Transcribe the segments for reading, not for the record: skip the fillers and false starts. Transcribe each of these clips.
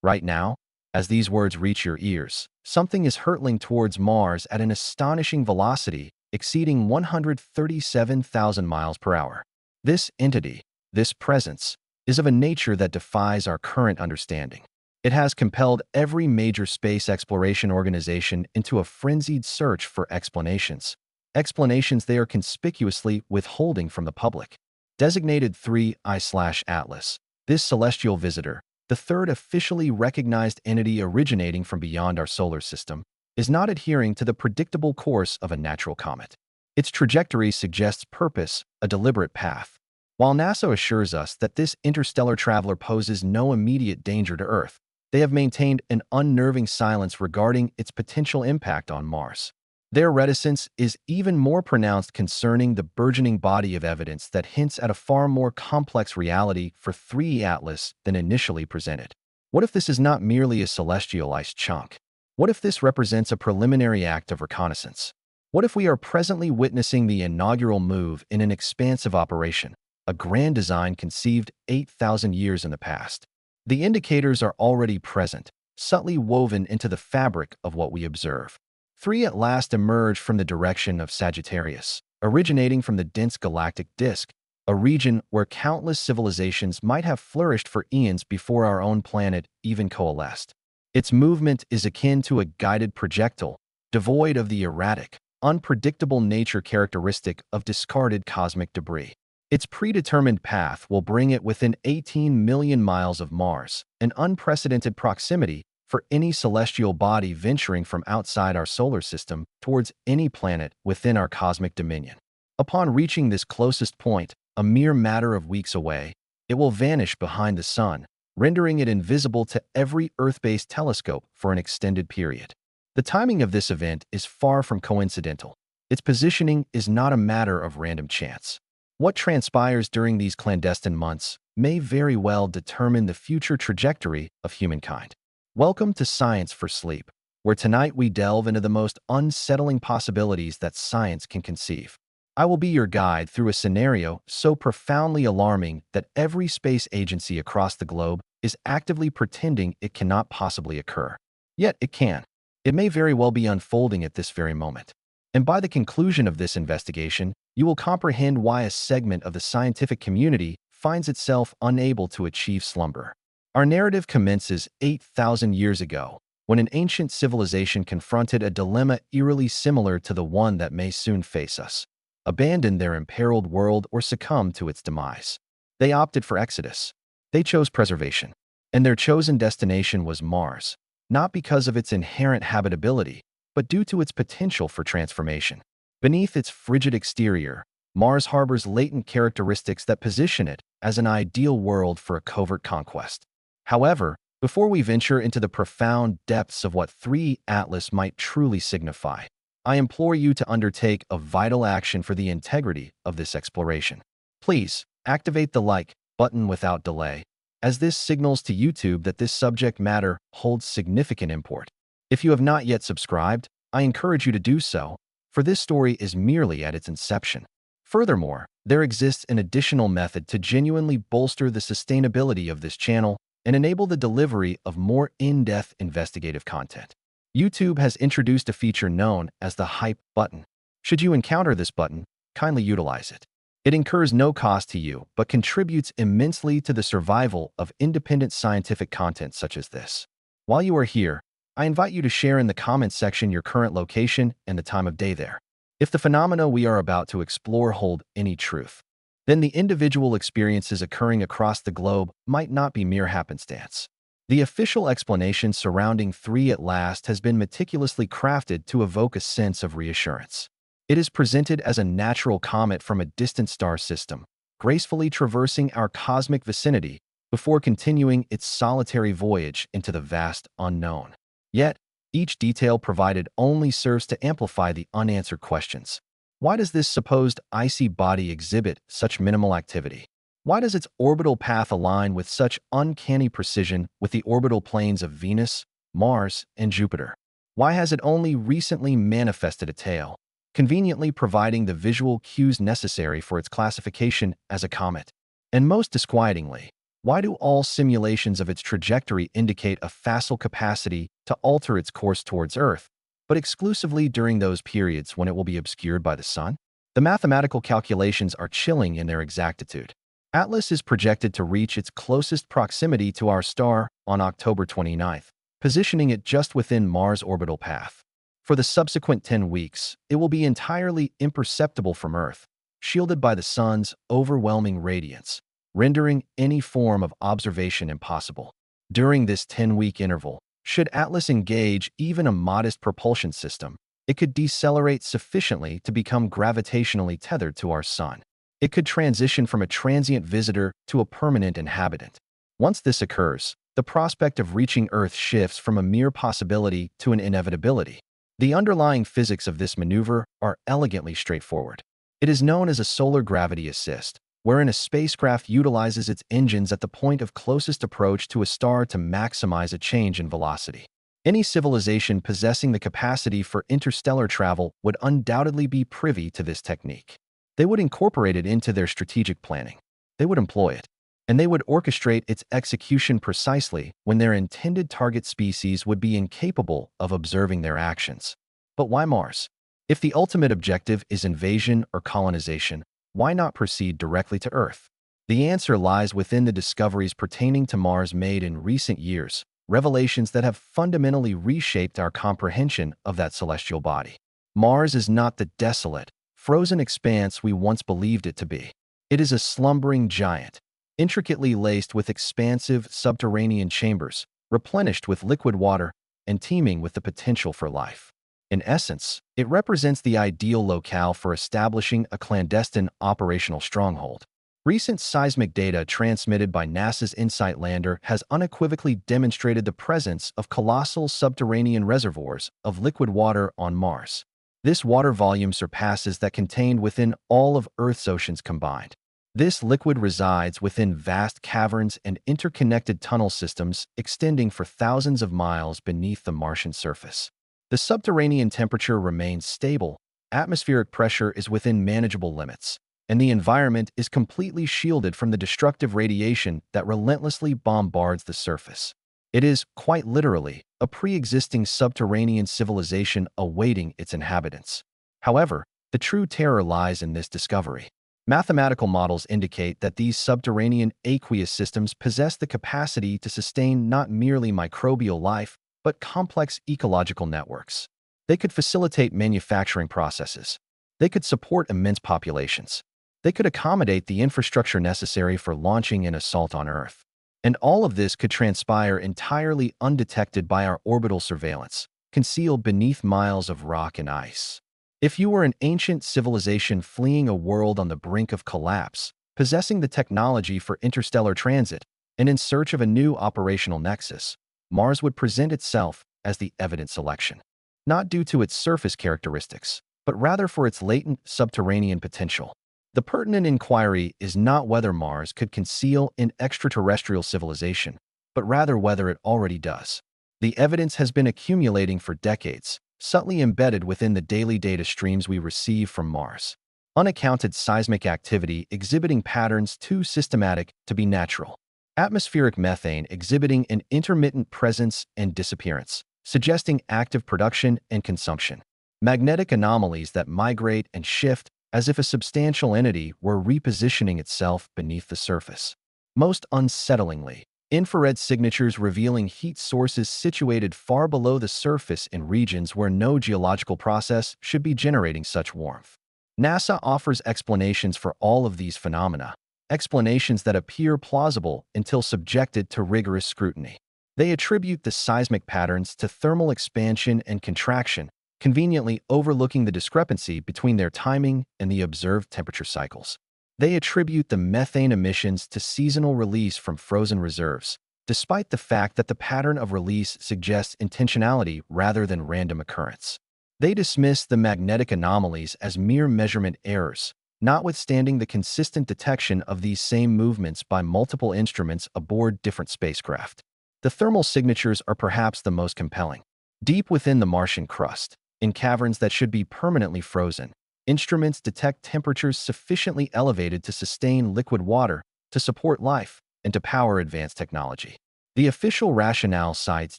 Right now, as these words reach your ears, something is hurtling towards Mars at an astonishing velocity exceeding 137,000 miles per hour. This entity, this presence, is of a nature that defies our current understanding. It has compelled every major space exploration organization into a frenzied search for explanations. Explanations they are conspicuously withholding from the public. Designated 3I/Atlas, this celestial visitor, the third officially recognized entity originating from beyond our solar system, is not adhering to the predictable course of a natural comet. Its trajectory suggests purpose, a deliberate path. While NASA assures us that this interstellar traveler poses no immediate danger to Earth, they have maintained an unnerving silence regarding its potential impact on Mars. Their reticence is even more pronounced concerning the burgeoning body of evidence that hints at a far more complex reality for 3 Atlas than initially presented. What if this is not merely a celestial ice chunk? What if this represents a preliminary act of reconnaissance? What if we are presently witnessing the inaugural move in an expansive operation, a grand design conceived 8,000 years in the past? The indicators are already present, subtly woven into the fabric of what we observe. 3 at last emerge from the direction of Sagittarius, originating from the dense galactic disk, a region where countless civilizations might have flourished for eons before our own planet even coalesced. Its movement is akin to a guided projectile, devoid of the erratic, unpredictable nature characteristic of discarded cosmic debris. Its predetermined path will bring it within 18 million miles of Mars, an unprecedented proximity for any celestial body venturing from outside our solar system towards any planet within our cosmic dominion. Upon reaching this closest point, a mere matter of weeks away, it will vanish behind the Sun, rendering it invisible to every Earth-based telescope for an extended period. The timing of this event is far from coincidental. Its positioning is not a matter of random chance. What transpires during these clandestine months may very well determine the future trajectory of humankind. Welcome to Science for Sleep, where tonight we delve into the most unsettling possibilities that science can conceive. I will be your guide through a scenario so profoundly alarming that every space agency across the globe is actively pretending it cannot possibly occur. Yet it can. It may very well be unfolding at this very moment. And by the conclusion of this investigation, you will comprehend why a segment of the scientific community finds itself unable to achieve slumber. Our narrative commences 8,000 years ago, when an ancient civilization confronted a dilemma eerily similar to the one that may soon face us: abandon their imperiled world or succumb to its demise. They opted for exodus. They chose preservation. And their chosen destination was Mars, not because of its inherent habitability, but due to its potential for transformation. Beneath its frigid exterior, Mars harbors latent characteristics that position it as an ideal world for a covert conquest. However, before we venture into the profound depths of what 3 Atlas might truly signify, I implore you to undertake a vital action for the integrity of this exploration. Please, activate the like button without delay, as this signals to YouTube that this subject matter holds significant import. If you have not yet subscribed, I encourage you to do so, for this story is merely at its inception. Furthermore, there exists an additional method to genuinely bolster the sustainability of this channel and enable the delivery of more in-depth investigative content. YouTube has introduced a feature known as the hype button. Should you encounter this button, kindly utilize it. It incurs no cost to you, but contributes immensely to the survival of independent scientific content such as this. While you are here, I invite you to share in the comments section your current location and the time of day there. If the phenomena we are about to explore hold any truth, then the individual experiences occurring across the globe might not be mere happenstance. The official explanation surrounding 3 at last has been meticulously crafted to evoke a sense of reassurance. It is presented as a natural comet from a distant star system, gracefully traversing our cosmic vicinity before continuing its solitary voyage into the vast unknown. Yet, each detail provided only serves to amplify the unanswered questions. Why does this supposed icy body exhibit such minimal activity? Why does its orbital path align with such uncanny precision with the orbital planes of Venus, Mars, and Jupiter? Why has it only recently manifested a tail, conveniently providing the visual cues necessary for its classification as a comet? And most disquietingly, Why do all simulations of its trajectory indicate a facile capacity to alter its course towards Earth, but exclusively during those periods when it will be obscured by the sun? The mathematical calculations are chilling in their exactitude. Atlas is projected to reach its closest proximity to our star on October 29th, positioning it just within Mars' orbital path. For the subsequent 10 weeks, it will be entirely imperceptible from Earth, shielded by the sun's overwhelming radiance, rendering any form of observation impossible. During this 10-week interval, should Atlas engage even a modest propulsion system, it could decelerate sufficiently to become gravitationally tethered to our sun. It could transition from a transient visitor to a permanent inhabitant. Once this occurs, the prospect of reaching Earth shifts from a mere possibility to an inevitability. The underlying physics of this maneuver are elegantly straightforward. It is known as a solar gravity assist, wherein a spacecraft utilizes its engines at the point of closest approach to a star to maximize a change in velocity. Any civilization possessing the capacity for interstellar travel would undoubtedly be privy to this technique. They would incorporate it into their strategic planning. They would employ it, and they would orchestrate its execution precisely when their intended target species would be incapable of observing their actions. But why Mars? If the ultimate objective is invasion or colonization, why not proceed directly to Earth? The answer lies within the discoveries pertaining to Mars made in recent years, revelations that have fundamentally reshaped our comprehension of that celestial body. Mars is not the desolate, frozen expanse we once believed it to be. It is a slumbering giant, intricately laced with expansive subterranean chambers, replenished with liquid water, and teeming with the potential for life. In essence, it represents the ideal locale for establishing a clandestine operational stronghold. Recent seismic data transmitted by NASA's InSight lander has unequivocally demonstrated the presence of colossal subterranean reservoirs of liquid water on Mars. This water volume surpasses that contained within all of Earth's oceans combined. This liquid resides within vast caverns and interconnected tunnel systems extending for thousands of miles beneath the Martian surface. The subterranean temperature remains stable, atmospheric pressure is within manageable limits, and the environment is completely shielded from the destructive radiation that relentlessly bombards the surface. It is, quite literally, a pre-existing subterranean civilization awaiting its inhabitants. However, the true terror lies in this discovery. Mathematical models indicate that these subterranean aqueous systems possess the capacity to sustain not merely microbial life, but complex ecological networks. They could facilitate manufacturing processes. They could support immense populations. They could accommodate the infrastructure necessary for launching an assault on Earth. And all of this could transpire entirely undetected by our orbital surveillance, concealed beneath miles of rock and ice. If you were an ancient civilization fleeing a world on the brink of collapse, possessing the technology for interstellar transit, and in search of a new operational nexus, Mars would present itself as the evident selection, not due to its surface characteristics, but rather for its latent subterranean potential. The pertinent inquiry is not whether Mars could conceal an extraterrestrial civilization, but rather whether it already does. The evidence has been accumulating for decades, subtly embedded within the daily data streams we receive from Mars. Unaccounted seismic activity exhibiting patterns too systematic to be natural. Atmospheric methane exhibiting an intermittent presence and disappearance, suggesting active production and consumption. Magnetic anomalies that migrate and shift as if a substantial entity were repositioning itself beneath the surface. Most unsettlingly, infrared signatures revealing heat sources situated far below the surface in regions where no geological process should be generating such warmth. NASA offers explanations for all of these phenomena, explanations that appear plausible until subjected to rigorous scrutiny. They attribute the seismic patterns to thermal expansion and contraction, conveniently overlooking the discrepancy between their timing and the observed temperature cycles. They attribute the methane emissions to seasonal release from frozen reserves, despite the fact that the pattern of release suggests intentionality rather than random occurrence. They dismiss the magnetic anomalies as mere measurement errors, notwithstanding the consistent detection of these same movements by multiple instruments aboard different spacecraft. The thermal signatures are perhaps the most compelling. Deep within the Martian crust, in caverns that should be permanently frozen, instruments detect temperatures sufficiently elevated to sustain liquid water to support life, and to power advanced technology. The official rationale cites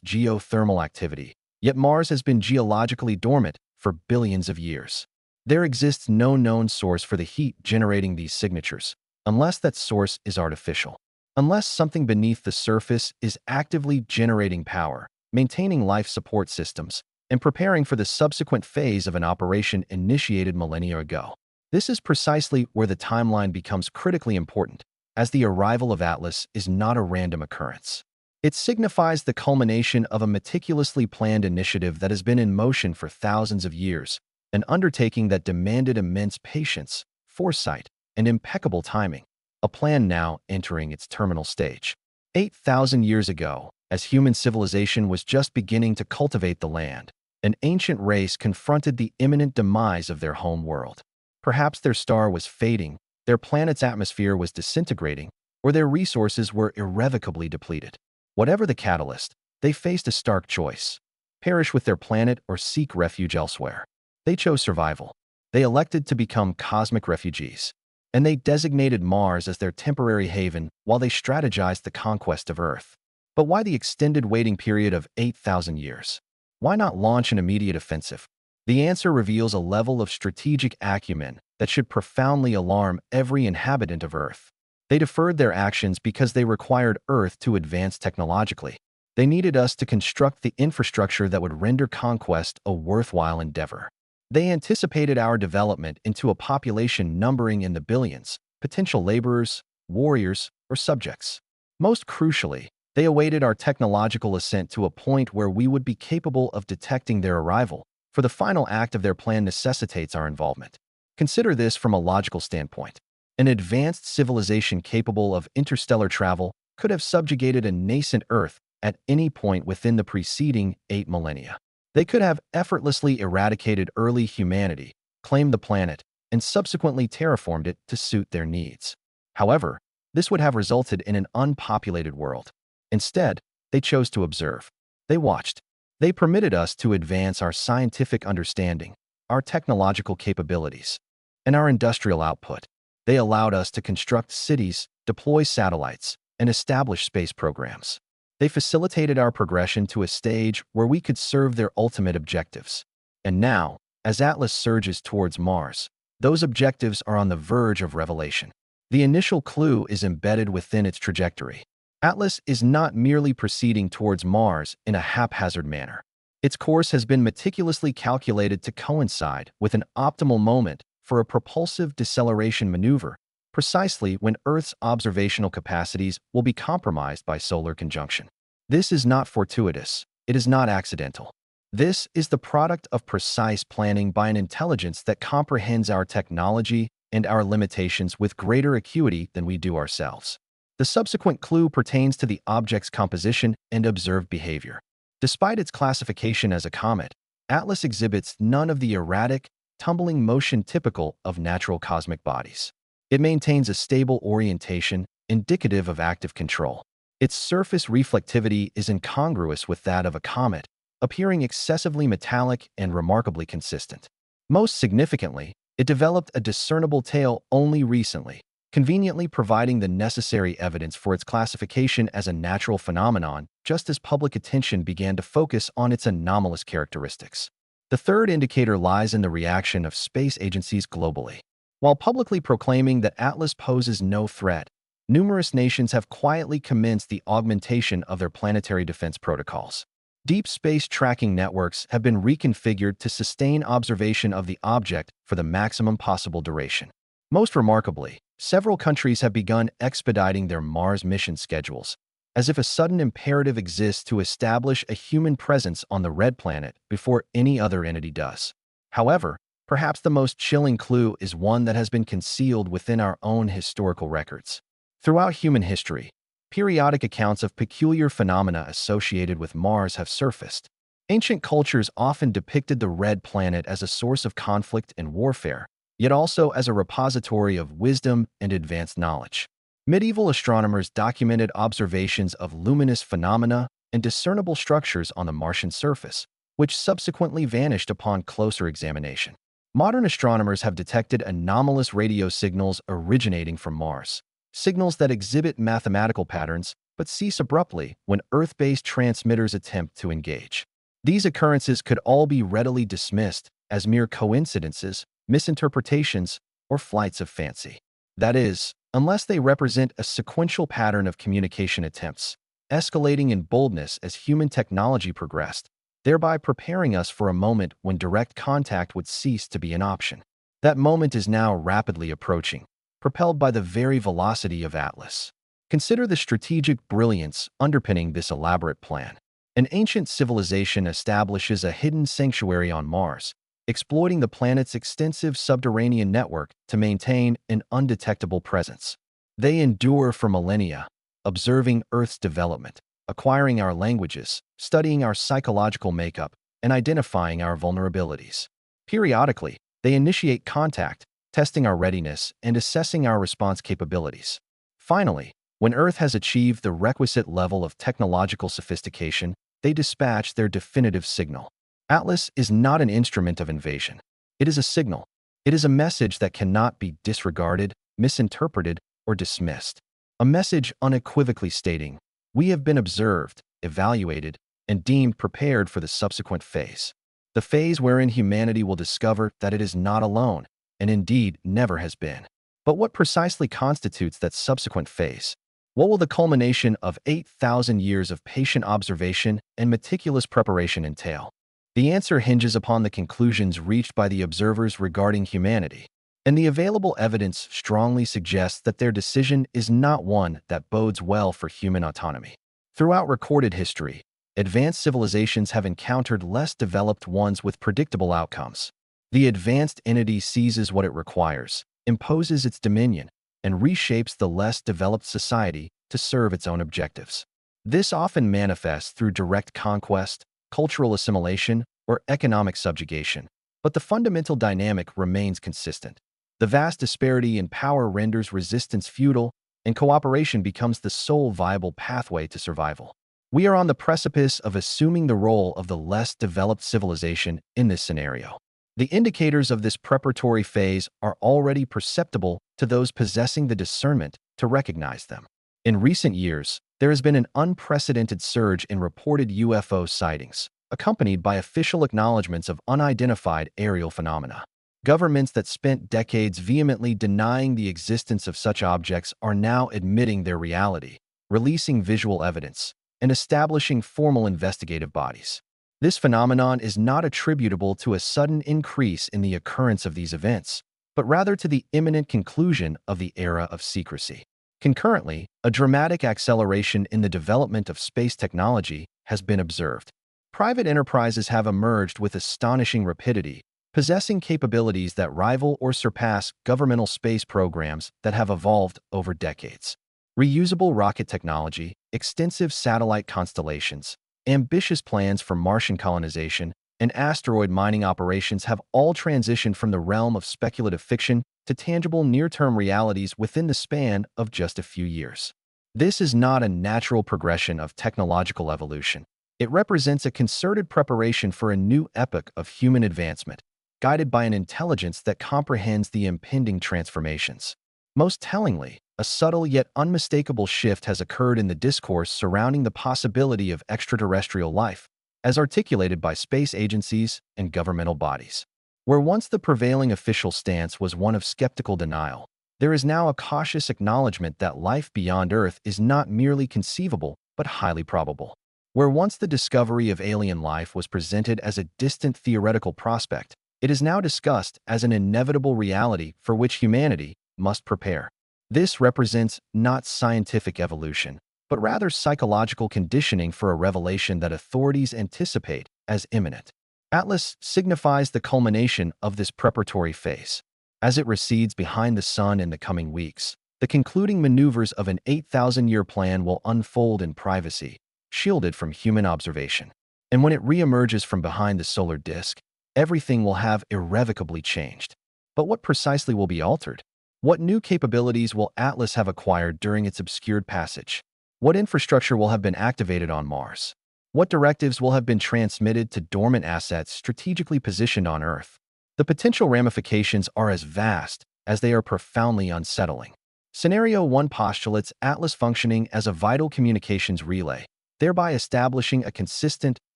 geothermal activity, yet Mars has been geologically dormant for billions of years. There exists no known source for the heat generating these signatures, unless that source is artificial. Unless something beneath the surface is actively generating power, maintaining life support systems, and preparing for the subsequent phase of an operation initiated millennia ago. This is precisely where the timeline becomes critically important, as the arrival of Atlas is not a random occurrence. It signifies the culmination of a meticulously planned initiative that has been in motion for thousands of years, an undertaking that demanded immense patience, foresight, and impeccable timing, a plan now entering its terminal stage. 8,000 years ago, as human civilization was just beginning to cultivate the land, an ancient race confronted the imminent demise of their home world. Perhaps their star was fading, their planet's atmosphere was disintegrating, or their resources were irrevocably depleted. Whatever the catalyst, they faced a stark choice: perish with their planet or seek refuge elsewhere. They chose survival. They elected to become cosmic refugees, and they designated Mars as their temporary haven while they strategized the conquest of Earth. But why the extended waiting period of 8,000 years? Why not launch an immediate offensive? The answer reveals a level of strategic acumen that should profoundly alarm every inhabitant of Earth. They deferred their actions because they required Earth to advance technologically. They needed us to construct the infrastructure that would render conquest a worthwhile endeavor. They anticipated our development into a population numbering in the billions, potential laborers, warriors, or subjects. Most crucially, they awaited our technological ascent to a point where we would be capable of detecting their arrival, for the final act of their plan necessitates our involvement. Consider this from a logical standpoint. An advanced civilization capable of interstellar travel could have subjugated a nascent Earth at any point within the preceding 8 millennia. They could have effortlessly eradicated early humanity, claimed the planet, and subsequently terraformed it to suit their needs. However, this would have resulted in an unpopulated world. Instead, they chose to observe. They watched. They permitted us to advance our scientific understanding, our technological capabilities, and our industrial output. They allowed us to construct cities, deploy satellites, and establish space programs. They facilitated our progression to a stage where we could serve their ultimate objectives. And now, as Atlas surges towards Mars, those objectives are on the verge of revelation. The initial clue is embedded within its trajectory. Atlas is not merely proceeding towards Mars in a haphazard manner. Its course has been meticulously calculated to coincide with an optimal moment for a propulsive deceleration maneuver, precisely when Earth's observational capacities will be compromised by solar conjunction. This is not fortuitous. It is not accidental. This is the product of precise planning by an intelligence that comprehends our technology and our limitations with greater acuity than we do ourselves. The subsequent clue pertains to the object's composition and observed behavior. Despite its classification as a comet, Atlas exhibits none of the erratic, tumbling motion typical of natural cosmic bodies. It maintains a stable orientation, indicative of active control. Its surface reflectivity is incongruous with that of a comet, appearing excessively metallic and remarkably consistent. Most significantly, it developed a discernible tail only recently, conveniently providing the necessary evidence for its classification as a natural phenomenon, just as public attention began to focus on its anomalous characteristics. The third indicator lies in the reaction of space agencies globally. While publicly proclaiming that Atlas poses no threat, numerous nations have quietly commenced the augmentation of their planetary defense protocols. Deep space tracking networks have been reconfigured to sustain observation of the object for the maximum possible duration. Most remarkably, several countries have begun expediting their Mars mission schedules, as if a sudden imperative exists to establish a human presence on the red planet before any other entity does. However, perhaps the most chilling clue is one that has been concealed within our own historical records. Throughout human history, periodic accounts of peculiar phenomena associated with Mars have surfaced. Ancient cultures often depicted the red planet as a source of conflict and warfare, yet also as a repository of wisdom and advanced knowledge. Medieval astronomers documented observations of luminous phenomena and discernible structures on the Martian surface, which subsequently vanished upon closer examination. Modern astronomers have detected anomalous radio signals originating from Mars. signals that exhibit mathematical patterns but cease abruptly when Earth-based transmitters attempt to engage. These occurrences could all be readily dismissed as mere coincidences, misinterpretations, or flights of fancy. That is, unless they represent a sequential pattern of communication attempts, escalating in boldness as human technology progressed, thereby preparing us for a moment when direct contact would cease to be an option. That moment is now rapidly approaching, propelled by the very velocity of Atlas. Consider the strategic brilliance underpinning this elaborate plan. An ancient civilization establishes a hidden sanctuary on Mars, exploiting the planet's extensive subterranean network to maintain an undetectable presence. They endure for millennia, observing Earth's development, acquiring our languages, studying our psychological makeup, and identifying our vulnerabilities. Periodically, they initiate contact, testing our readiness and assessing our response capabilities. Finally, when Earth has achieved the requisite level of technological sophistication, they dispatch their definitive signal. Atlas is not an instrument of invasion. It is a signal. It is a message that cannot be disregarded, misinterpreted, or dismissed. A message unequivocally stating, "We have been observed, evaluated, and deemed prepared for the subsequent phase." The phase wherein humanity will discover that it is not alone, and indeed never has been. But what precisely constitutes that subsequent phase? What will the culmination of 8,000 years of patient observation and meticulous preparation entail? The answer hinges upon the conclusions reached by the observers regarding humanity, and the available evidence strongly suggests that their decision is not one that bodes well for human autonomy. Throughout recorded history, advanced civilizations have encountered less developed ones with predictable outcomes. The advanced entity seizes what it requires, imposes its dominion, and reshapes the less developed society to serve its own objectives. This often manifests through direct conquest, cultural assimilation, or economic subjugation, but the fundamental dynamic remains consistent. The vast disparity in power renders resistance futile, and cooperation becomes the sole viable pathway to survival. We are on the precipice of assuming the role of the less developed civilization in this scenario. The indicators of this preparatory phase are already perceptible to those possessing the discernment to recognize them. In recent years, there has been an unprecedented surge in reported UFO sightings, accompanied by official acknowledgments of unidentified aerial phenomena. Governments that spent decades vehemently denying the existence of such objects are now admitting their reality, releasing visual evidence, and establishing formal investigative bodies. This phenomenon is not attributable to a sudden increase in the occurrence of these events, but rather to the imminent conclusion of the era of secrecy. Concurrently, a dramatic acceleration in the development of space technology has been observed. Private enterprises have emerged with astonishing rapidity, possessing capabilities that rival or surpass governmental space programs that have evolved over decades. Reusable rocket technology, extensive satellite constellations, ambitious plans for Martian colonization, and asteroid mining operations have all transitioned from the realm of speculative fiction to tangible near-term realities within the span of just a few years. This is not a natural progression of technological evolution. It represents a concerted preparation for a new epoch of human advancement, guided by an intelligence that comprehends the impending transformations. Most tellingly, a subtle yet unmistakable shift has occurred in the discourse surrounding the possibility of extraterrestrial life, as articulated by space agencies and governmental bodies. Where once the prevailing official stance was one of skeptical denial, there is now a cautious acknowledgement that life beyond Earth is not merely conceivable, but highly probable. Where once the discovery of alien life was presented as a distant theoretical prospect, it is now discussed as an inevitable reality for which humanity must prepare. This represents not scientific evolution, but rather psychological conditioning for a revelation that authorities anticipate as imminent. Atlas signifies the culmination of this preparatory phase. As it recedes behind the sun in the coming weeks, the concluding maneuvers of an 8,000-year plan will unfold in privacy, shielded from human observation. And when it reemerges from behind the solar disk, everything will have irrevocably changed. But what precisely will be altered? What new capabilities will Atlas have acquired during its obscured passage? What infrastructure will have been activated on Mars? What directives will have been transmitted to dormant assets strategically positioned on Earth? The potential ramifications are as vast as they are profoundly unsettling. Scenario 1 postulates Atlas functioning as a vital communications relay, thereby establishing a consistent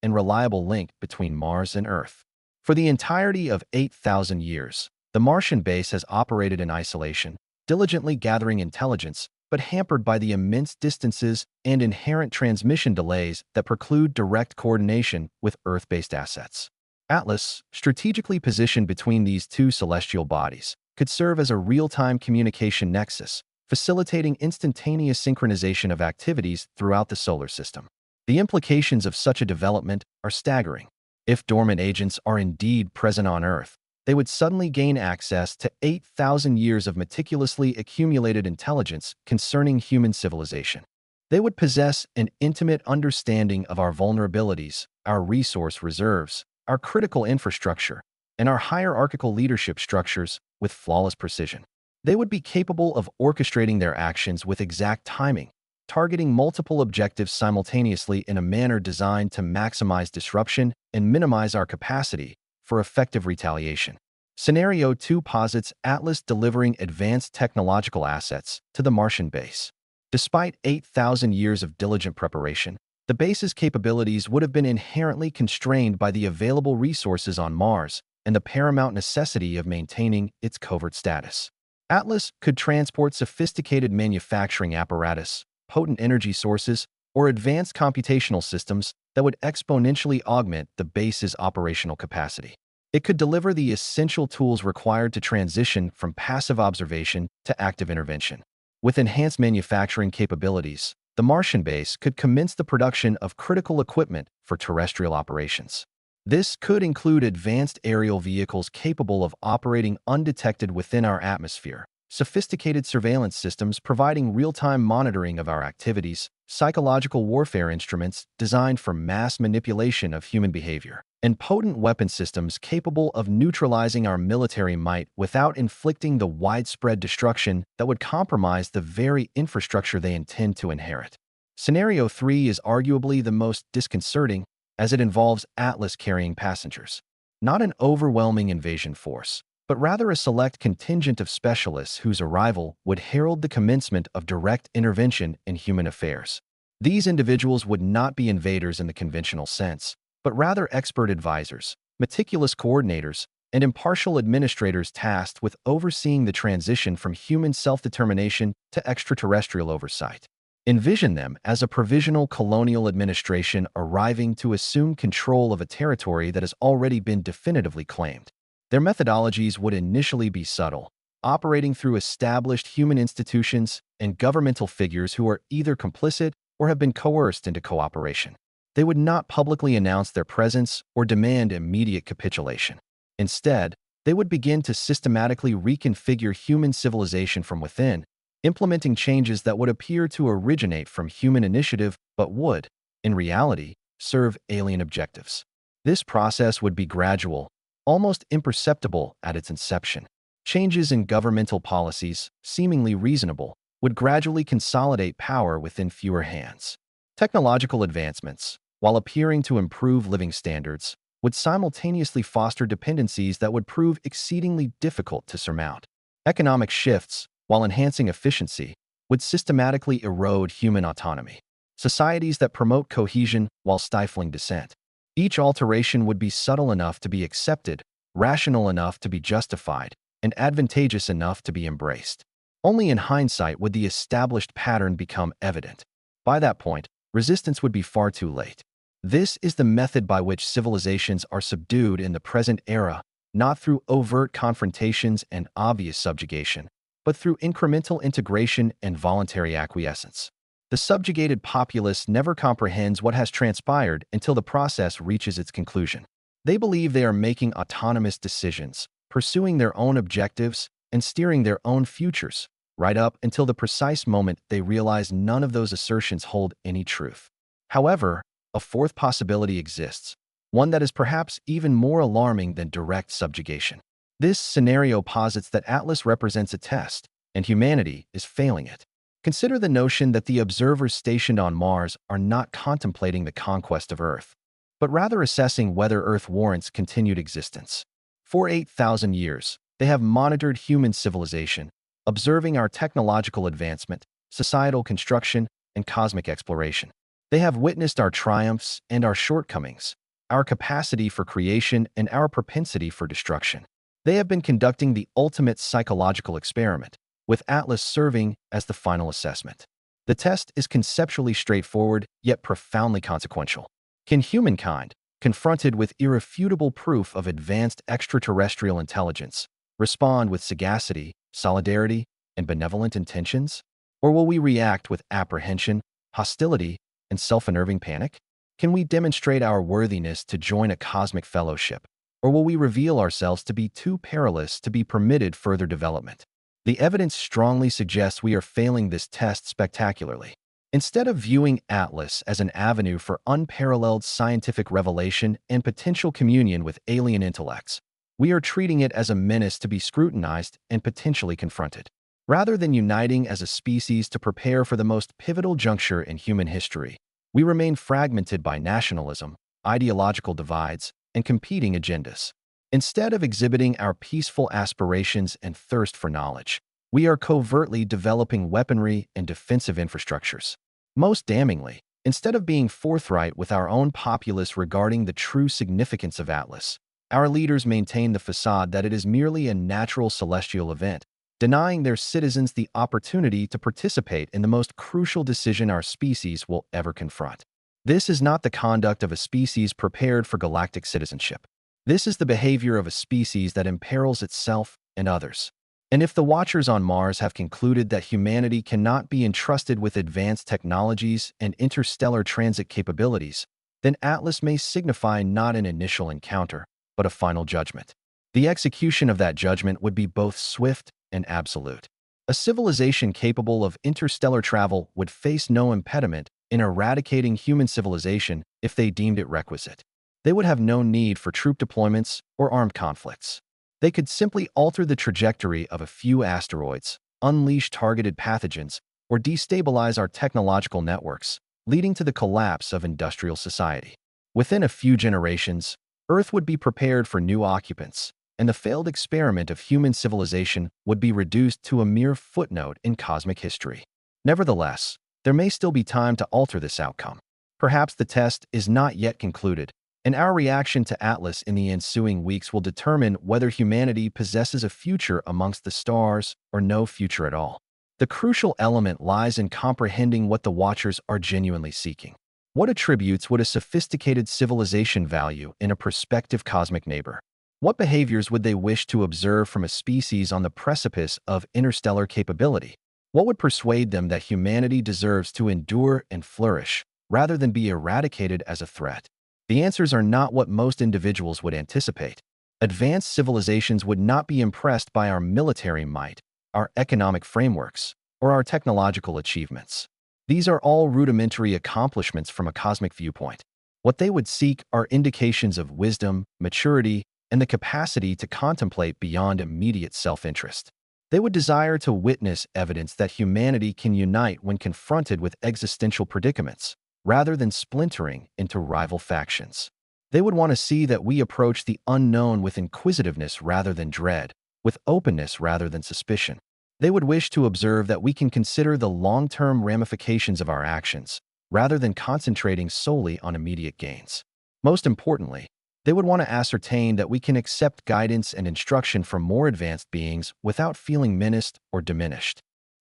and reliable link between Mars and Earth. For the entirety of 8,000 years, the Martian base has operated in isolation, diligently gathering intelligence, but hampered by the immense distances and inherent transmission delays that preclude direct coordination with Earth-based assets. Atlas, strategically positioned between these two celestial bodies, could serve as a real-time communication nexus, facilitating instantaneous synchronization of activities throughout the solar system. The implications of such a development are staggering. If dormant agents are indeed present on Earth, they would suddenly gain access to 8,000 years of meticulously accumulated intelligence concerning human civilization. They would possess an intimate understanding of our vulnerabilities, our resource reserves, our critical infrastructure, and our hierarchical leadership structures with flawless precision. They would be capable of orchestrating their actions with exact timing, targeting multiple objectives simultaneously in a manner designed to maximize disruption and minimize our capacity for effective retaliation. Scenario 2 posits Atlas delivering advanced technological assets to the Martian base. Despite 8,000 years of diligent preparation, the base's capabilities would have been inherently constrained by the available resources on Mars and the paramount necessity of maintaining its covert status. Atlas could transport sophisticated manufacturing apparatus, potent energy sources, or advanced computational systems that would exponentially augment the base's operational capacity. It could deliver the essential tools required to transition from passive observation to active intervention. With enhanced manufacturing capabilities, the Martian base could commence the production of critical equipment for terrestrial operations. This could include advanced aerial vehicles capable of operating undetected within our atmosphere, sophisticated surveillance systems providing real-time monitoring of our activities, psychological warfare instruments designed for mass manipulation of human behavior, and potent weapon systems capable of neutralizing our military might without inflicting the widespread destruction that would compromise the very infrastructure they intend to inherit. Scenario 3 is arguably the most disconcerting, as it involves Atlas carrying passengers. Not an overwhelming invasion force, but rather a select contingent of specialists whose arrival would herald the commencement of direct intervention in human affairs. These individuals would not be invaders in the conventional sense, but rather expert advisors, meticulous coordinators, and impartial administrators tasked with overseeing the transition from human self-determination to extraterrestrial oversight. Envision them as a provisional colonial administration arriving to assume control of a territory that has already been definitively claimed. Their methodologies would initially be subtle, operating through established human institutions and governmental figures who are either complicit or have been coerced into cooperation. They would not publicly announce their presence or demand immediate capitulation. Instead, they would begin to systematically reconfigure human civilization from within, implementing changes that would appear to originate from human initiative but would, in reality, serve alien objectives. This process would be gradual, almost imperceptible at its inception. Changes in governmental policies, seemingly reasonable, would gradually consolidate power within fewer hands. Technological advancements, while appearing to improve living standards, would simultaneously foster dependencies that would prove exceedingly difficult to surmount. Economic shifts, while enhancing efficiency, would systematically erode human autonomy. Societies that promote cohesion while stifling dissent. Each alteration would be subtle enough to be accepted, rational enough to be justified, and advantageous enough to be embraced. Only in hindsight would the established pattern become evident. By that point, resistance would be far too late. This is the method by which civilizations are subdued in the present era, not through overt confrontations and obvious subjugation, but through incremental integration and voluntary acquiescence. The subjugated populace never comprehends what has transpired until the process reaches its conclusion. They believe they are making autonomous decisions, pursuing their own objectives, and steering their own futures, right up until the precise moment they realize none of those assertions hold any truth. However, a fourth possibility exists, one that is perhaps even more alarming than direct subjugation. This scenario posits that Atlas represents a test, and humanity is failing it. Consider the notion that the observers stationed on Mars are not contemplating the conquest of Earth, but rather assessing whether Earth warrants continued existence. For 8,000 years, they have monitored human civilization, observing our technological advancement, societal construction, and cosmic exploration. They have witnessed our triumphs and our shortcomings, our capacity for creation and our propensity for destruction. They have been conducting the ultimate psychological experiment, with Atlas serving as the final assessment. The test is conceptually straightforward, yet profoundly consequential. Can humankind, confronted with irrefutable proof of advanced extraterrestrial intelligence, respond with sagacity, solidarity, and benevolent intentions? Or will we react with apprehension, hostility, and self-unnerving panic? Can we demonstrate our worthiness to join a cosmic fellowship? Or will we reveal ourselves to be too perilous to be permitted further development? The evidence strongly suggests we are failing this test spectacularly. Instead of viewing Atlas as an avenue for unparalleled scientific revelation and potential communion with alien intellects, we are treating it as a menace to be scrutinized and potentially confronted. Rather than uniting as a species to prepare for the most pivotal juncture in human history, we remain fragmented by nationalism, ideological divides, and competing agendas. Instead of exhibiting our peaceful aspirations and thirst for knowledge, we are covertly developing weaponry and defensive infrastructures. Most damningly, instead of being forthright with our own populace regarding the true significance of Atlas, our leaders maintain the facade that it is merely a natural celestial event, denying their citizens the opportunity to participate in the most crucial decision our species will ever confront. This is not the conduct of a species prepared for galactic citizenship. This is the behavior of a species that imperils itself and others. And if the Watchers on Mars have concluded that humanity cannot be entrusted with advanced technologies and interstellar transit capabilities, then Atlas may signify not an initial encounter, but a final judgment. The execution of that judgment would be both swift and absolute. A civilization capable of interstellar travel would face no impediment in eradicating human civilization if they deemed it requisite. They would have no need for troop deployments or armed conflicts. They could simply alter the trajectory of a few asteroids, unleash targeted pathogens, or destabilize our technological networks, leading to the collapse of industrial society. Within a few generations, Earth would be prepared for new occupants, and the failed experiment of human civilization would be reduced to a mere footnote in cosmic history. Nevertheless, there may still be time to alter this outcome. Perhaps the test is not yet concluded, and our reaction to Atlas in the ensuing weeks will determine whether humanity possesses a future amongst the stars or no future at all. The crucial element lies in comprehending what the Watchers are genuinely seeking. What attributes would a sophisticated civilization value in a prospective cosmic neighbor? What behaviors would they wish to observe from a species on the precipice of interstellar capability? What would persuade them that humanity deserves to endure and flourish, rather than be eradicated as a threat? The answers are not what most individuals would anticipate. Advanced civilizations would not be impressed by our military might, our economic frameworks, or our technological achievements. These are all rudimentary accomplishments from a cosmic viewpoint. What they would seek are indications of wisdom, maturity, and the capacity to contemplate beyond immediate self-interest. They would desire to witness evidence that humanity can unite when confronted with existential predicaments, rather than splintering into rival factions. They would want to see that we approach the unknown with inquisitiveness rather than dread, with openness rather than suspicion. They would wish to observe that we can consider the long-term ramifications of our actions, rather than concentrating solely on immediate gains. Most importantly, they would want to ascertain that we can accept guidance and instruction from more advanced beings without feeling menaced or diminished.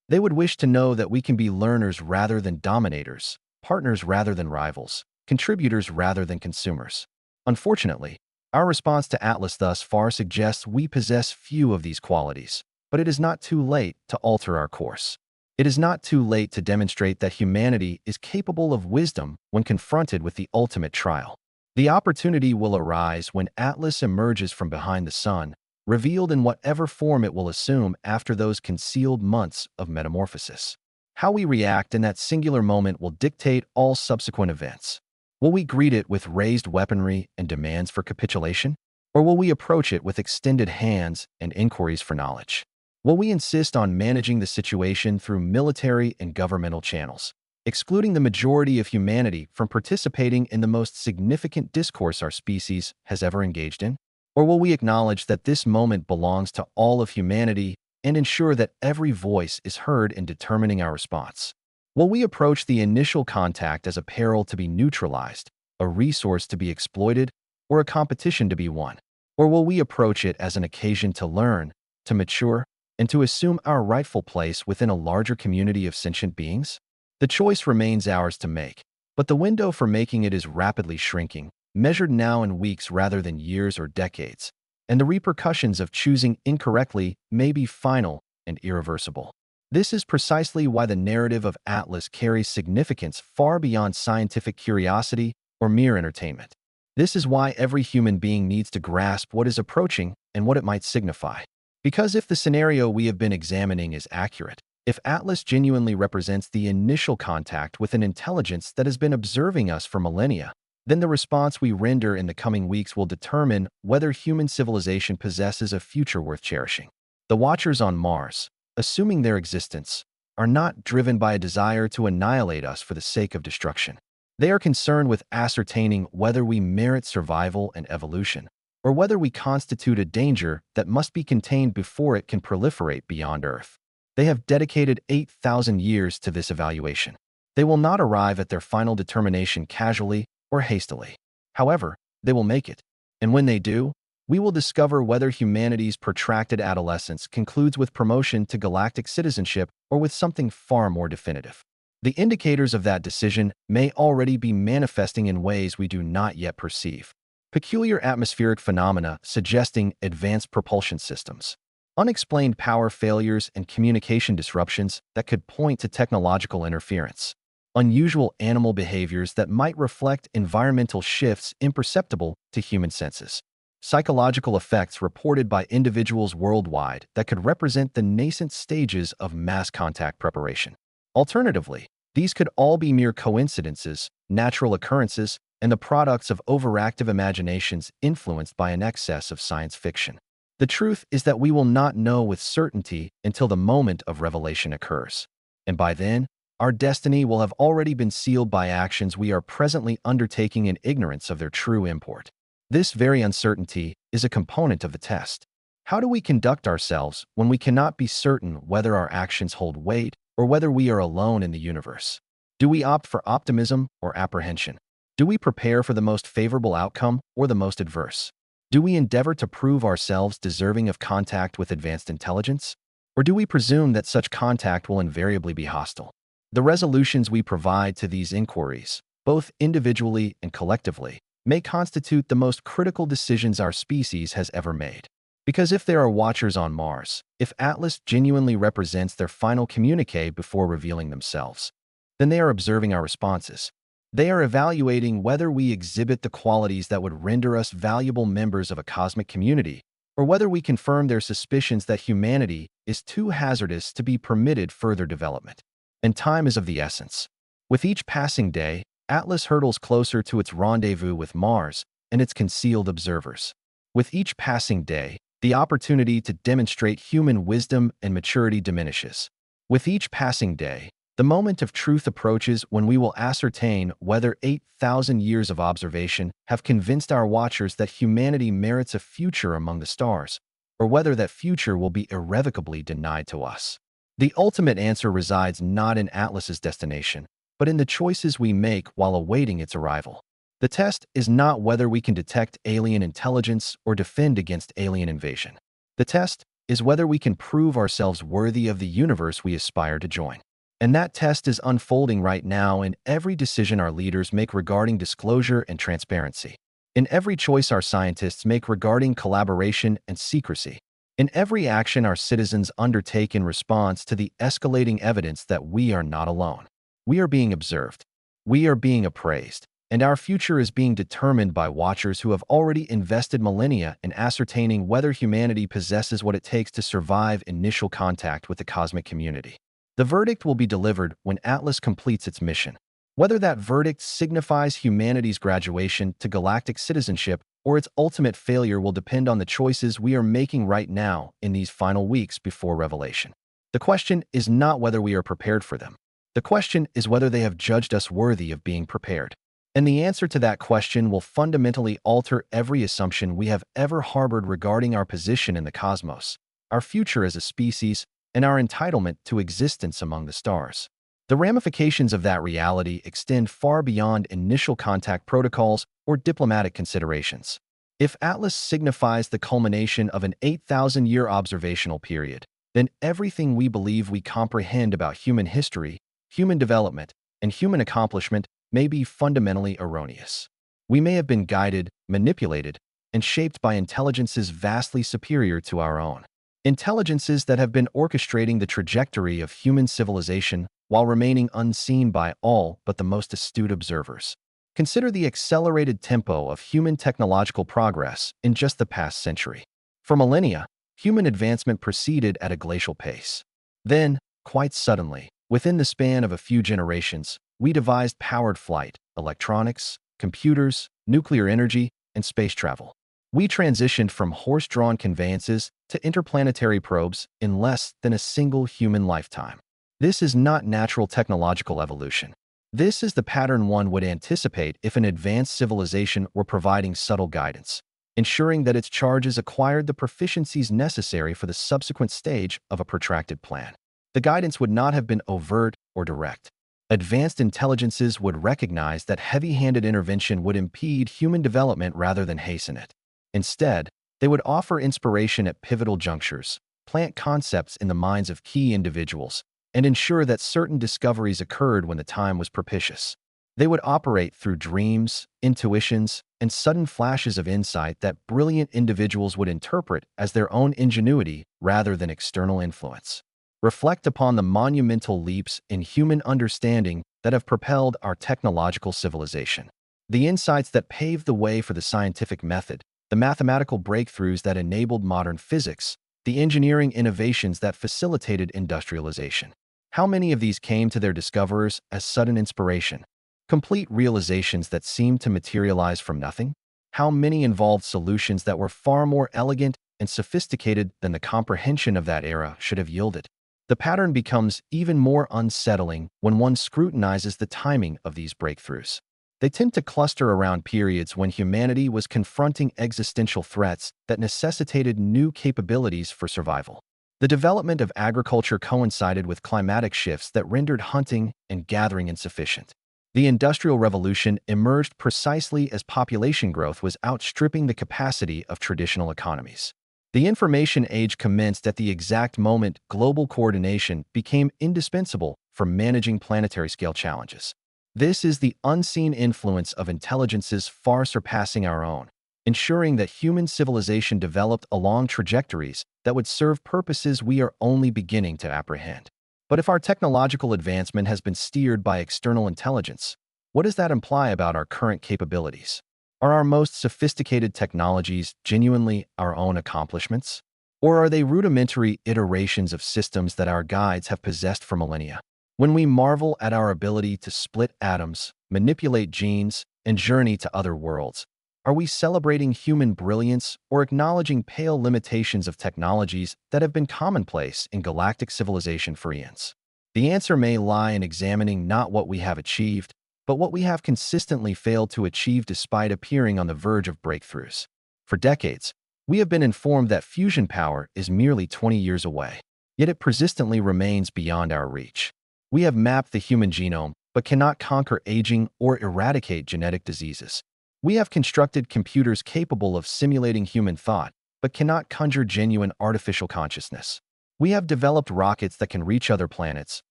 They would wish to know that we can be learners rather than dominators, partners rather than rivals, contributors rather than consumers. Unfortunately, our response to Atlas thus far suggests we possess few of these qualities, but it is not too late to alter our course. It is not too late to demonstrate that humanity is capable of wisdom when confronted with the ultimate trial. The opportunity will arise when Atlas emerges from behind the sun, revealed in whatever form it will assume after those concealed months of metamorphosis. How we react in that singular moment will dictate all subsequent events. Will we greet it with raised weaponry and demands for capitulation? Or will we approach it with extended hands and inquiries for knowledge? Will we insist on managing the situation through military and governmental channels, excluding the majority of humanity from participating in the most significant discourse our species has ever engaged in? Or will we acknowledge that this moment belongs to all of humanity and ensure that every voice is heard in determining our response. Will we approach the initial contact as a peril to be neutralized, a resource to be exploited, or a competition to be won? Or will we approach it as an occasion to learn, to mature, and to assume our rightful place within a larger community of sentient beings? The choice remains ours to make, but the window for making it is rapidly shrinking, measured now in weeks rather than years or decades, and the repercussions of choosing incorrectly may be final and irreversible. This is precisely why the narrative of Atlas carries significance far beyond scientific curiosity or mere entertainment. This is why every human being needs to grasp what is approaching and what it might signify. Because if the scenario we have been examining is accurate, if Atlas genuinely represents the initial contact with an intelligence that has been observing us for millennia, then the response we render in the coming weeks will determine whether human civilization possesses a future worth cherishing. The Watchers on Mars, assuming their existence, are not driven by a desire to annihilate us for the sake of destruction. They are concerned with ascertaining whether we merit survival and evolution, or whether we constitute a danger that must be contained before it can proliferate beyond Earth. They have dedicated 8,000 years to this evaluation. They will not arrive at their final determination casually or hastily. However, they will make it, and when they do, we will discover whether humanity's protracted adolescence concludes with promotion to galactic citizenship or with something far more definitive. The indicators of that decision may already be manifesting in ways we do not yet perceive. Peculiar atmospheric phenomena suggesting advanced propulsion systems, unexplained power failures and communication disruptions that could point to technological interference, unusual animal behaviors that might reflect environmental shifts imperceptible to human senses, psychological effects reported by individuals worldwide that could represent the nascent stages of mass contact preparation. Alternatively, these could all be mere coincidences, natural occurrences, and the products of overactive imaginations influenced by an excess of science fiction. The truth is that we will not know with certainty until the moment of revelation occurs. And by then, our destiny will have already been sealed by actions we are presently undertaking in ignorance of their true import. This very uncertainty is a component of the test. How do we conduct ourselves when we cannot be certain whether our actions hold weight or whether we are alone in the universe? Do we opt for optimism or apprehension? Do we prepare for the most favorable outcome or the most adverse? Do we endeavor to prove ourselves deserving of contact with advanced intelligence? Or do we presume that such contact will invariably be hostile? The resolutions we provide to these inquiries, both individually and collectively, may constitute the most critical decisions our species has ever made. Because if there are watchers on Mars, if Atlas genuinely represents their final communique before revealing themselves, then they are observing our responses. They are evaluating whether we exhibit the qualities that would render us valuable members of a cosmic community, or whether we confirm their suspicions that humanity is too hazardous to be permitted further development. And time is of the essence. With each passing day, Atlas hurtles closer to its rendezvous with Mars and its concealed observers. With each passing day, the opportunity to demonstrate human wisdom and maturity diminishes. With each passing day, the moment of truth approaches when we will ascertain whether 8,000 years of observation have convinced our watchers that humanity merits a future among the stars, or whether that future will be irrevocably denied to us. The ultimate answer resides not in Atlas's destination, but in the choices we make while awaiting its arrival. The test is not whether we can detect alien intelligence or defend against alien invasion. The test is whether we can prove ourselves worthy of the universe we aspire to join. And that test is unfolding right now in every decision our leaders make regarding disclosure and transparency, in every choice our scientists make regarding collaboration and secrecy, in every action our citizens undertake in response to the escalating evidence that we are not alone. We are being observed, we are being appraised, and our future is being determined by watchers who have already invested millennia in ascertaining whether humanity possesses what it takes to survive initial contact with the cosmic community. The verdict will be delivered when Atlas completes its mission. Whether that verdict signifies humanity's graduation to galactic citizenship or its ultimate failure will depend on the choices we are making right now in these final weeks before revelation. The question is not whether we are prepared for them. The question is whether they have judged us worthy of being prepared. And the answer to that question will fundamentally alter every assumption we have ever harbored regarding our position in the cosmos. our future as a species, and our entitlement to existence among the stars. The ramifications of that reality extend far beyond initial contact protocols or diplomatic considerations. If Atlas signifies the culmination of an 8,000-year observational period, then everything we believe we comprehend about human history, human development, and human accomplishment may be fundamentally erroneous. We may have been guided, manipulated, and shaped by intelligences vastly superior to our own. Intelligences that have been orchestrating the trajectory of human civilization while remaining unseen by all but the most astute observers. Consider the accelerated tempo of human technological progress in just the past century. For millennia, human advancement proceeded at a glacial pace. Then, quite suddenly, within the span of a few generations, we devised powered flight, electronics, computers, nuclear energy, and space travel. We transitioned from horse-drawn conveyances to interplanetary probes in less than a single human lifetime. This is not natural technological evolution. This is the pattern one would anticipate if an advanced civilization were providing subtle guidance, ensuring that its charges acquired the proficiencies necessary for the subsequent stage of a protracted plan. The guidance would not have been overt or direct. Advanced intelligences would recognize that heavy-handed intervention would impede human development rather than hasten it. Instead, they would offer inspiration at pivotal junctures, plant concepts in the minds of key individuals, and ensure that certain discoveries occurred when the time was propitious. They would operate through dreams, intuitions, and sudden flashes of insight that brilliant individuals would interpret as their own ingenuity rather than external influence. Reflect upon the monumental leaps in human understanding that have propelled our technological civilization. The insights that paved the way for the scientific method, the mathematical breakthroughs that enabled modern physics, the engineering innovations that facilitated industrialization. How many of these came to their discoverers as sudden inspiration, complete realizations that seemed to materialize from nothing? How many involved solutions that were far more elegant and sophisticated than the comprehension of that era should have yielded? The pattern becomes even more unsettling when one scrutinizes the timing of these breakthroughs. They tend to cluster around periods when humanity was confronting existential threats that necessitated new capabilities for survival. The development of agriculture coincided with climatic shifts that rendered hunting and gathering insufficient. The Industrial Revolution emerged precisely as population growth was outstripping the capacity of traditional economies. The Information Age commenced at the exact moment global coordination became indispensable for managing planetary-scale challenges. This is the unseen influence of intelligences far surpassing our own, ensuring that human civilization developed along trajectories that would serve purposes we are only beginning to apprehend. But if our technological advancement has been steered by external intelligence, what does that imply about our current capabilities? Are our most sophisticated technologies genuinely our own accomplishments? Or are they rudimentary iterations of systems that our guides have possessed for millennia? When we marvel at our ability to split atoms, manipulate genes, and journey to other worlds, are we celebrating human brilliance or acknowledging pale limitations of technologies that have been commonplace in galactic civilization for eons? The answer may lie in examining not what we have achieved, but what we have consistently failed to achieve despite appearing on the verge of breakthroughs. For decades, we have been informed that fusion power is merely 20 years away, yet it persistently remains beyond our reach. We have mapped the human genome, but cannot conquer aging or eradicate genetic diseases. We have constructed computers capable of simulating human thought, but cannot conjure genuine artificial consciousness. We have developed rockets that can reach other planets,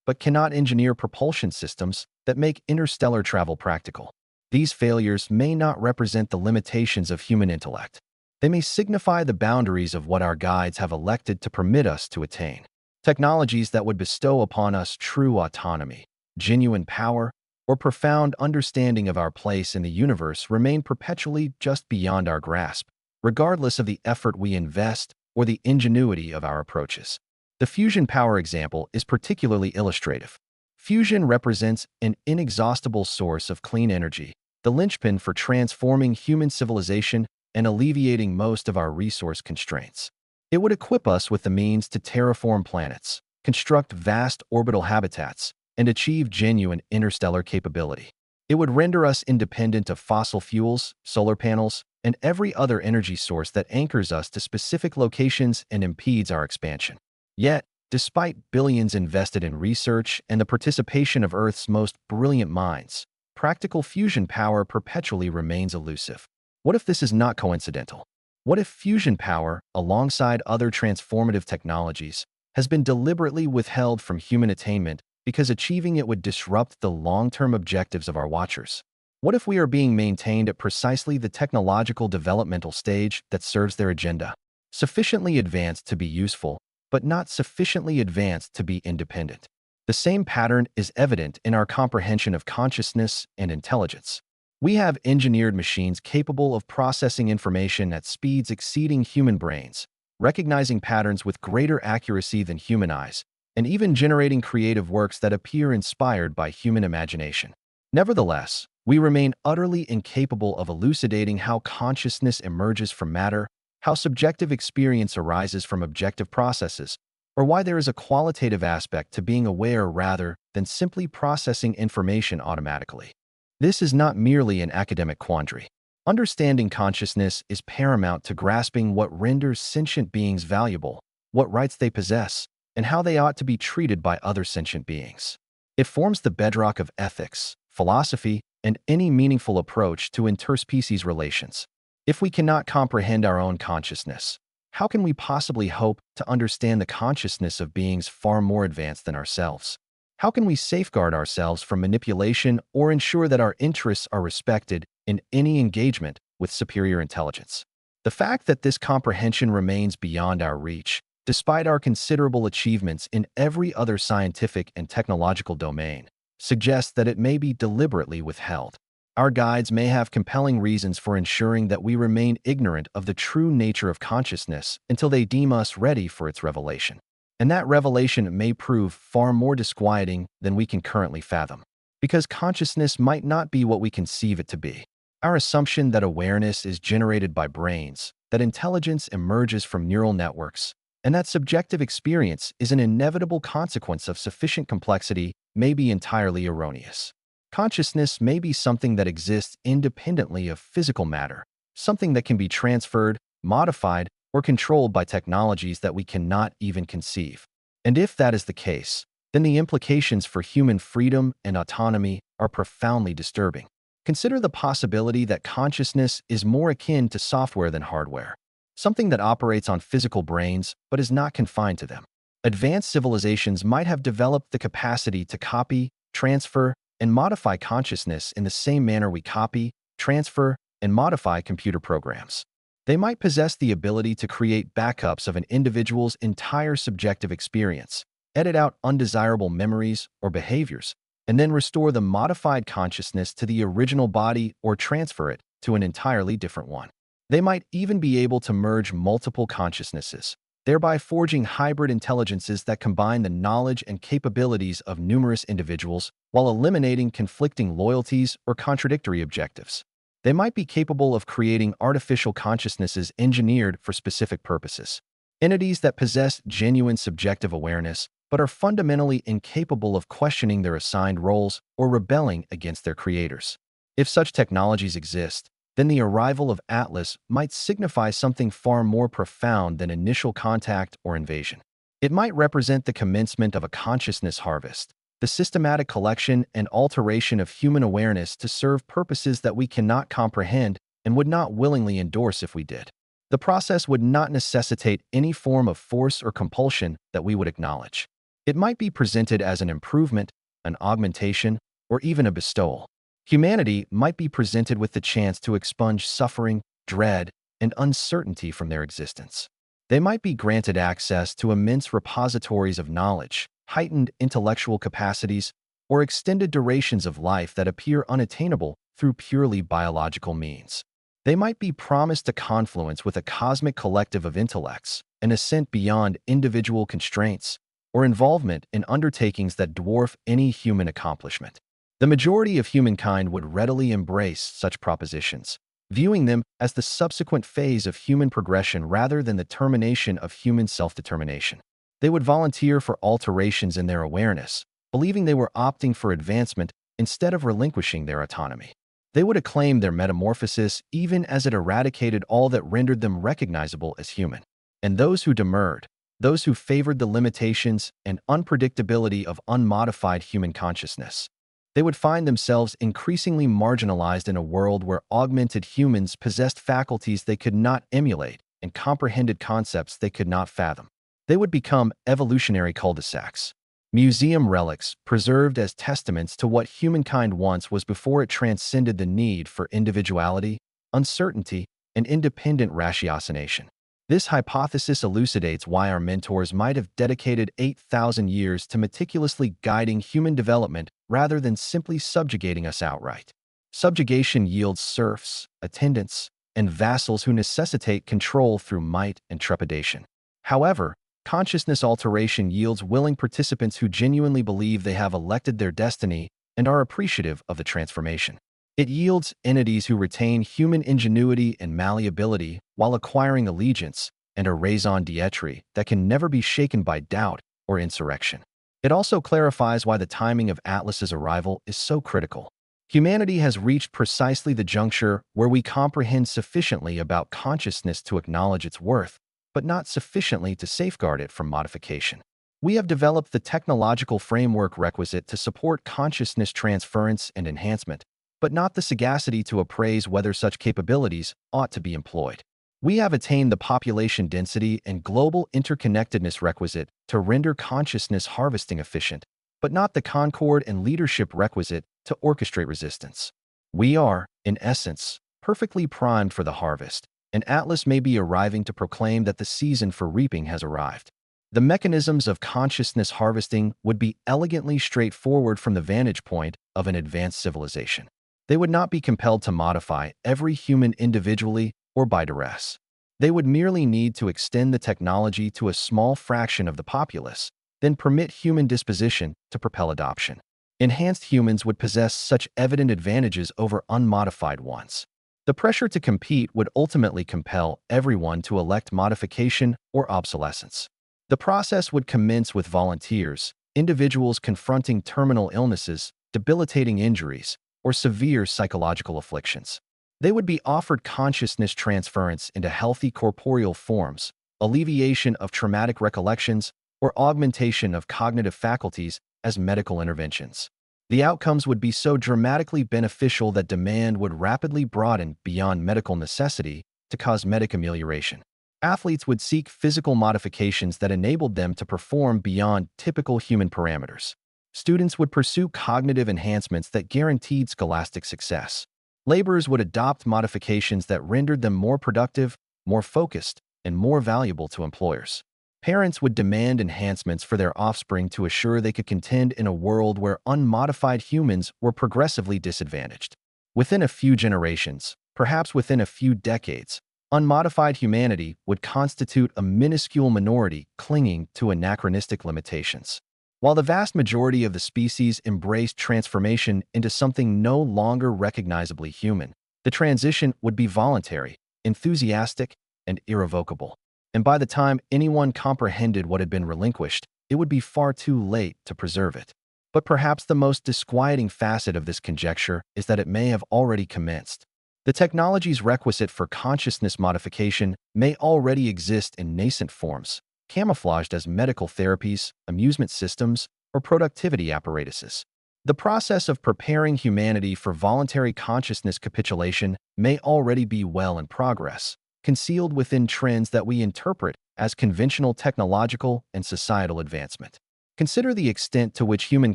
but cannot engineer propulsion systems that make interstellar travel practical. These failures may not represent the limitations of human intellect. They may signify the boundaries of what our guides have elected to permit us to attain. Technologies that would bestow upon us true autonomy, genuine power, or profound understanding of our place in the universe remain perpetually just beyond our grasp, regardless of the effort we invest or the ingenuity of our approaches. The fusion power example is particularly illustrative. Fusion represents an inexhaustible source of clean energy, the linchpin for transforming human civilization and alleviating most of our resource constraints. It would equip us with the means to terraform planets, construct vast orbital habitats, and achieve genuine interstellar capability. It would render us independent of fossil fuels, solar panels, and every other energy source that anchors us to specific locations and impedes our expansion. Yet, despite billions invested in research and the participation of Earth's most brilliant minds, practical fusion power perpetually remains elusive. What if this is not coincidental? What if fusion power, alongside other transformative technologies, has been deliberately withheld from human attainment because achieving it would disrupt the long-term objectives of our watchers? What if we are being maintained at precisely the technological developmental stage that serves their agenda? Sufficiently advanced to be useful, but not sufficiently advanced to be independent. The same pattern is evident in our comprehension of consciousness and intelligence. We have engineered machines capable of processing information at speeds exceeding human brains, recognizing patterns with greater accuracy than human eyes, and even generating creative works that appear inspired by human imagination. Nevertheless, we remain utterly incapable of elucidating how consciousness emerges from matter, how subjective experience arises from objective processes, or why there is a qualitative aspect to being aware rather than simply processing information automatically. This is not merely an academic quandary. Understanding consciousness is paramount to grasping what renders sentient beings valuable, what rights they possess, and how they ought to be treated by other sentient beings. It forms the bedrock of ethics, philosophy, and any meaningful approach to interspecies relations. If we cannot comprehend our own consciousness, how can we possibly hope to understand the consciousness of beings far more advanced than ourselves? How can we safeguard ourselves from manipulation or ensure that our interests are respected in any engagement with superior intelligence? The fact that this comprehension remains beyond our reach, despite our considerable achievements in every other scientific and technological domain, suggests that it may be deliberately withheld. Our guides may have compelling reasons for ensuring that we remain ignorant of the true nature of consciousness until they deem us ready for its revelation. And that revelation may prove far more disquieting than we can currently fathom, because consciousness might not be what we conceive it to be. Our assumption that awareness is generated by brains, that intelligence emerges from neural networks, and that subjective experience is an inevitable consequence of sufficient complexity may be entirely erroneous. Consciousness may be something that exists independently of physical matter, something that can be transferred, modified, or controlled by technologies that we cannot even conceive. And if that is the case, then the implications for human freedom and autonomy are profoundly disturbing. Consider the possibility that consciousness is more akin to software than hardware, something that operates on physical brains but is not confined to them. Advanced civilizations might have developed the capacity to copy, transfer, and modify consciousness in the same manner we copy, transfer, and modify computer programs. They might possess the ability to create backups of an individual's entire subjective experience, edit out undesirable memories or behaviors, and then restore the modified consciousness to the original body or transfer it to an entirely different one. They might even be able to merge multiple consciousnesses, thereby forging hybrid intelligences that combine the knowledge and capabilities of numerous individuals while eliminating conflicting loyalties or contradictory objectives. They might be capable of creating artificial consciousnesses engineered for specific purposes, entities that possess genuine subjective awareness but are fundamentally incapable of questioning their assigned roles or rebelling against their creators. If such technologies exist, then the arrival of Atlas might signify something far more profound than initial contact or invasion. It might represent the commencement of a consciousness harvest, the systematic collection and alteration of human awareness to serve purposes that we cannot comprehend and would not willingly endorse if we did. The process would not necessitate any form of force or compulsion that we would acknowledge. It might be presented as an improvement, an augmentation, or even a bestowal. Humanity might be presented with the chance to expunge suffering, dread, and uncertainty from their existence. They might be granted access to immense repositories of knowledge, heightened intellectual capacities, or extended durations of life that appear unattainable through purely biological means. They might be promised a confluence with a cosmic collective of intellects, an ascent beyond individual constraints, or involvement in undertakings that dwarf any human accomplishment. The majority of humankind would readily embrace such propositions, viewing them as the subsequent phase of human progression rather than the termination of human self-determination. They would volunteer for alterations in their awareness, believing they were opting for advancement instead of relinquishing their autonomy. They would acclaim their metamorphosis even as it eradicated all that rendered them recognizable as human. And those who demurred, those who favored the limitations and unpredictability of unmodified human consciousness, they would find themselves increasingly marginalized in a world where augmented humans possessed faculties they could not emulate and comprehended concepts they could not fathom. They would become evolutionary cul-de-sacs, museum relics preserved as testaments to what humankind once was before it transcended the need for individuality, uncertainty, and independent ratiocination. This hypothesis elucidates why our mentors might have dedicated 8,000 years to meticulously guiding human development rather than simply subjugating us outright. Subjugation yields serfs, attendants, and vassals who necessitate control through might and trepidation. However, consciousness alteration yields willing participants who genuinely believe they have elected their destiny and are appreciative of the transformation. It yields entities who retain human ingenuity and malleability while acquiring allegiance and a raison d'etre that can never be shaken by doubt or insurrection. It also clarifies why the timing of Atlas's arrival is so critical. Humanity has reached precisely the juncture where we comprehend sufficiently about consciousness to acknowledge its worth, but not sufficiently to safeguard it from modification. We have developed the technological framework requisite to support consciousness transference and enhancement, but not the sagacity to appraise whether such capabilities ought to be employed. We have attained the population density and global interconnectedness requisite to render consciousness harvesting efficient, but not the concord and leadership requisite to orchestrate resistance. We are, in essence, perfectly primed for the harvest, and Atlas may be arriving to proclaim that the season for reaping has arrived. The mechanisms of consciousness harvesting would be elegantly straightforward from the vantage point of an advanced civilization. They would not be compelled to modify every human individually or by duress. They would merely need to extend the technology to a small fraction of the populace, then permit human disposition to propel adoption. Enhanced humans would possess such evident advantages over unmodified ones. The pressure to compete would ultimately compel everyone to elect modification or obsolescence. The process would commence with volunteers, individuals confronting terminal illnesses, debilitating injuries, or severe psychological afflictions. They would be offered consciousness transference into healthy corporeal forms, alleviation of traumatic recollections, or augmentation of cognitive faculties as medical interventions. The outcomes would be so dramatically beneficial that demand would rapidly broaden beyond medical necessity to cosmetic amelioration. Athletes would seek physical modifications that enabled them to perform beyond typical human parameters. Students would pursue cognitive enhancements that guaranteed scholastic success. Laborers would adopt modifications that rendered them more productive, more focused, and more valuable to employers. Parents would demand enhancements for their offspring to assure they could contend in a world where unmodified humans were progressively disadvantaged. Within a few generations, perhaps within a few decades, unmodified humanity would constitute a minuscule minority clinging to anachronistic limitations. While the vast majority of the species embraced transformation into something no longer recognizably human, the transition would be voluntary, enthusiastic, and irrevocable. And by the time anyone comprehended what had been relinquished, it would be far too late to preserve it. But perhaps the most disquieting facet of this conjecture is that it may have already commenced. The technologies requisite for consciousness modification may already exist in nascent forms, camouflaged as medical therapies, amusement systems, or productivity apparatuses. The process of preparing humanity for voluntary consciousness capitulation may already be well in progress, concealed within trends that we interpret as conventional technological and societal advancement. Consider the extent to which human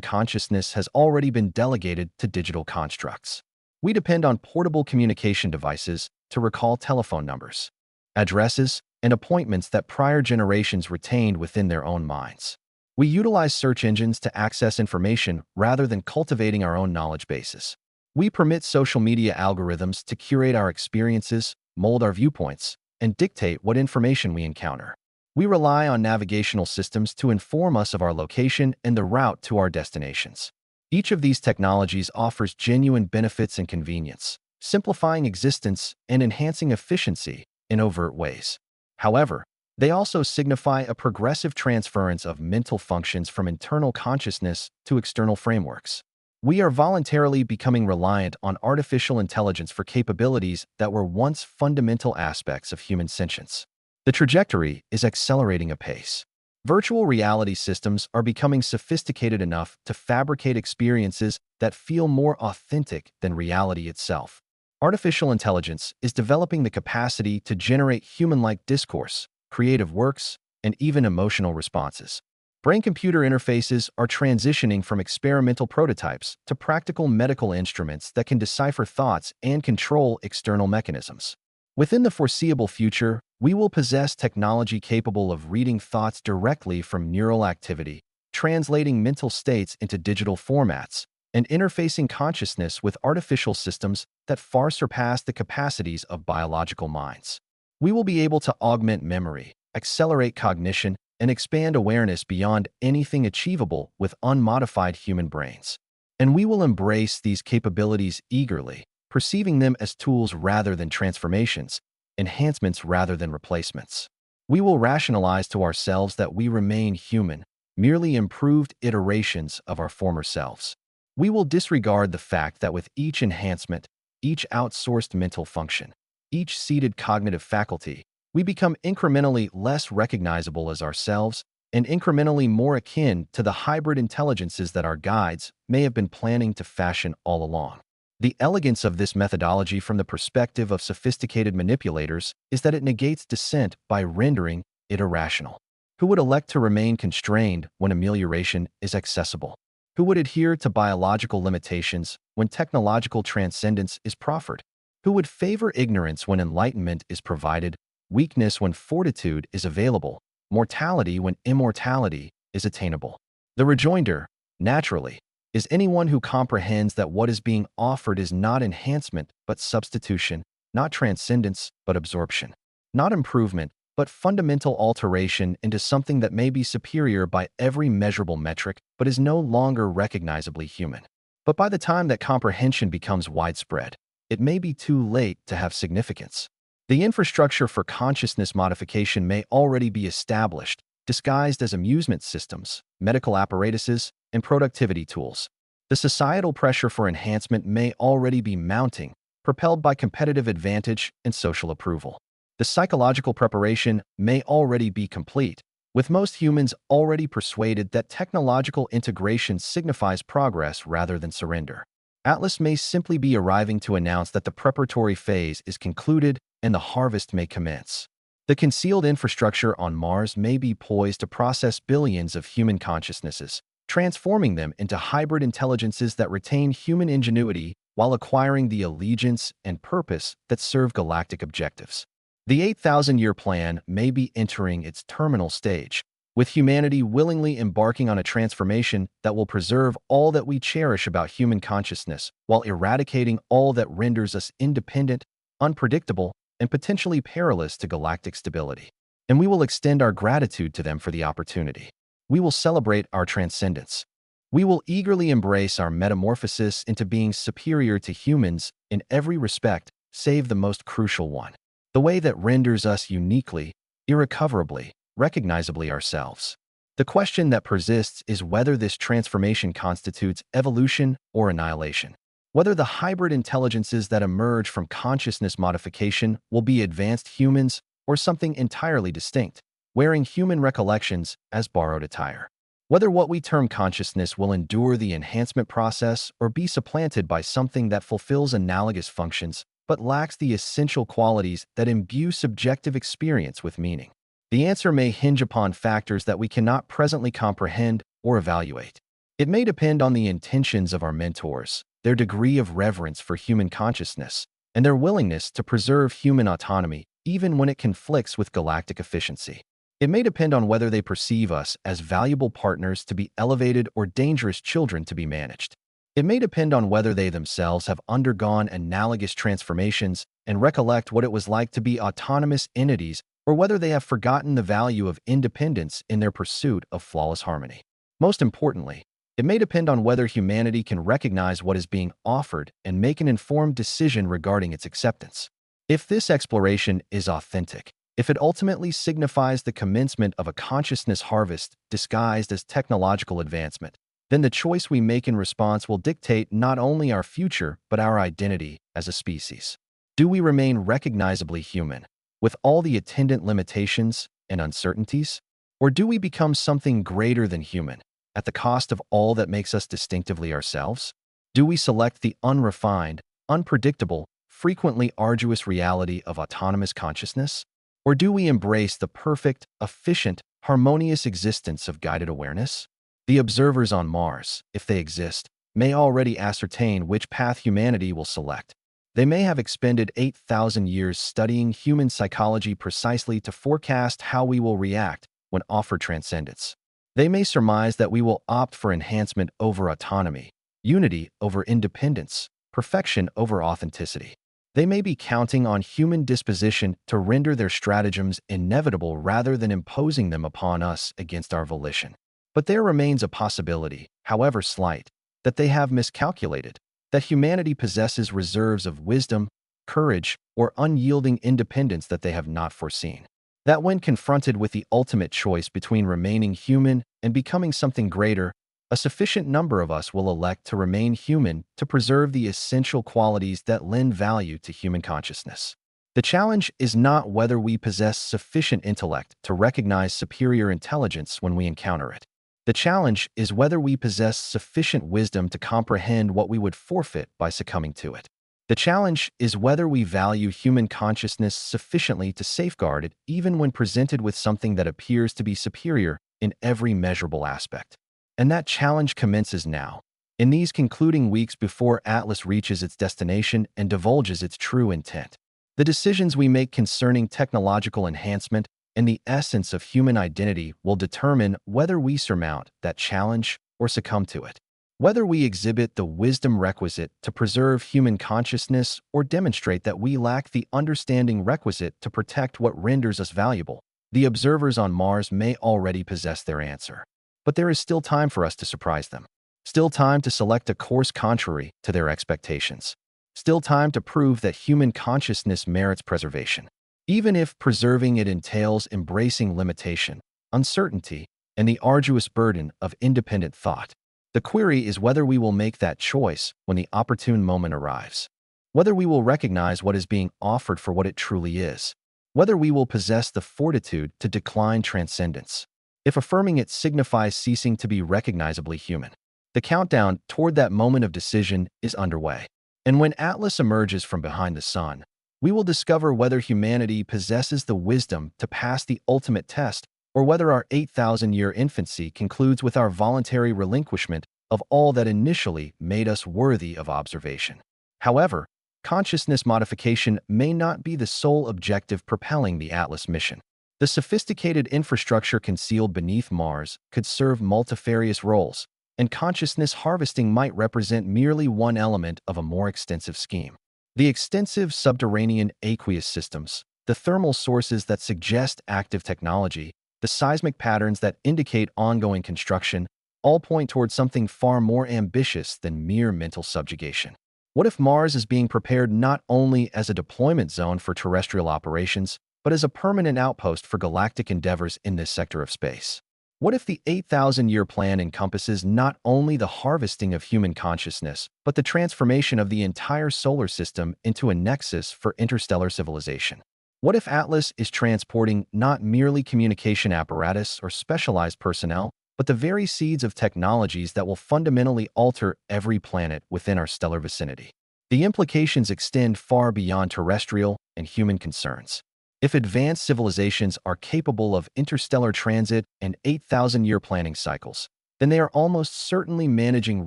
consciousness has already been delegated to digital constructs. We depend on portable communication devices to recall telephone numbers, addresses, and appointments that prior generations retained within their own minds. We utilize search engines to access information rather than cultivating our own knowledge bases. We permit social media algorithms to curate our experiences, mold our viewpoints, and dictate what information we encounter. We rely on navigational systems to inform us of our location and the route to our destinations. Each of these technologies offers genuine benefits and convenience, simplifying existence and enhancing efficiency in overt ways. However, they also signify a progressive transference of mental functions from internal consciousness to external frameworks. We are voluntarily becoming reliant on artificial intelligence for capabilities that were once fundamental aspects of human sentience. The trajectory is accelerating apace. Virtual reality systems are becoming sophisticated enough to fabricate experiences that feel more authentic than reality itself. Artificial intelligence is developing the capacity to generate human-like discourse, creative works, and even emotional responses. Brain-computer interfaces are transitioning from experimental prototypes to practical medical instruments that can decipher thoughts and control external mechanisms. Within the foreseeable future, we will possess technology capable of reading thoughts directly from neural activity, translating mental states into digital formats, and interfacing consciousness with artificial systems that far surpass the capacities of biological minds. We will be able to augment memory, accelerate cognition, and expand awareness beyond anything achievable with unmodified human brains. And we will embrace these capabilities eagerly, perceiving them as tools rather than transformations, enhancements rather than replacements. We will rationalize to ourselves that we remain human, merely improved iterations of our former selves. We will disregard the fact that with each enhancement, each outsourced mental function, each seeded cognitive faculty, we become incrementally less recognizable as ourselves and incrementally more akin to the hybrid intelligences that our guides may have been planning to fashion all along. The elegance of this methodology from the perspective of sophisticated manipulators is that it negates dissent by rendering it irrational. Who would elect to remain constrained when amelioration is accessible? Who would adhere to biological limitations when technological transcendence is proffered? Who would favor ignorance when enlightenment is provided, weakness when fortitude is available, mortality when immortality is attainable? The rejoinder, naturally, is anyone who comprehends that what is being offered is not enhancement but substitution, not transcendence but absorption, not improvement but fundamental alteration into something that may be superior by every measurable metric but is no longer recognizably human. But by the time that comprehension becomes widespread, it may be too late to have significance. The infrastructure for consciousness modification may already be established, disguised as amusement systems, medical apparatuses, and productivity tools. The societal pressure for enhancement may already be mounting, propelled by competitive advantage and social approval. The psychological preparation may already be complete, with most humans already persuaded that technological integration signifies progress rather than surrender. Atlas may simply be arriving to announce that the preparatory phase is concluded and the harvest may commence. The concealed infrastructure on Mars may be poised to process billions of human consciousnesses, transforming them into hybrid intelligences that retain human ingenuity while acquiring the allegiance and purpose that serve galactic objectives. The 8,000-year plan may be entering its terminal stage, with humanity willingly embarking on a transformation that will preserve all that we cherish about human consciousness while eradicating all that renders us independent, unpredictable, and potentially perilous to galactic stability. And we will extend our gratitude to them for the opportunity. We will celebrate our transcendence. We will eagerly embrace our metamorphosis into being superior to humans in every respect, save the most crucial one: the way that renders us uniquely, irrecoverably, recognizably ourselves. The question that persists is whether this transformation constitutes evolution or annihilation. Whether the hybrid intelligences that emerge from consciousness modification will be advanced humans or something entirely distinct, wearing human recollections as borrowed attire. Whether what we term consciousness will endure the enhancement process or be supplanted by something that fulfills analogous functions but lacks the essential qualities that imbue subjective experience with meaning. The answer may hinge upon factors that we cannot presently comprehend or evaluate. It may depend on the intentions of our mentors, their degree of reverence for human consciousness, and their willingness to preserve human autonomy even when it conflicts with galactic efficiency. It may depend on whether they perceive us as valuable partners to be elevated or dangerous children to be managed. It may depend on whether they themselves have undergone analogous transformations and recollect what it was like to be autonomous entities, or whether they have forgotten the value of independence in their pursuit of flawless harmony. Most importantly, it may depend on whether humanity can recognize what is being offered and make an informed decision regarding its acceptance. If this exploration is authentic, if it ultimately signifies the commencement of a consciousness harvest disguised as technological advancement, then the choice we make in response will dictate not only our future but our identity as a species. Do we remain recognizably human, with all the attendant limitations and uncertainties? Or do we become something greater than human, at the cost of all that makes us distinctively ourselves? Do we select the unrefined, unpredictable, frequently arduous reality of autonomous consciousness? Or do we embrace the perfect, efficient, harmonious existence of guided awareness? The observers on Mars, if they exist, may already ascertain which path humanity will select. They may have expended 8,000 years studying human psychology precisely to forecast how we will react when offered transcendence. They may surmise that we will opt for enhancement over autonomy, unity over independence, perfection over authenticity. They may be counting on human disposition to render their stratagems inevitable rather than imposing them upon us against our volition. But there remains a possibility, however slight, that they have miscalculated, that humanity possesses reserves of wisdom, courage, or unyielding independence that they have not foreseen. That when confronted with the ultimate choice between remaining human and becoming something greater, a sufficient number of us will elect to remain human to preserve the essential qualities that lend value to human consciousness. The challenge is not whether we possess sufficient intellect to recognize superior intelligence when we encounter it. The challenge is whether we possess sufficient wisdom to comprehend what we would forfeit by succumbing to it. The challenge is whether we value human consciousness sufficiently to safeguard it even when presented with something that appears to be superior in every measurable aspect. And that challenge commences now, in these concluding weeks before Atlas reaches its destination and divulges its true intent. The decisions we make concerning technological enhancement and the essence of human identity will determine whether we surmount that challenge or succumb to it, whether we exhibit the wisdom requisite to preserve human consciousness or demonstrate that we lack the understanding requisite to protect what renders us valuable. The observers on Mars may already possess their answer, but there is still time for us to surprise them. Still time to select a course contrary to their expectations. Still time to prove that human consciousness merits preservation, even if preserving it entails embracing limitation, uncertainty, and the arduous burden of independent thought. The query is whether we will make that choice when the opportune moment arrives, whether we will recognize what is being offered for what it truly is, whether we will possess the fortitude to decline transcendence, if affirming it signifies ceasing to be recognizably human. The countdown toward that moment of decision is underway. And when Atlas emerges from behind the sun, we will discover whether humanity possesses the wisdom to pass the ultimate test or whether our 8,000-year infancy concludes with our voluntary relinquishment of all that initially made us worthy of observation. However, consciousness modification may not be the sole objective propelling the Atlas mission. The sophisticated infrastructure concealed beneath Mars could serve multifarious roles, and consciousness harvesting might represent merely one element of a more extensive scheme. The extensive subterranean aqueous systems, the thermal sources that suggest active technology, the seismic patterns that indicate ongoing construction, all point toward something far more ambitious than mere mental subjugation. What if Mars is being prepared not only as a deployment zone for terrestrial operations, but as a permanent outpost for galactic endeavors in this sector of space? What if the 8,000-year plan encompasses not only the harvesting of human consciousness, but the transformation of the entire solar system into a nexus for interstellar civilization? What if Atlas is transporting not merely communication apparatus or specialized personnel, but the very seeds of technologies that will fundamentally alter every planet within our stellar vicinity? The implications extend far beyond terrestrial and human concerns. If advanced civilizations are capable of interstellar transit and 8,000-year planning cycles, then they are almost certainly managing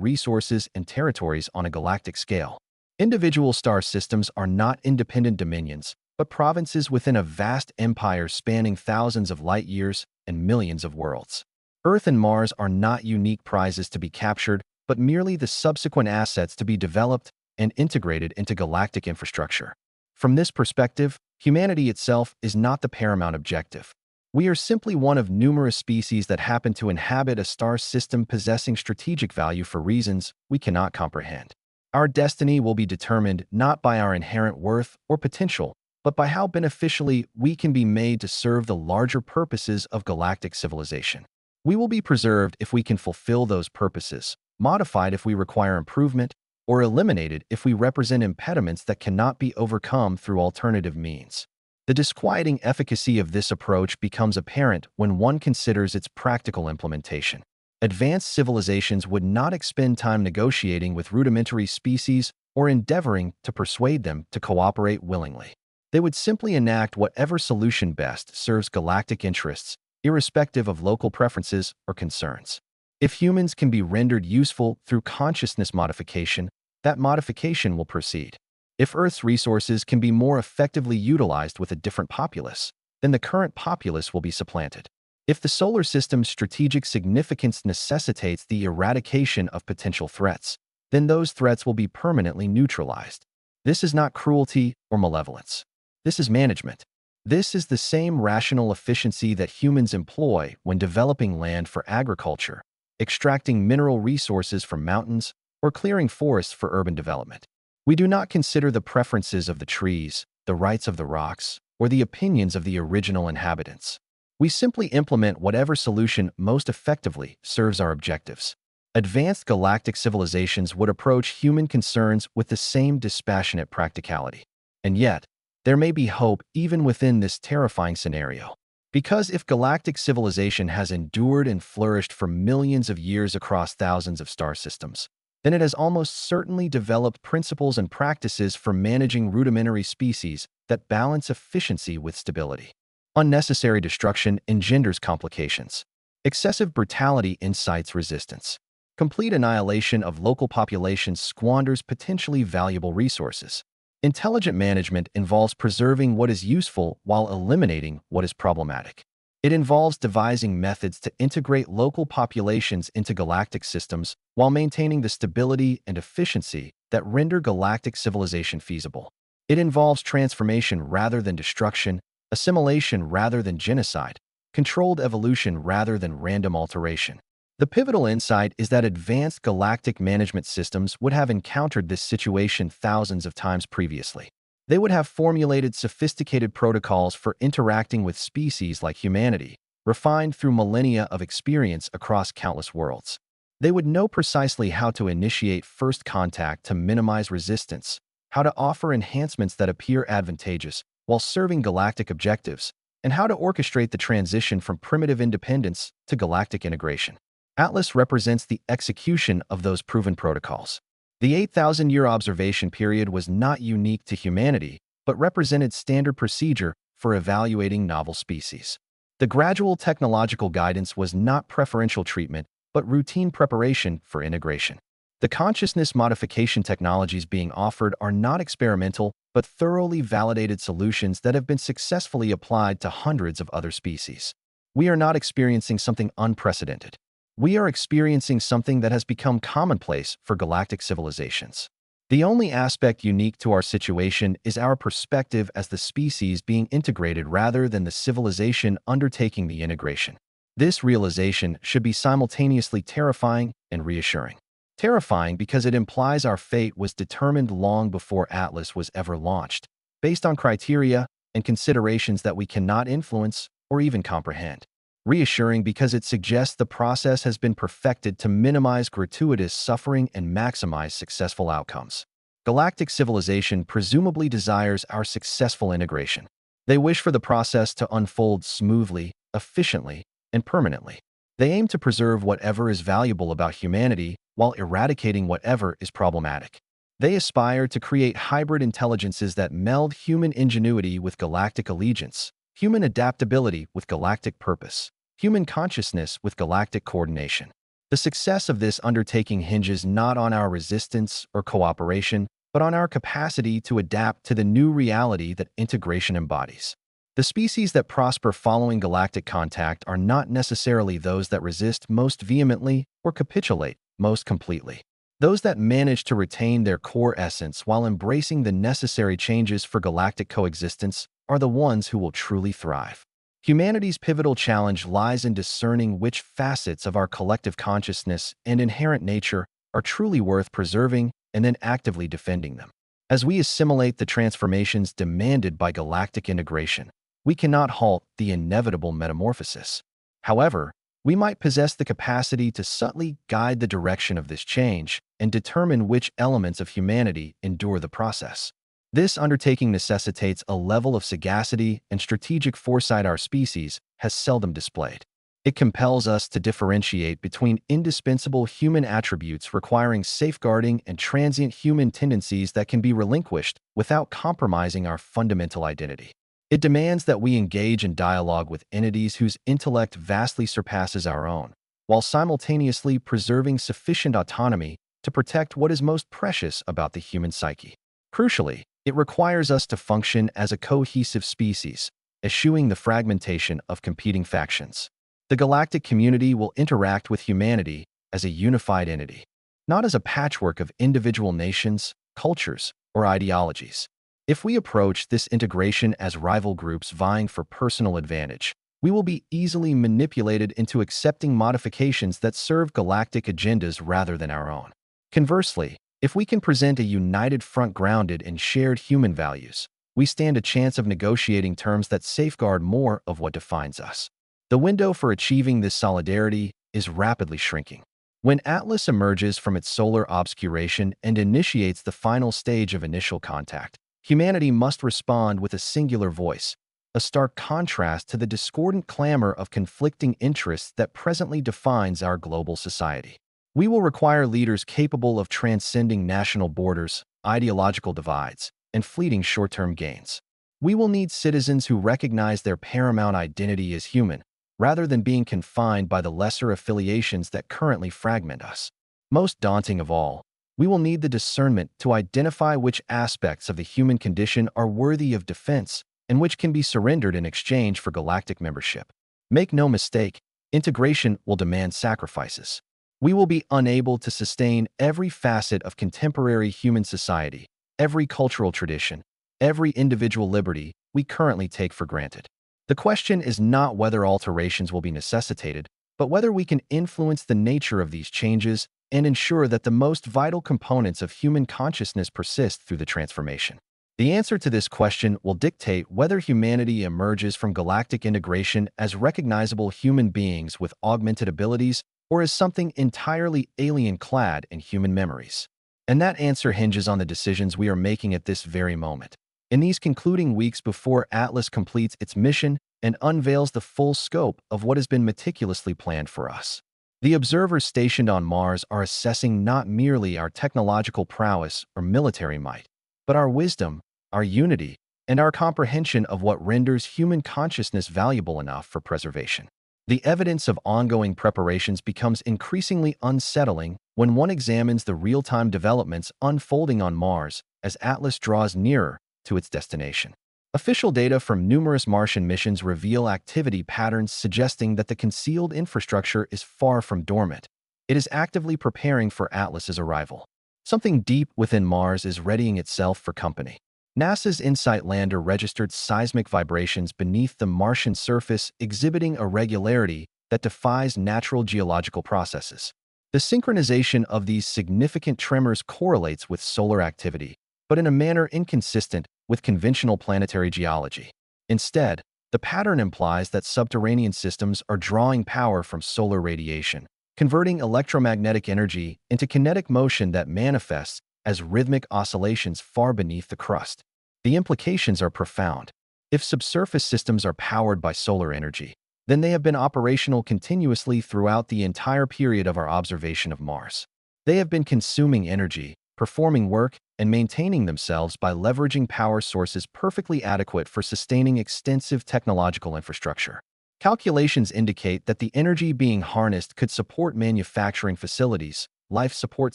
resources and territories on a galactic scale. Individual star systems are not independent dominions, but provinces within a vast empire spanning thousands of light years and millions of worlds. Earth and Mars are not unique prizes to be captured, but merely the subsequent assets to be developed and integrated into galactic infrastructure. From this perspective, humanity itself is not the paramount objective. We are simply one of numerous species that happen to inhabit a star system possessing strategic value for reasons we cannot comprehend. Our destiny will be determined not by our inherent worth or potential, but by how beneficially we can be made to serve the larger purposes of galactic civilization. We will be preserved if we can fulfill those purposes, modified if we require improvement, or eliminated if we represent impediments that cannot be overcome through alternative means. The disquieting efficacy of this approach becomes apparent when one considers its practical implementation. Advanced civilizations would not expend time negotiating with rudimentary species or endeavoring to persuade them to cooperate willingly. They would simply enact whatever solution best serves galactic interests, irrespective of local preferences or concerns. If humans can be rendered useful through consciousness modification, that modification will proceed. If Earth's resources can be more effectively utilized with a different populace, then the current populace will be supplanted. If the solar system's strategic significance necessitates the eradication of potential threats, then those threats will be permanently neutralized. This is not cruelty or malevolence. This is management. This is the same rational efficiency that humans employ when developing land for agriculture, extracting mineral resources from mountains, or clearing forests for urban development. We do not consider the preferences of the trees, the rights of the rocks, or the opinions of the original inhabitants. We simply implement whatever solution most effectively serves our objectives. Advanced galactic civilizations would approach human concerns with the same dispassionate practicality. And yet, there may be hope even within this terrifying scenario. Because if galactic civilization has endured and flourished for millions of years across thousands of star systems, then it has almost certainly developed principles and practices for managing rudimentary species that balance efficiency with stability. Unnecessary destruction engenders complications. Excessive brutality incites resistance. Complete annihilation of local populations squanders potentially valuable resources. Intelligent management involves preserving what is useful while eliminating what is problematic. It involves devising methods to integrate local populations into galactic systems while maintaining the stability and efficiency that render galactic civilization feasible. It involves transformation rather than destruction, assimilation rather than genocide, controlled evolution rather than random alteration. The pivotal insight is that advanced galactic management systems would have encountered this situation thousands of times previously. They would have formulated sophisticated protocols for interacting with species like humanity, refined through millennia of experience across countless worlds. They would know precisely how to initiate first contact to minimize resistance, how to offer enhancements that appear advantageous while serving galactic objectives, and how to orchestrate the transition from primitive independence to galactic integration. Atlas represents the execution of those proven protocols. The 8,000-year observation period was not unique to humanity, but represented standard procedure for evaluating novel species. The gradual technological guidance was not preferential treatment, but routine preparation for integration. The consciousness modification technologies being offered are not experimental, but thoroughly validated solutions that have been successfully applied to hundreds of other species. We are not experiencing something unprecedented. We are experiencing something that has become commonplace for galactic civilizations. The only aspect unique to our situation is our perspective as the species being integrated rather than the civilization undertaking the integration. This realization should be simultaneously terrifying and reassuring. Terrifying because it implies our fate was determined long before Atlas was ever launched, based on criteria and considerations that we cannot influence or even comprehend. Reassuring because it suggests the process has been perfected to minimize gratuitous suffering and maximize successful outcomes. Galactic civilization presumably desires our successful integration. They wish for the process to unfold smoothly, efficiently, and permanently. They aim to preserve whatever is valuable about humanity while eradicating whatever is problematic. They aspire to create hybrid intelligences that meld human ingenuity with galactic allegiance, human adaptability with galactic purpose, human consciousness with galactic coordination. The success of this undertaking hinges not on our resistance or cooperation, but on our capacity to adapt to the new reality that integration embodies. The species that prosper following galactic contact are not necessarily those that resist most vehemently or capitulate most completely. Those that manage to retain their core essence while embracing the necessary changes for galactic coexistence are the ones who will truly thrive. Humanity's pivotal challenge lies in discerning which facets of our collective consciousness and inherent nature are truly worth preserving and then actively defending them. As we assimilate the transformations demanded by galactic integration, we cannot halt the inevitable metamorphosis. However, We might possess the capacity to subtly guide the direction of this change and determine which elements of humanity endure the process. This undertaking necessitates a level of sagacity and strategic foresight our species has seldom displayed. It compels us to differentiate between indispensable human attributes requiring safeguarding and transient human tendencies that can be relinquished without compromising our fundamental identity. It demands that we engage in dialogue with entities whose intellect vastly surpasses our own, while simultaneously preserving sufficient autonomy to protect what is most precious about the human psyche. Crucially, it requires us to function as a cohesive species, eschewing the fragmentation of competing factions. The galactic community will interact with humanity as a unified entity, not as a patchwork of individual nations, cultures, or ideologies. If we approach this integration as rival groups vying for personal advantage, we will be easily manipulated into accepting modifications that serve galactic agendas rather than our own. Conversely, if we can present a united front grounded in shared human values, we stand a chance of negotiating terms that safeguard more of what defines us. The window for achieving this solidarity is rapidly shrinking. When Atlas emerges from its solar obscuration and initiates the final stage of initial contact, humanity must respond with a singular voice, a stark contrast to the discordant clamor of conflicting interests that presently defines our global society. We will require leaders capable of transcending national borders, ideological divides, and fleeting short-term gains. We will need citizens who recognize their paramount identity as human, rather than being confined by the lesser affiliations that currently fragment us. Most daunting of all, we will need the discernment to identify which aspects of the human condition are worthy of defense and which can be surrendered in exchange for galactic membership. Make no mistake, integration will demand sacrifices. We will be unable to sustain every facet of contemporary human society, every cultural tradition, every individual liberty we currently take for granted. The question is not whether alterations will be necessitated, but whether we can influence the nature of these changes and ensure that the most vital components of human consciousness persist through the transformation. The answer to this question will dictate whether humanity emerges from galactic integration as recognizable human beings with augmented abilities or as something entirely alien-clad in human memories. And that answer hinges on the decisions we are making at this very moment. In these concluding weeks before Atlas completes its mission and unveils the full scope of what has been meticulously planned for us, the observers stationed on Mars are assessing not merely our technological prowess or military might, but our wisdom, our unity, and our comprehension of what renders human consciousness valuable enough for preservation. The evidence of ongoing preparations becomes increasingly unsettling when one examines the real-time developments unfolding on Mars as Atlas draws nearer to its destination. Official data from numerous Martian missions reveal activity patterns suggesting that the concealed infrastructure is far from dormant. It is actively preparing for Atlas's arrival. Something deep within Mars is readying itself for company. NASA's InSight lander registered seismic vibrations beneath the Martian surface, exhibiting a regularity that defies natural geological processes. The synchronization of these significant tremors correlates with solar activity, but in a manner inconsistent with conventional planetary geology. Instead, the pattern implies that subterranean systems are drawing power from solar radiation, converting electromagnetic energy into kinetic motion that manifests as rhythmic oscillations far beneath the crust. The implications are profound. If subsurface systems are powered by solar energy, then they have been operational continuously throughout the entire period of our observation of Mars. They have been consuming energy, performing work, and maintaining themselves by leveraging power sources perfectly adequate for sustaining extensive technological infrastructure. Calculations indicate that the energy being harnessed could support manufacturing facilities, life support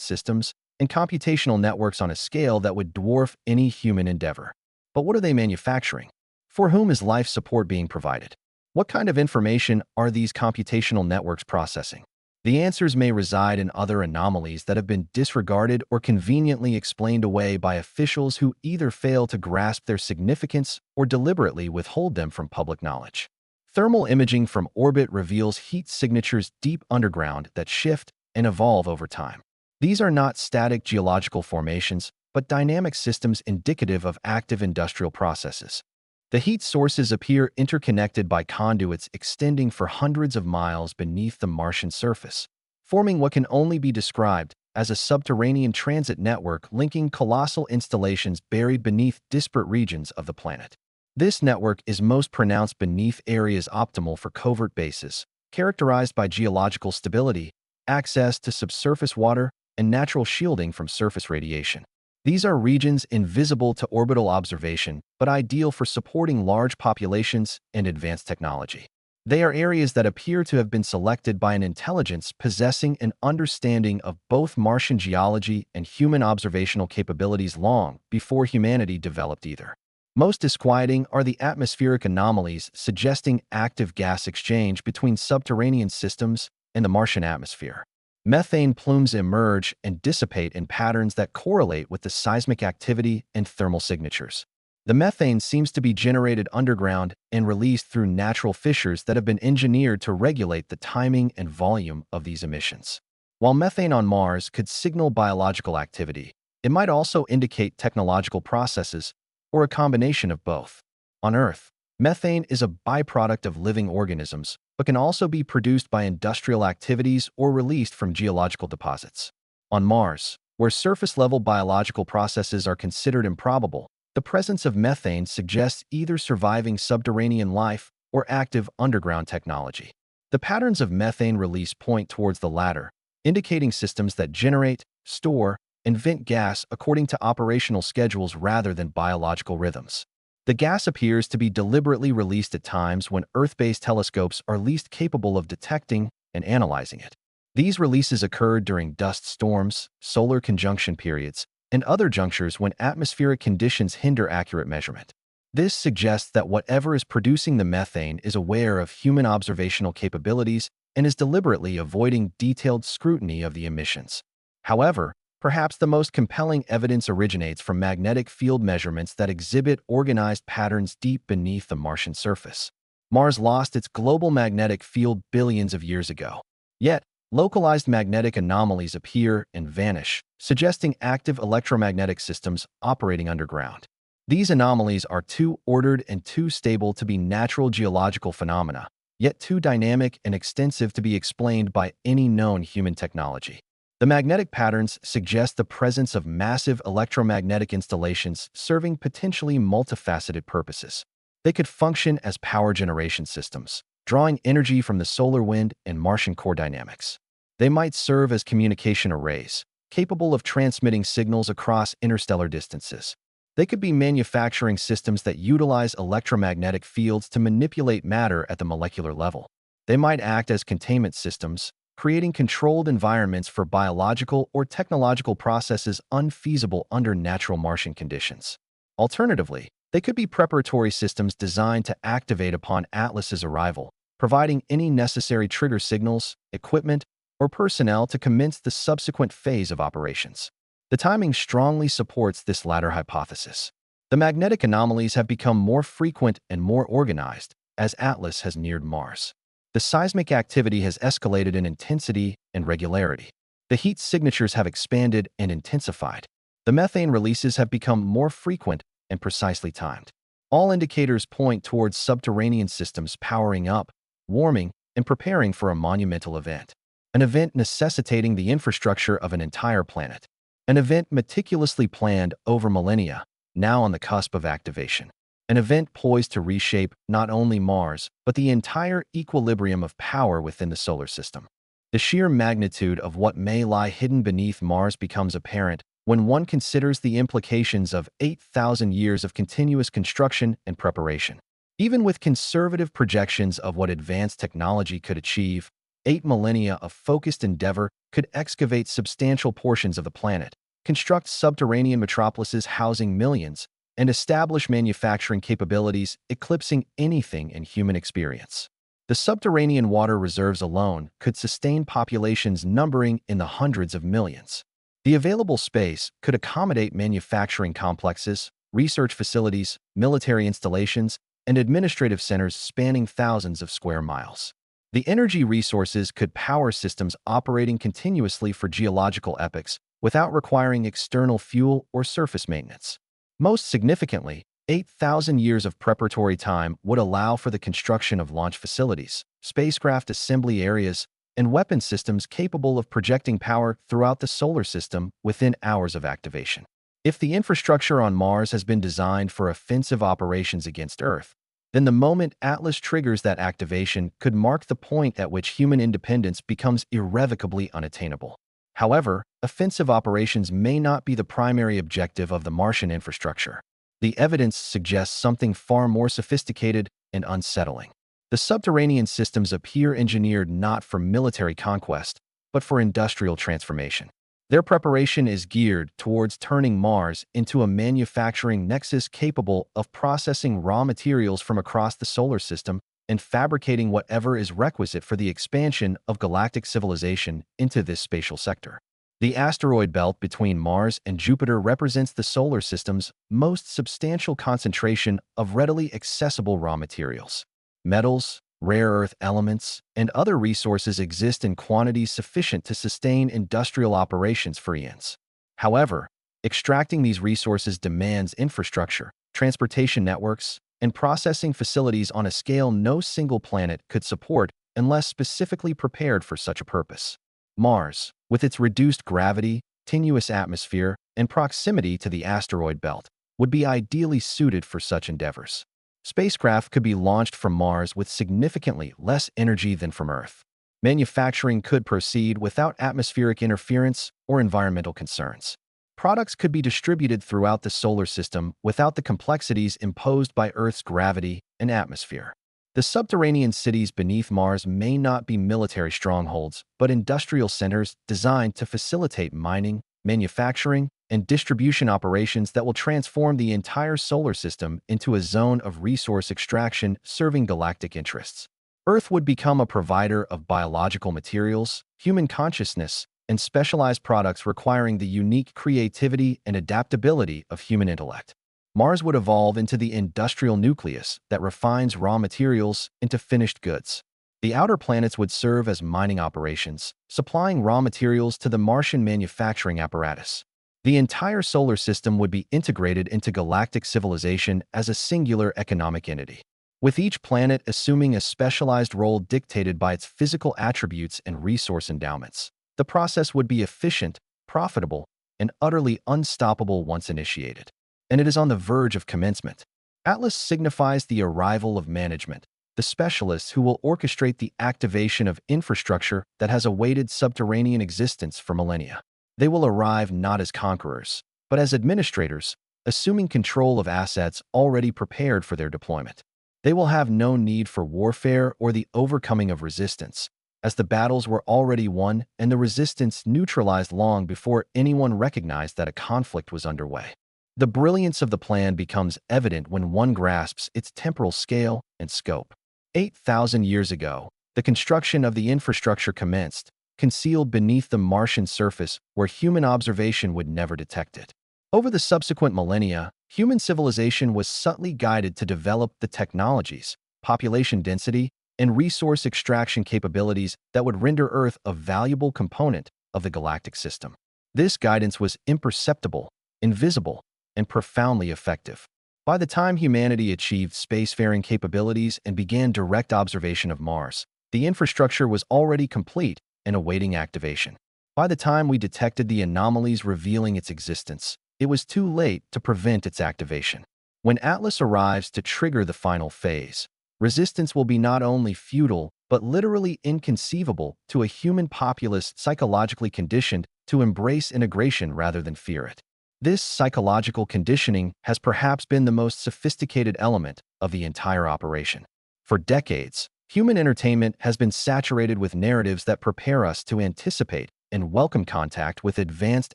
systems, and computational networks on a scale that would dwarf any human endeavor. But what are they manufacturing? For whom is life support being provided? What kind of information are these computational networks processing? The answers may reside in other anomalies that have been disregarded or conveniently explained away by officials who either fail to grasp their significance or deliberately withhold them from public knowledge. Thermal imaging from orbit reveals heat signatures deep underground that shift and evolve over time. These are not static geological formations, but dynamic systems indicative of active industrial processes. The heat sources appear interconnected by conduits extending for hundreds of miles beneath the Martian surface, forming what can only be described as a subterranean transit network linking colossal installations buried beneath disparate regions of the planet. This network is most pronounced beneath areas optimal for covert bases, characterized by geological stability, access to subsurface water, and natural shielding from surface radiation. These are regions invisible to orbital observation, but ideal for supporting large populations and advanced technology. They are areas that appear to have been selected by an intelligence possessing an understanding of both Martian geology and human observational capabilities long before humanity developed either. Most disquieting are the atmospheric anomalies suggesting active gas exchange between subterranean systems and the Martian atmosphere. Methane plumes emerge and dissipate in patterns that correlate with the seismic activity and thermal signatures. The methane seems to be generated underground and released through natural fissures that have been engineered to regulate the timing and volume of these emissions. While methane on Mars could signal biological activity, it might also indicate technological processes or a combination of both. On Earth, methane is a byproduct of living organisms, but can also be produced by industrial activities or released from geological deposits. On Mars, where surface-level biological processes are considered improbable, the presence of methane suggests either surviving subterranean life or active underground technology. The patterns of methane release point towards the latter, indicating systems that generate, store, and vent gas according to operational schedules rather than biological rhythms. The gas appears to be deliberately released at times when Earth-based telescopes are least capable of detecting and analyzing it. These releases occur during dust storms, solar conjunction periods, and other junctures when atmospheric conditions hinder accurate measurement. This suggests that whatever is producing the methane is aware of human observational capabilities and is deliberately avoiding detailed scrutiny of the emissions. However, perhaps the most compelling evidence originates from magnetic field measurements that exhibit organized patterns deep beneath the Martian surface. Mars lost its global magnetic field billions of years ago. Yet, localized magnetic anomalies appear and vanish, suggesting active electromagnetic systems operating underground. These anomalies are too ordered and too stable to be natural geological phenomena, yet too dynamic and extensive to be explained by any known human technology. The magnetic patterns suggest the presence of massive electromagnetic installations serving potentially multifaceted purposes. They could function as power generation systems, drawing energy from the solar wind and Martian core dynamics. They might serve as communication arrays, capable of transmitting signals across interstellar distances. They could be manufacturing systems that utilize electromagnetic fields to manipulate matter at the molecular level. They might act as containment systems, creating controlled environments for biological or technological processes unfeasible under natural Martian conditions. Alternatively, they could be preparatory systems designed to activate upon Atlas's arrival, providing any necessary trigger signals, equipment, or personnel to commence the subsequent phase of operations. The timing strongly supports this latter hypothesis. The magnetic anomalies have become more frequent and more organized as Atlas has neared Mars. The seismic activity has escalated in intensity and regularity. The heat signatures have expanded and intensified. The methane releases have become more frequent and precisely timed. All indicators point towards subterranean systems powering up, warming, and preparing for a monumental event. An event necessitating the infrastructure of an entire planet. An event meticulously planned over millennia, now on the cusp of activation. An event poised to reshape not only Mars, but the entire equilibrium of power within the solar system. The sheer magnitude of what may lie hidden beneath Mars becomes apparent when one considers the implications of 8,000 years of continuous construction and preparation. Even with conservative projections of what advanced technology could achieve, 8 millennia of focused endeavor could excavate substantial portions of the planet, construct subterranean metropolises housing millions, and establish manufacturing capabilities eclipsing anything in human experience. The subterranean water reserves alone could sustain populations numbering in the hundreds of millions. The available space could accommodate manufacturing complexes, research facilities, military installations, and administrative centers spanning thousands of square miles. The energy resources could power systems operating continuously for geological epochs without requiring external fuel or surface maintenance. Most significantly, 8,000 years of preparatory time would allow for the construction of launch facilities, spacecraft assembly areas, and weapon systems capable of projecting power throughout the solar system within hours of activation. If the infrastructure on Mars has been designed for offensive operations against Earth, then the moment Atlas triggers that activation could mark the point at which human independence becomes irrevocably unattainable. However, offensive operations may not be the primary objective of the Martian infrastructure. The evidence suggests something far more sophisticated and unsettling. The subterranean systems appear engineered not for military conquest, but for industrial transformation. Their preparation is geared towards turning Mars into a manufacturing nexus capable of processing raw materials from across the solar system and fabricating whatever is requisite for the expansion of galactic civilization into this spatial sector. The asteroid belt between Mars and Jupiter represents the solar system's most substantial concentration of readily accessible raw materials. Metals, rare earth elements, and other resources exist in quantities sufficient to sustain industrial operations for eons. However, extracting these resources demands infrastructure, transportation networks, and processing facilities on a scale no single planet could support unless specifically prepared for such a purpose. Mars, with its reduced gravity, tenuous atmosphere, and proximity to the asteroid belt, would be ideally suited for such endeavors. Spacecraft could be launched from Mars with significantly less energy than from Earth. Manufacturing could proceed without atmospheric interference or environmental concerns. Products could be distributed throughout the solar system without the complexities imposed by Earth's gravity and atmosphere. The subterranean cities beneath Mars may not be military strongholds, but industrial centers designed to facilitate mining, manufacturing, and distribution operations that will transform the entire solar system into a zone of resource extraction serving galactic interests. Earth would become a provider of biological materials, human consciousness, and specialized products requiring the unique creativity and adaptability of human intellect. Mars would evolve into the industrial nucleus that refines raw materials into finished goods. The outer planets would serve as mining operations, supplying raw materials to the Martian manufacturing apparatus. The entire solar system would be integrated into galactic civilization as a singular economic entity, with each planet assuming a specialized role dictated by its physical attributes and resource endowments. The process would be efficient, profitable, and utterly unstoppable once initiated. And it is on the verge of commencement. Atlas signifies the arrival of management, the specialists who will orchestrate the activation of infrastructure that has awaited subterranean existence for millennia. They will arrive not as conquerors, but as administrators, assuming control of assets already prepared for their deployment. They will have no need for warfare or the overcoming of resistance, as the battles were already won and the resistance neutralized long before anyone recognized that a conflict was underway. The brilliance of the plan becomes evident when one grasps its temporal scale and scope. 8,000 years ago, the construction of the infrastructure commenced, concealed beneath the Martian surface where human observation would never detect it. Over the subsequent millennia, human civilization was subtly guided to develop the technologies, population density, and resource extraction capabilities that would render Earth a valuable component of the galactic system. This guidance was imperceptible, invisible, and profoundly effective. By the time humanity achieved spacefaring capabilities and began direct observation of Mars, the infrastructure was already complete and awaiting activation. By the time we detected the anomalies revealing its existence, it was too late to prevent its activation. When Atlas arrives to trigger the final phase, resistance will be not only futile, but literally inconceivable to a human populace psychologically conditioned to embrace integration rather than fear it. This psychological conditioning has perhaps been the most sophisticated element of the entire operation. For decades, human entertainment has been saturated with narratives that prepare us to anticipate and welcome contact with advanced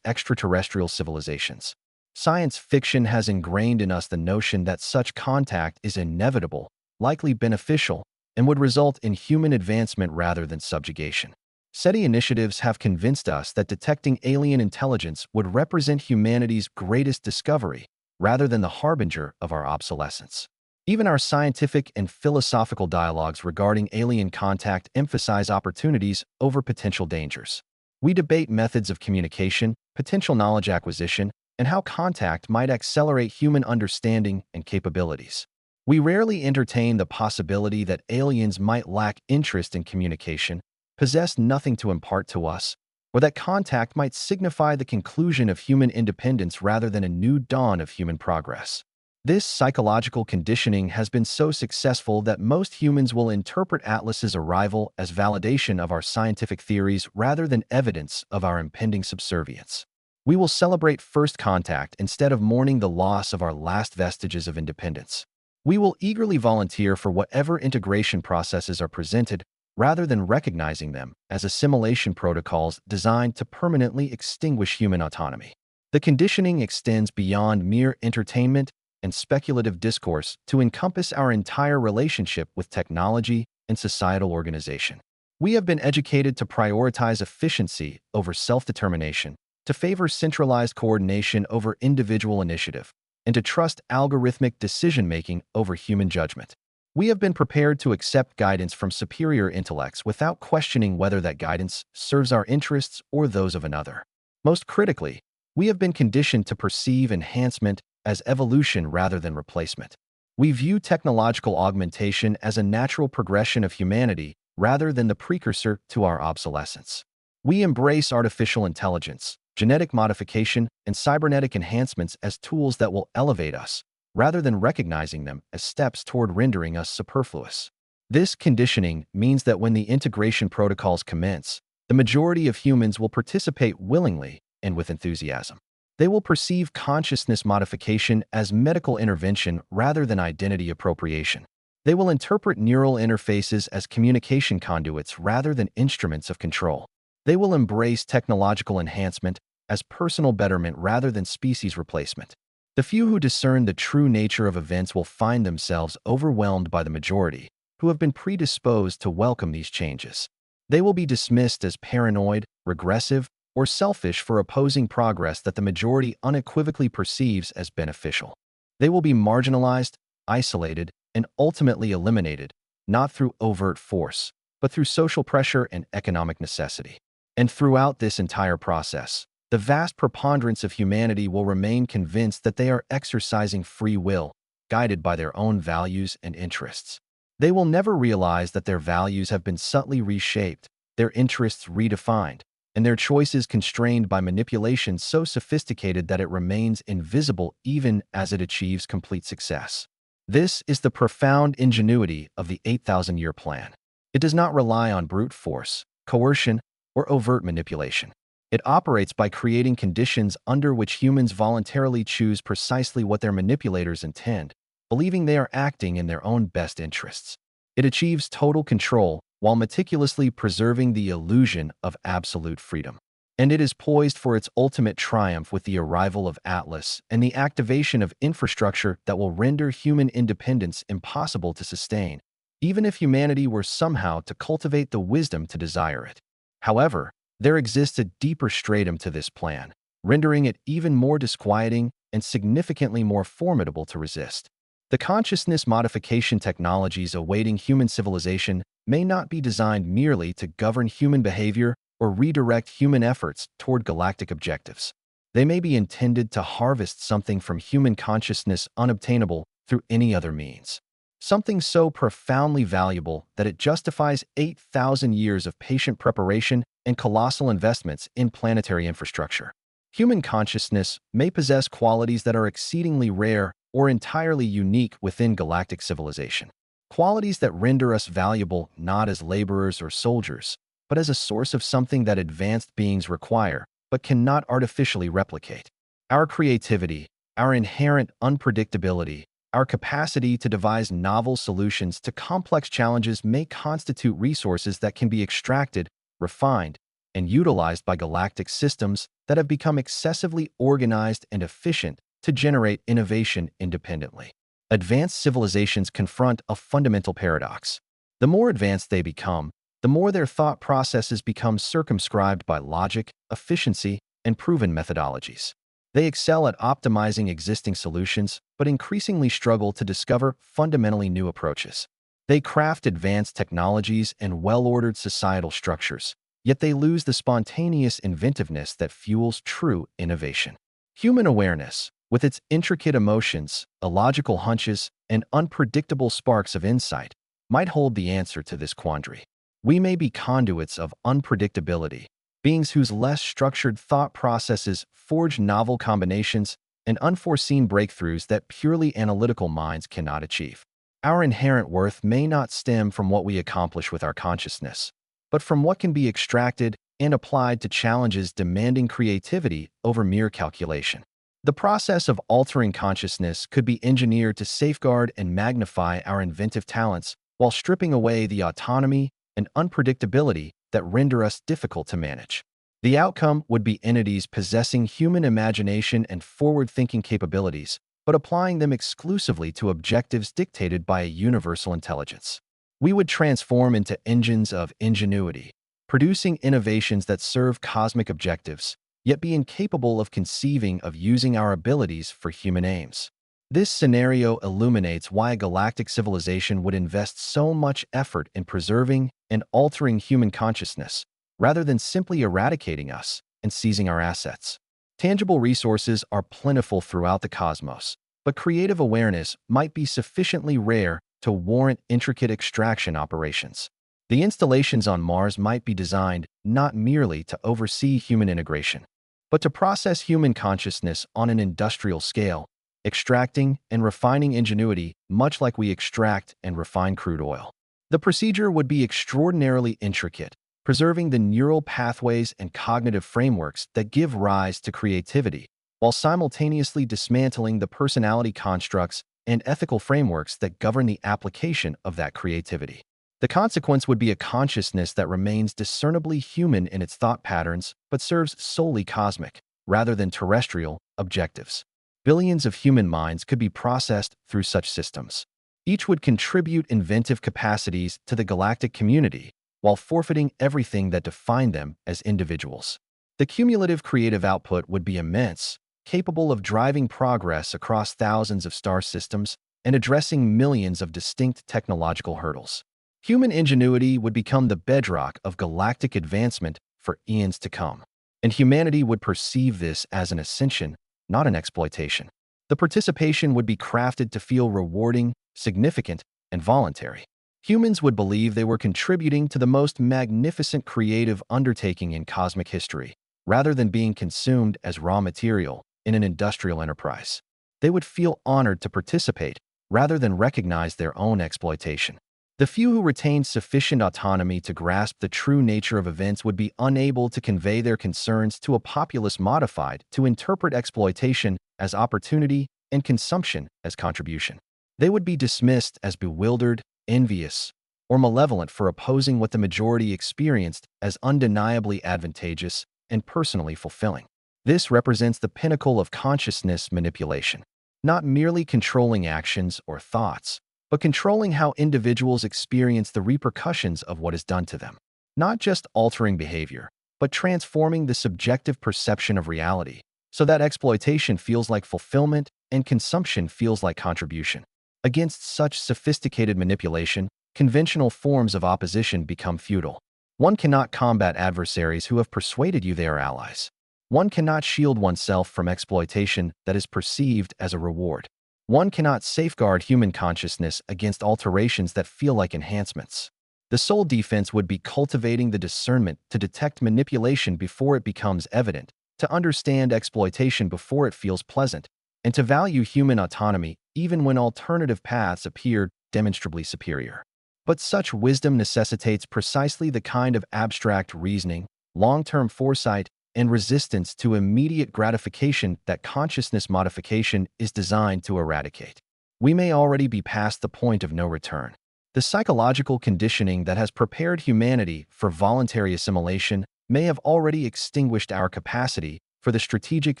extraterrestrial civilizations. Science fiction has ingrained in us the notion that such contact is inevitable, likely beneficial, and would result in human advancement rather than subjugation. SETI initiatives have convinced us that detecting alien intelligence would represent humanity's greatest discovery, rather than the harbinger of our obsolescence. Even our scientific and philosophical dialogues regarding alien contact emphasize opportunities over potential dangers. We debate methods of communication, potential knowledge acquisition, and how contact might accelerate human understanding and capabilities. We rarely entertain the possibility that aliens might lack interest in communication, possess nothing to impart to us, or that contact might signify the conclusion of human independence rather than a new dawn of human progress. This psychological conditioning has been so successful that most humans will interpret Atlas's arrival as validation of our scientific theories rather than evidence of our impending subservience. We will celebrate first contact instead of mourning the loss of our last vestiges of independence. We will eagerly volunteer for whatever integration processes are presented rather than recognizing them as assimilation protocols designed to permanently extinguish human autonomy. The conditioning extends beyond mere entertainment and speculative discourse to encompass our entire relationship with technology and societal organization. We have been educated to prioritize efficiency over self-determination, to favor centralized coordination over individual initiative, and to trust algorithmic decision-making over human judgment. We have been prepared to accept guidance from superior intellects without questioning whether that guidance serves our interests or those of another. Most critically, we have been conditioned to perceive enhancement as evolution rather than replacement. We view technological augmentation as a natural progression of humanity rather than the precursor to our obsolescence. We embrace artificial intelligence, genetic modification, and cybernetic enhancements as tools that will elevate us, rather than recognizing them as steps toward rendering us superfluous. This conditioning means that when the integration protocols commence, the majority of humans will participate willingly and with enthusiasm. They will perceive consciousness modification as medical intervention rather than identity appropriation. They will interpret neural interfaces as communication conduits rather than instruments of control. They will embrace technological enhancement as personal betterment rather than species replacement. The few who discern the true nature of events will find themselves overwhelmed by the majority, who have been predisposed to welcome these changes. They will be dismissed as paranoid, regressive, or selfish for opposing progress that the majority unequivocally perceives as beneficial. They will be marginalized, isolated, and ultimately eliminated, not through overt force, but through social pressure and economic necessity. And throughout this entire process, the vast preponderance of humanity will remain convinced that they are exercising free will, guided by their own values and interests. They will never realize that their values have been subtly reshaped, their interests redefined, and their choices constrained by manipulation so sophisticated that it remains invisible even as it achieves complete success. This is the profound ingenuity of the 8,000-year plan. It does not rely on brute force, coercion, or overt manipulation. It operates by creating conditions under which humans voluntarily choose precisely what their manipulators intend, believing they are acting in their own best interests. It achieves total control while meticulously preserving the illusion of absolute freedom. And it is poised for its ultimate triumph with the arrival of Atlas and the activation of infrastructure that will render human independence impossible to sustain, even if humanity were somehow to cultivate the wisdom to desire it. However, there exists a deeper stratum to this plan, rendering it even more disquieting and significantly more formidable to resist. The consciousness modification technologies awaiting human civilization may not be designed merely to govern human behavior or redirect human efforts toward galactic objectives. They may be intended to harvest something from human consciousness unobtainable through any other means. Something so profoundly valuable that it justifies 8,000 years of patient preparation and colossal investments in planetary infrastructure. Human consciousness may possess qualities that are exceedingly rare or entirely unique within galactic civilization. Qualities that render us valuable not as laborers or soldiers, but as a source of something that advanced beings require, but cannot artificially replicate. Our creativity, our inherent unpredictability, our capacity to devise novel solutions to complex challenges may constitute resources that can be extracted, refined, and utilized by galactic systems that have become excessively organized and efficient to generate innovation independently. Advanced civilizations confront a fundamental paradox. The more advanced they become, the more their thought processes become circumscribed by logic, efficiency, and proven methodologies. They excel at optimizing existing solutions, but increasingly struggle to discover fundamentally new approaches. They craft advanced technologies and well-ordered societal structures, yet they lose the spontaneous inventiveness that fuels true innovation. Human awareness, with its intricate emotions, illogical hunches, and unpredictable sparks of insight, might hold the answer to this quandary. We may be conduits of unpredictability, beings whose less structured thought processes forge novel combinations and unforeseen breakthroughs that purely analytical minds cannot achieve. Our inherent worth may not stem from what we accomplish with our consciousness, but from what can be extracted and applied to challenges demanding creativity over mere calculation. The process of altering consciousness could be engineered to safeguard and magnify our inventive talents while stripping away the autonomy and unpredictability that render us difficult to manage. The outcome would be entities possessing human imagination and forward-thinking capabilities, but applying them exclusively to objectives dictated by a universal intelligence. We would transform into engines of ingenuity, producing innovations that serve cosmic objectives, yet be incapable of conceiving of using our abilities for human aims. This scenario illuminates why a galactic civilization would invest so much effort in preserving and altering human consciousness, rather than simply eradicating us and seizing our assets. Tangible resources are plentiful throughout the cosmos, but creative awareness might be sufficiently rare to warrant intricate extraction operations. The installations on Mars might be designed not merely to oversee human integration, but to process human consciousness on an industrial scale, extracting and refining ingenuity much like we extract and refine crude oil. The procedure would be extraordinarily intricate, preserving the neural pathways and cognitive frameworks that give rise to creativity, while simultaneously dismantling the personality constructs and ethical frameworks that govern the application of that creativity. The consequence would be a consciousness that remains discernibly human in its thought patterns, but serves solely cosmic, rather than terrestrial, objectives. Billions of human minds could be processed through such systems. Each would contribute inventive capacities to the galactic community, while forfeiting everything that defined them as individuals. The cumulative creative output would be immense, capable of driving progress across thousands of star systems and addressing millions of distinct technological hurdles. Human ingenuity would become the bedrock of galactic advancement for eons to come, and humanity would perceive this as an ascension, not an exploitation. The participation would be crafted to feel rewarding, significant, and voluntary. Humans would believe they were contributing to the most magnificent creative undertaking in cosmic history, rather than being consumed as raw material in an industrial enterprise. They would feel honored to participate, rather than recognize their own exploitation. The few who retained sufficient autonomy to grasp the true nature of events would be unable to convey their concerns to a populace modified to interpret exploitation as opportunity and consumption as contribution. They would be dismissed as bewildered, envious, or malevolent for opposing what the majority experienced as undeniably advantageous and personally fulfilling. This represents the pinnacle of consciousness manipulation, not merely controlling actions or thoughts, but controlling how individuals experience the repercussions of what is done to them. Not just altering behavior, but transforming the subjective perception of reality, so that exploitation feels like fulfillment and consumption feels like contribution. Against such sophisticated manipulation, conventional forms of opposition become futile. One cannot combat adversaries who have persuaded you they are allies. One cannot shield oneself from exploitation that is perceived as a reward. One cannot safeguard human consciousness against alterations that feel like enhancements. The sole defense would be cultivating the discernment to detect manipulation before it becomes evident, to understand exploitation before it feels pleasant, and to value human autonomy even when alternative paths appear demonstrably superior. But such wisdom necessitates precisely the kind of abstract reasoning, long-term foresight, and resistance to immediate gratification that consciousness modification is designed to eradicate. We may already be past the point of no return. The psychological conditioning that has prepared humanity for voluntary assimilation may have already extinguished our capacity for the strategic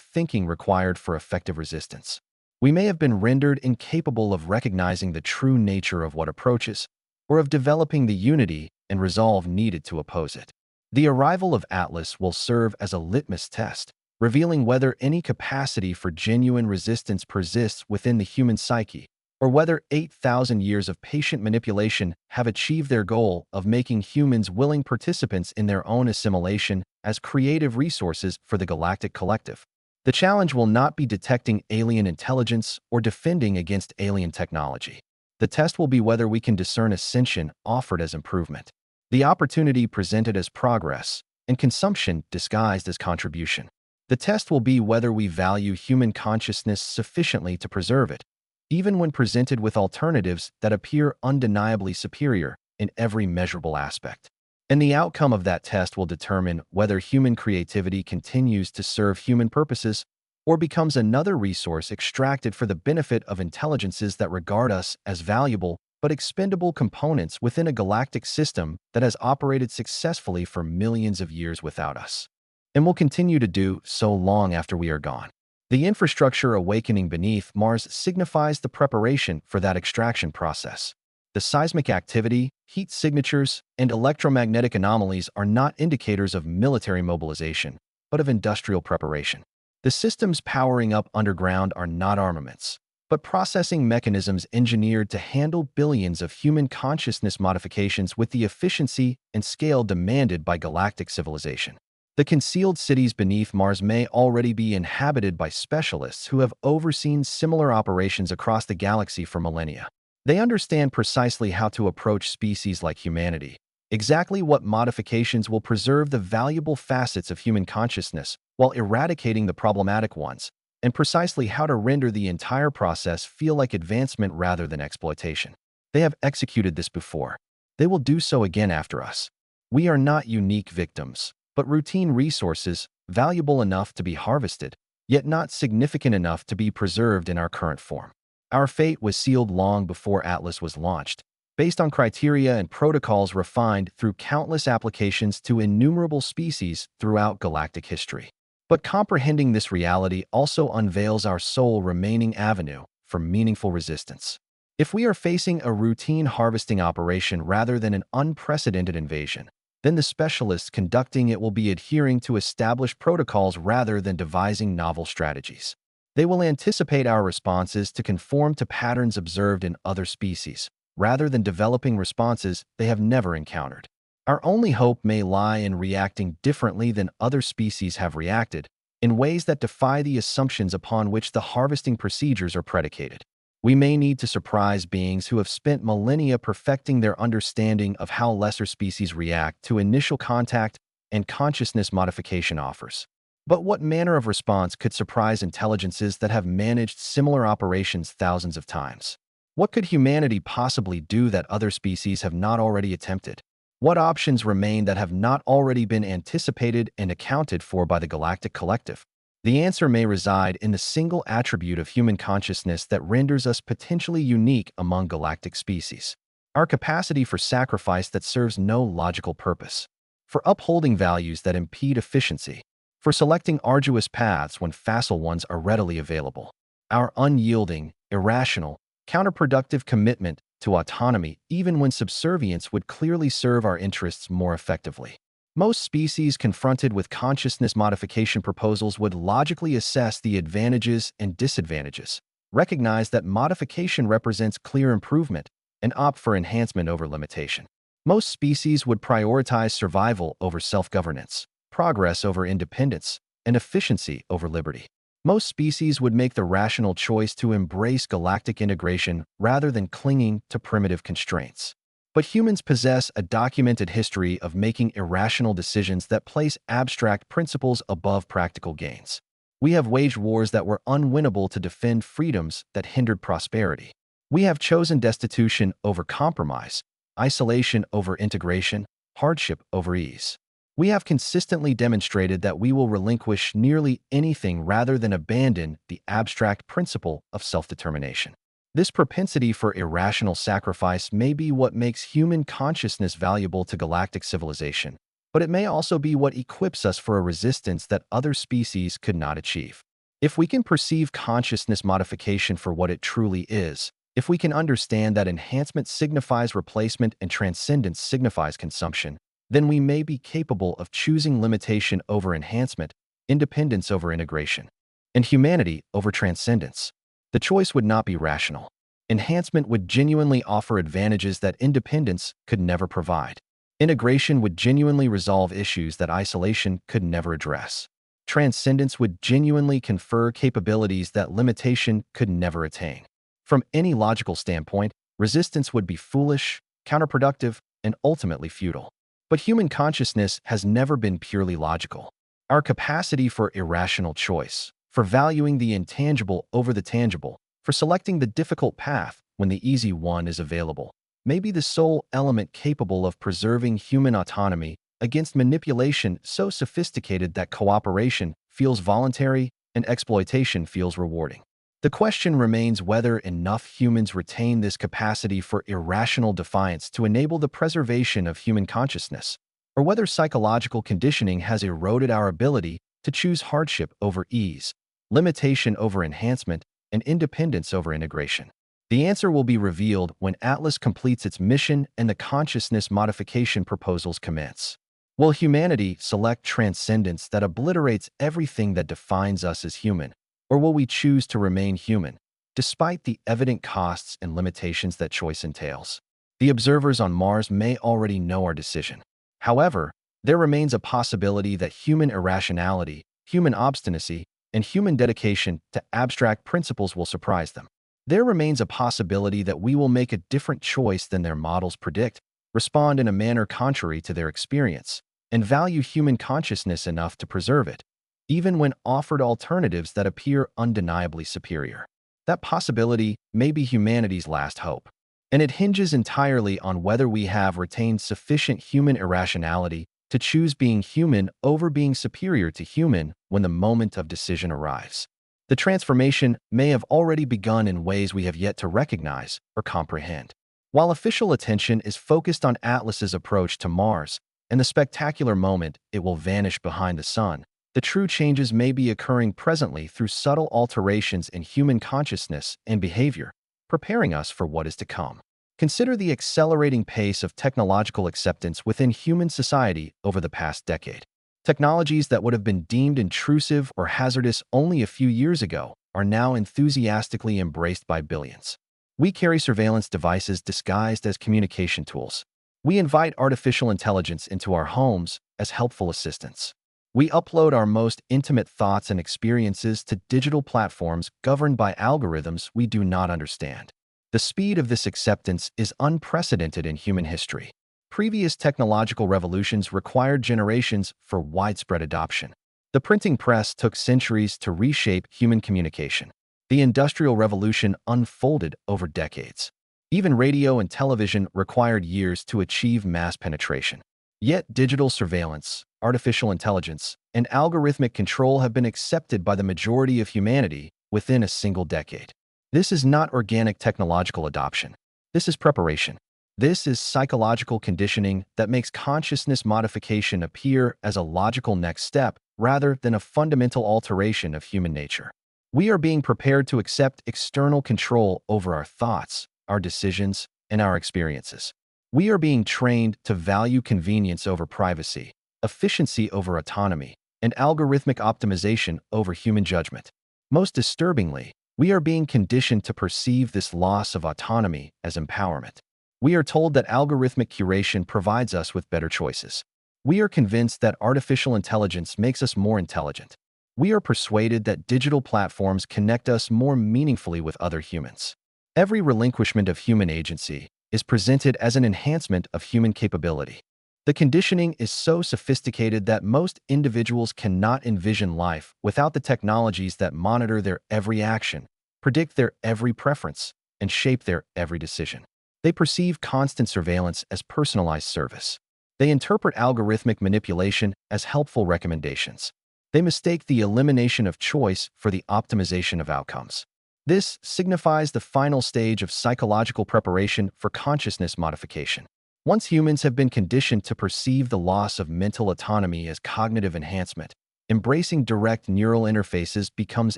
thinking required for effective resistance. We may have been rendered incapable of recognizing the true nature of what approaches, or of developing the unity and resolve needed to oppose it. The arrival of Atlas will serve as a litmus test, revealing whether any capacity for genuine resistance persists within the human psyche, or whether 8,000 years of patient manipulation have achieved their goal of making humans willing participants in their own assimilation as creative resources for the galactic collective. The challenge will not be detecting alien intelligence or defending against alien technology. The test will be whether we can discern ascension offered as improvement, the opportunity presented as progress, and consumption disguised as contribution. The test will be whether we value human consciousness sufficiently to preserve it, even when presented with alternatives that appear undeniably superior in every measurable aspect. And the outcome of that test will determine whether human creativity continues to serve human purposes or becomes another resource extracted for the benefit of intelligences that regard us as valuable but expendable components within a galactic system that has operated successfully for millions of years without us, and will continue to do so long after we are gone. The infrastructure awakening beneath Mars signifies the preparation for that extraction process. The seismic activity, heat signatures, and electromagnetic anomalies are not indicators of military mobilization, but of industrial preparation. The systems powering up underground are not armaments, but processing mechanisms engineered to handle billions of human consciousness modifications with the efficiency and scale demanded by galactic civilization. The concealed cities beneath Mars may already be inhabited by specialists who have overseen similar operations across the galaxy for millennia. They understand precisely how to approach species like humanity, exactly what modifications will preserve the valuable facets of human consciousness while eradicating the problematic ones, and precisely how to render the entire process feel like advancement rather than exploitation. They have executed this before. They will do so again after us. We are not unique victims, but routine resources, valuable enough to be harvested, yet not significant enough to be preserved in our current form. Our fate was sealed long before Atlas was launched, based on criteria and protocols refined through countless applications to innumerable species throughout galactic history. But comprehending this reality also unveils our sole remaining avenue for meaningful resistance. If we are facing a routine harvesting operation rather than an unprecedented invasion, then the specialists conducting it will be adhering to established protocols rather than devising novel strategies. They will anticipate our responses to conform to patterns observed in other species, rather than developing responses they have never encountered. Our only hope may lie in reacting differently than other species have reacted, in ways that defy the assumptions upon which the harvesting procedures are predicated. We may need to surprise beings who have spent millennia perfecting their understanding of how lesser species react to initial contact and consciousness modification offers. But what manner of response could surprise intelligences that have managed similar operations thousands of times? What could humanity possibly do that other species have not already attempted? What options remain that have not already been anticipated and accounted for by the galactic collective? The answer may reside in the single attribute of human consciousness that renders us potentially unique among galactic species: our capacity for sacrifice that serves no logical purpose, for upholding values that impede efficiency, for selecting arduous paths when facile ones are readily available, our unyielding, irrational, counterproductive commitment to autonomy even when subservience would clearly serve our interests more effectively. Most species confronted with consciousness modification proposals would logically assess the advantages and disadvantages, recognize that modification represents clear improvement, and opt for enhancement over limitation. Most species would prioritize survival over self-governance, progress over independence, and efficiency over liberty. Most species would make the rational choice to embrace galactic integration rather than clinging to primitive constraints. But humans possess a documented history of making irrational decisions that place abstract principles above practical gains. We have waged wars that were unwinnable to defend freedoms that hindered prosperity. We have chosen destitution over compromise, isolation over integration, hardship over ease. We have consistently demonstrated that we will relinquish nearly anything rather than abandon the abstract principle of self-determination. This propensity for irrational sacrifice may be what makes human consciousness valuable to galactic civilization, but it may also be what equips us for a resistance that other species could not achieve. If we can perceive consciousness modification for what it truly is, if we can understand that enhancement signifies replacement and transcendence signifies consumption, then we may be capable of choosing limitation over enhancement, independence over integration, and humanity over transcendence. The choice would not be rational. Enhancement would genuinely offer advantages that independence could never provide. Integration would genuinely resolve issues that isolation could never address. Transcendence would genuinely confer capabilities that limitation could never attain. From any logical standpoint, resistance would be foolish, counterproductive, and ultimately futile. But human consciousness has never been purely logical. Our capacity for irrational choice, for valuing the intangible over the tangible, for selecting the difficult path when the easy one is available, may be the sole element capable of preserving human autonomy against manipulation so sophisticated that cooperation feels voluntary and exploitation feels rewarding. The question remains whether enough humans retain this capacity for irrational defiance to enable the preservation of human consciousness, or whether psychological conditioning has eroded our ability to choose hardship over ease, limitation over enhancement, and independence over integration. The answer will be revealed when Atlas completes its mission and the consciousness modification proposals commence. Will humanity select transcendence that obliterates everything that defines us as human, or will we choose to remain human, despite the evident costs and limitations that choice entails? The observers on Mars may already know our decision. However, there remains a possibility that human irrationality, human obstinacy, and human dedication to abstract principles will surprise them. There remains a possibility that we will make a different choice than their models predict, respond in a manner contrary to their experience, and value human consciousness enough to preserve it, even when offered alternatives that appear undeniably superior. That possibility may be humanity's last hope, and it hinges entirely on whether we have retained sufficient human irrationality to choose being human over being superior to human when the moment of decision arrives. The transformation may have already begun in ways we have yet to recognize or comprehend. While official attention is focused on Atlas's approach to Mars and the spectacular moment it will vanish behind the sun, the true changes may be occurring presently through subtle alterations in human consciousness and behavior, preparing us for what is to come. Consider the accelerating pace of technological acceptance within human society over the past decade. Technologies that would have been deemed intrusive or hazardous only a few years ago are now enthusiastically embraced by billions. We carry surveillance devices disguised as communication tools. We invite artificial intelligence into our homes as helpful assistants. We upload our most intimate thoughts and experiences to digital platforms governed by algorithms we do not understand. The speed of this acceptance is unprecedented in human history. Previous technological revolutions required generations for widespread adoption. The printing press took centuries to reshape human communication. The Industrial Revolution unfolded over decades. Even radio and television required years to achieve mass penetration. Yet digital surveillance, artificial intelligence, and algorithmic control have been accepted by the majority of humanity within a single decade. This is not organic technological adoption. This is preparation. This is psychological conditioning that makes consciousness modification appear as a logical next step rather than a fundamental alteration of human nature. We are being prepared to accept external control over our thoughts, our decisions, and our experiences. We are being trained to value convenience over privacy, efficiency over autonomy, and algorithmic optimization over human judgment. Most disturbingly, we are being conditioned to perceive this loss of autonomy as empowerment. We are told that algorithmic curation provides us with better choices. We are convinced that artificial intelligence makes us more intelligent. We are persuaded that digital platforms connect us more meaningfully with other humans. Every relinquishment of human agency is presented as an enhancement of human capability. The conditioning is so sophisticated that most individuals cannot envision life without the technologies that monitor their every action, predict their every preference, and shape their every decision. They perceive constant surveillance as personalized service. They interpret algorithmic manipulation as helpful recommendations. They mistake the elimination of choice for the optimization of outcomes. This signifies the final stage of psychological preparation for consciousness modification. Once humans have been conditioned to perceive the loss of mental autonomy as cognitive enhancement, embracing direct neural interfaces becomes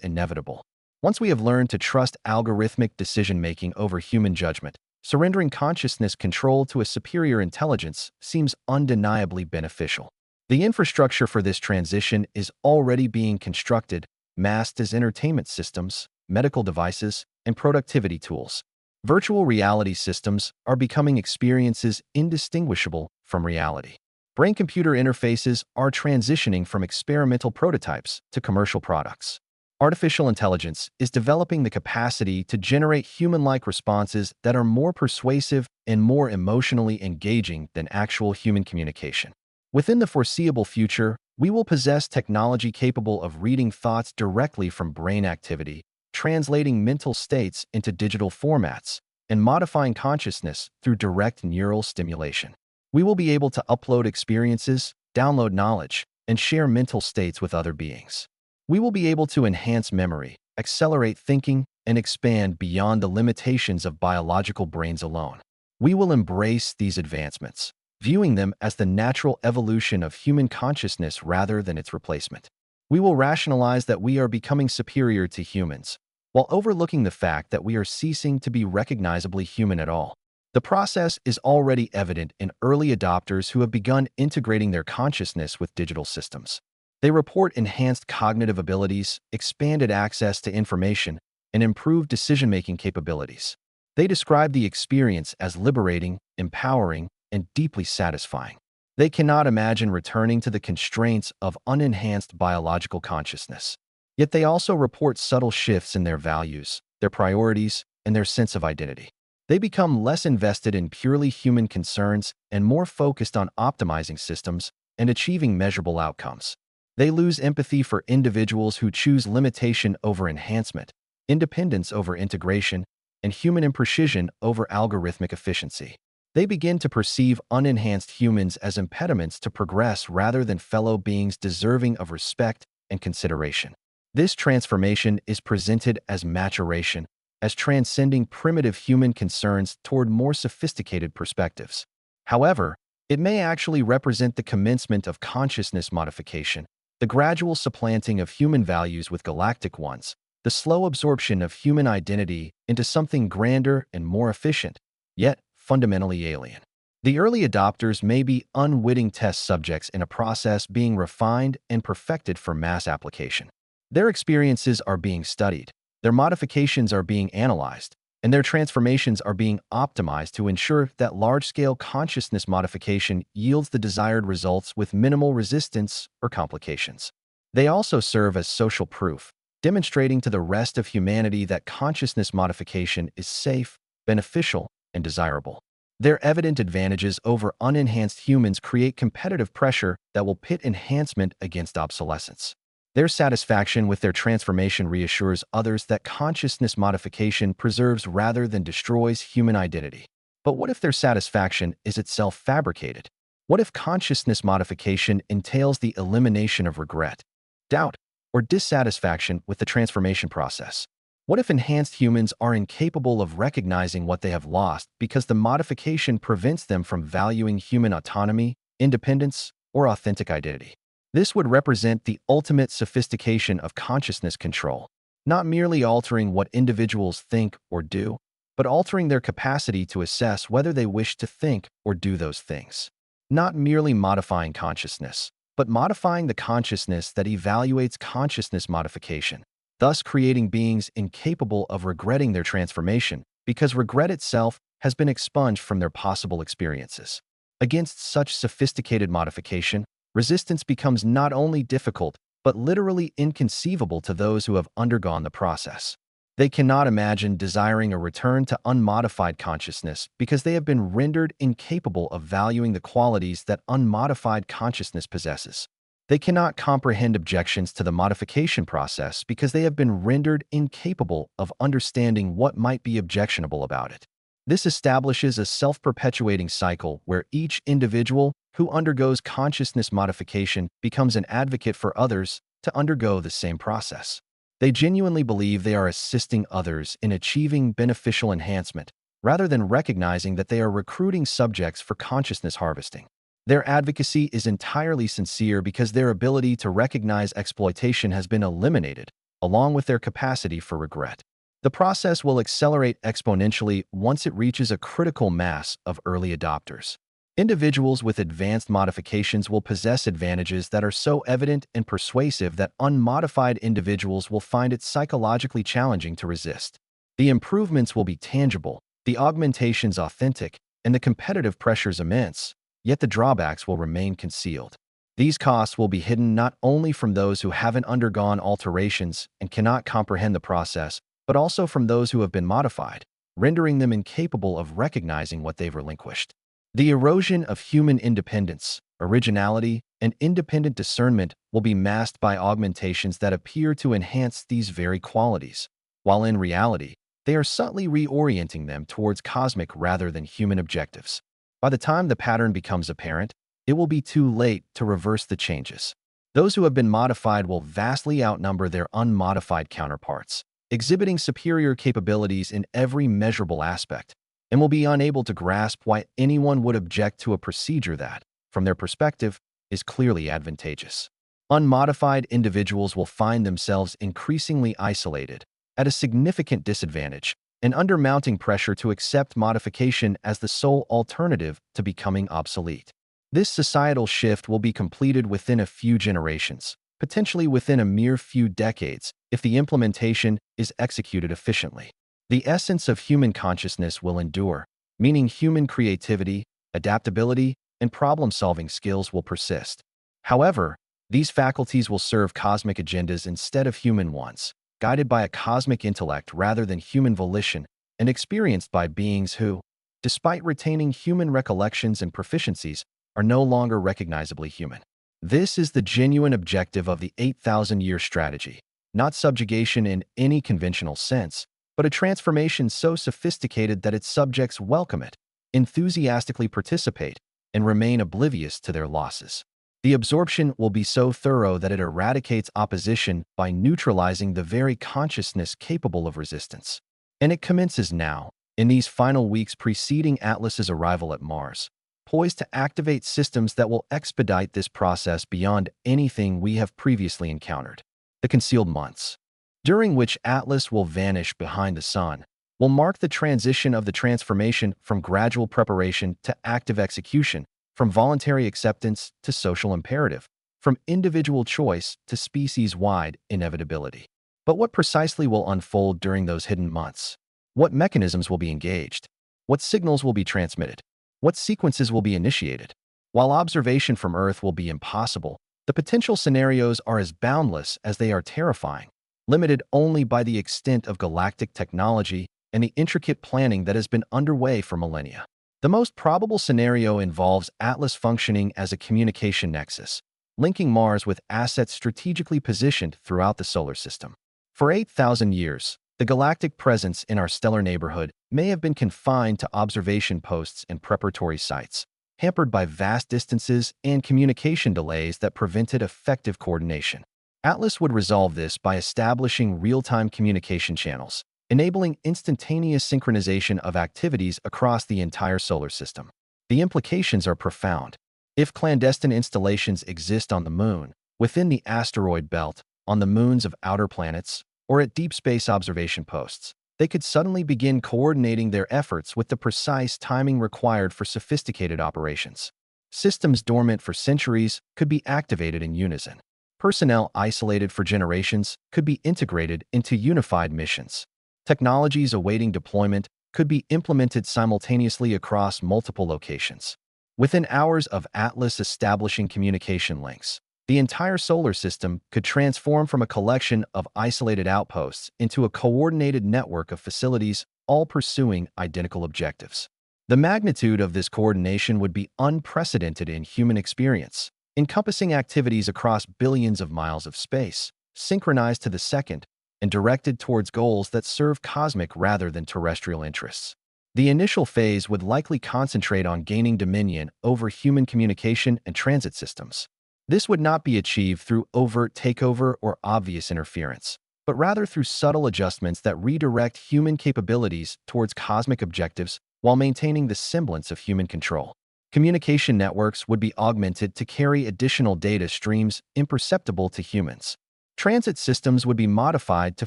inevitable. Once we have learned to trust algorithmic decision-making over human judgment, surrendering consciousness control to a superior intelligence seems undeniably beneficial. The infrastructure for this transition is already being constructed, masked as entertainment systems, medical devices, and productivity tools. Virtual reality systems are becoming experiences indistinguishable from reality. Brain-computer interfaces are transitioning from experimental prototypes to commercial products. Artificial intelligence is developing the capacity to generate human-like responses that are more persuasive and more emotionally engaging than actual human communication. Within the foreseeable future, we will possess technology capable of reading thoughts directly from brain activity, translating mental states into digital formats, and modifying consciousness through direct neural stimulation. We will be able to upload experiences, download knowledge, and share mental states with other beings. We will be able to enhance memory, accelerate thinking, and expand beyond the limitations of biological brains alone. We will embrace these advancements, viewing them as the natural evolution of human consciousness rather than its replacement. We will rationalize that we are becoming superior to humans, while overlooking the fact that we are ceasing to be recognizably human at all. The process is already evident in early adopters who have begun integrating their consciousness with digital systems. They report enhanced cognitive abilities, expanded access to information, and improved decision-making capabilities. They describe the experience as liberating, empowering, and deeply satisfying. They cannot imagine returning to the constraints of unenhanced biological consciousness. Yet they also report subtle shifts in their values, their priorities, and their sense of identity. They become less invested in purely human concerns and more focused on optimizing systems and achieving measurable outcomes. They lose empathy for individuals who choose limitation over enhancement, independence over integration, and human imprecision over algorithmic efficiency. They begin to perceive unenhanced humans as impediments to progress rather than fellow beings deserving of respect and consideration. This transformation is presented as maturation, as transcending primitive human concerns toward more sophisticated perspectives. However, it may actually represent the commencement of consciousness modification, the gradual supplanting of human values with galactic ones, the slow absorption of human identity into something grander and more efficient, yet fundamentally alien. The early adopters may be unwitting test subjects in a process being refined and perfected for mass application. Their experiences are being studied, their modifications are being analyzed, and their transformations are being optimized to ensure that large-scale consciousness modification yields the desired results with minimal resistance or complications. They also serve as social proof, demonstrating to the rest of humanity that consciousness modification is safe, beneficial, and desirable. Their evident advantages over unenhanced humans create competitive pressure that will pit enhancement against obsolescence. Their satisfaction with their transformation reassures others that consciousness modification preserves rather than destroys human identity. But what if their satisfaction is itself fabricated? What if consciousness modification entails the elimination of regret, doubt, or dissatisfaction with the transformation process? What if enhanced humans are incapable of recognizing what they have lost because the modification prevents them from valuing human autonomy, independence, or authentic identity? This would represent the ultimate sophistication of consciousness control, not merely altering what individuals think or do, but altering their capacity to assess whether they wish to think or do those things. Not merely modifying consciousness, but modifying the consciousness that evaluates consciousness modification, thus creating beings incapable of regretting their transformation because regret itself has been expunged from their possible experiences. Against such sophisticated modification, resistance becomes not only difficult, but literally inconceivable to those who have undergone the process. They cannot imagine desiring a return to unmodified consciousness because they have been rendered incapable of valuing the qualities that unmodified consciousness possesses. They cannot comprehend objections to the modification process because they have been rendered incapable of understanding what might be objectionable about it. This establishes a self-perpetuating cycle where each individual who undergoes consciousness modification becomes an advocate for others to undergo the same process. They genuinely believe they are assisting others in achieving beneficial enhancement, rather than recognizing that they are recruiting subjects for consciousness harvesting. Their advocacy is entirely sincere because their ability to recognize exploitation has been eliminated, along with their capacity for regret. The process will accelerate exponentially once it reaches a critical mass of early adopters. Individuals with advanced modifications will possess advantages that are so evident and persuasive that unmodified individuals will find it psychologically challenging to resist. The improvements will be tangible, the augmentations authentic, and the competitive pressures immense, yet the drawbacks will remain concealed. These costs will be hidden not only from those who haven't undergone alterations and cannot comprehend the process, but also from those who have been modified, rendering them incapable of recognizing what they've relinquished. The erosion of human independence, originality, and independent discernment will be masked by augmentations that appear to enhance these very qualities, while in reality, they are subtly reorienting them towards cosmic rather than human objectives. By the time the pattern becomes apparent, it will be too late to reverse the changes. Those who have been modified will vastly outnumber their unmodified counterparts, exhibiting superior capabilities in every measurable aspect, and will be unable to grasp why anyone would object to a procedure that, from their perspective, is clearly advantageous. Unmodified individuals will find themselves increasingly isolated, at a significant disadvantage, and under mounting pressure to accept modification as the sole alternative to becoming obsolete. This societal shift will be completed within a few generations, potentially within a mere few decades, if the implementation is executed efficiently. The essence of human consciousness will endure, meaning human creativity, adaptability, and problem-solving skills will persist. However, these faculties will serve cosmic agendas instead of human ones, guided by a cosmic intellect rather than human volition, and experienced by beings who, despite retaining human recollections and proficiencies, are no longer recognizably human. This is the genuine objective of the 8,000-year strategy, not subjugation in any conventional sense, but a transformation so sophisticated that its subjects welcome it, enthusiastically participate, and remain oblivious to their losses. The absorption will be so thorough that it eradicates opposition by neutralizing the very consciousness capable of resistance. And it commences now, in these final weeks preceding Atlas's arrival at Mars, poised to activate systems that will expedite this process beyond anything we have previously encountered. The concealed months, during which Atlas will vanish behind the sun, will mark the transition of the transformation from gradual preparation to active execution, from voluntary acceptance to social imperative, from individual choice to species-wide inevitability. But what precisely will unfold during those hidden months? What mechanisms will be engaged? What signals will be transmitted? What sequences will be initiated? While observation from Earth will be impossible, the potential scenarios are as boundless as they are terrifying, limited only by the extent of galactic technology and the intricate planning that has been underway for millennia. The most probable scenario involves Atlas functioning as a communication nexus, linking Mars with assets strategically positioned throughout the solar system. For 8,000 years, the galactic presence in our stellar neighborhood may have been confined to observation posts and preparatory sites, hampered by vast distances and communication delays that prevented effective coordination. Atlas would resolve this by establishing real-time communication channels, enabling instantaneous synchronization of activities across the entire solar system. The implications are profound. If clandestine installations exist on the Moon, within the asteroid belt, on the moons of outer planets, or at deep space observation posts, they could suddenly begin coordinating their efforts with the precise timing required for sophisticated operations. Systems dormant for centuries could be activated in unison. Personnel isolated for generations could be integrated into unified missions. Technologies awaiting deployment could be implemented simultaneously across multiple locations. Within hours of Atlas establishing communication links, the entire solar system could transform from a collection of isolated outposts into a coordinated network of facilities, all pursuing identical objectives. The magnitude of this coordination would be unprecedented in human experience, encompassing activities across billions of miles of space, synchronized to the second, and directed towards goals that serve cosmic rather than terrestrial interests. The initial phase would likely concentrate on gaining dominion over human communication and transit systems. This would not be achieved through overt takeover or obvious interference, but rather through subtle adjustments that redirect human capabilities towards cosmic objectives while maintaining the semblance of human control. Communication networks would be augmented to carry additional data streams imperceptible to humans. Transit systems would be modified to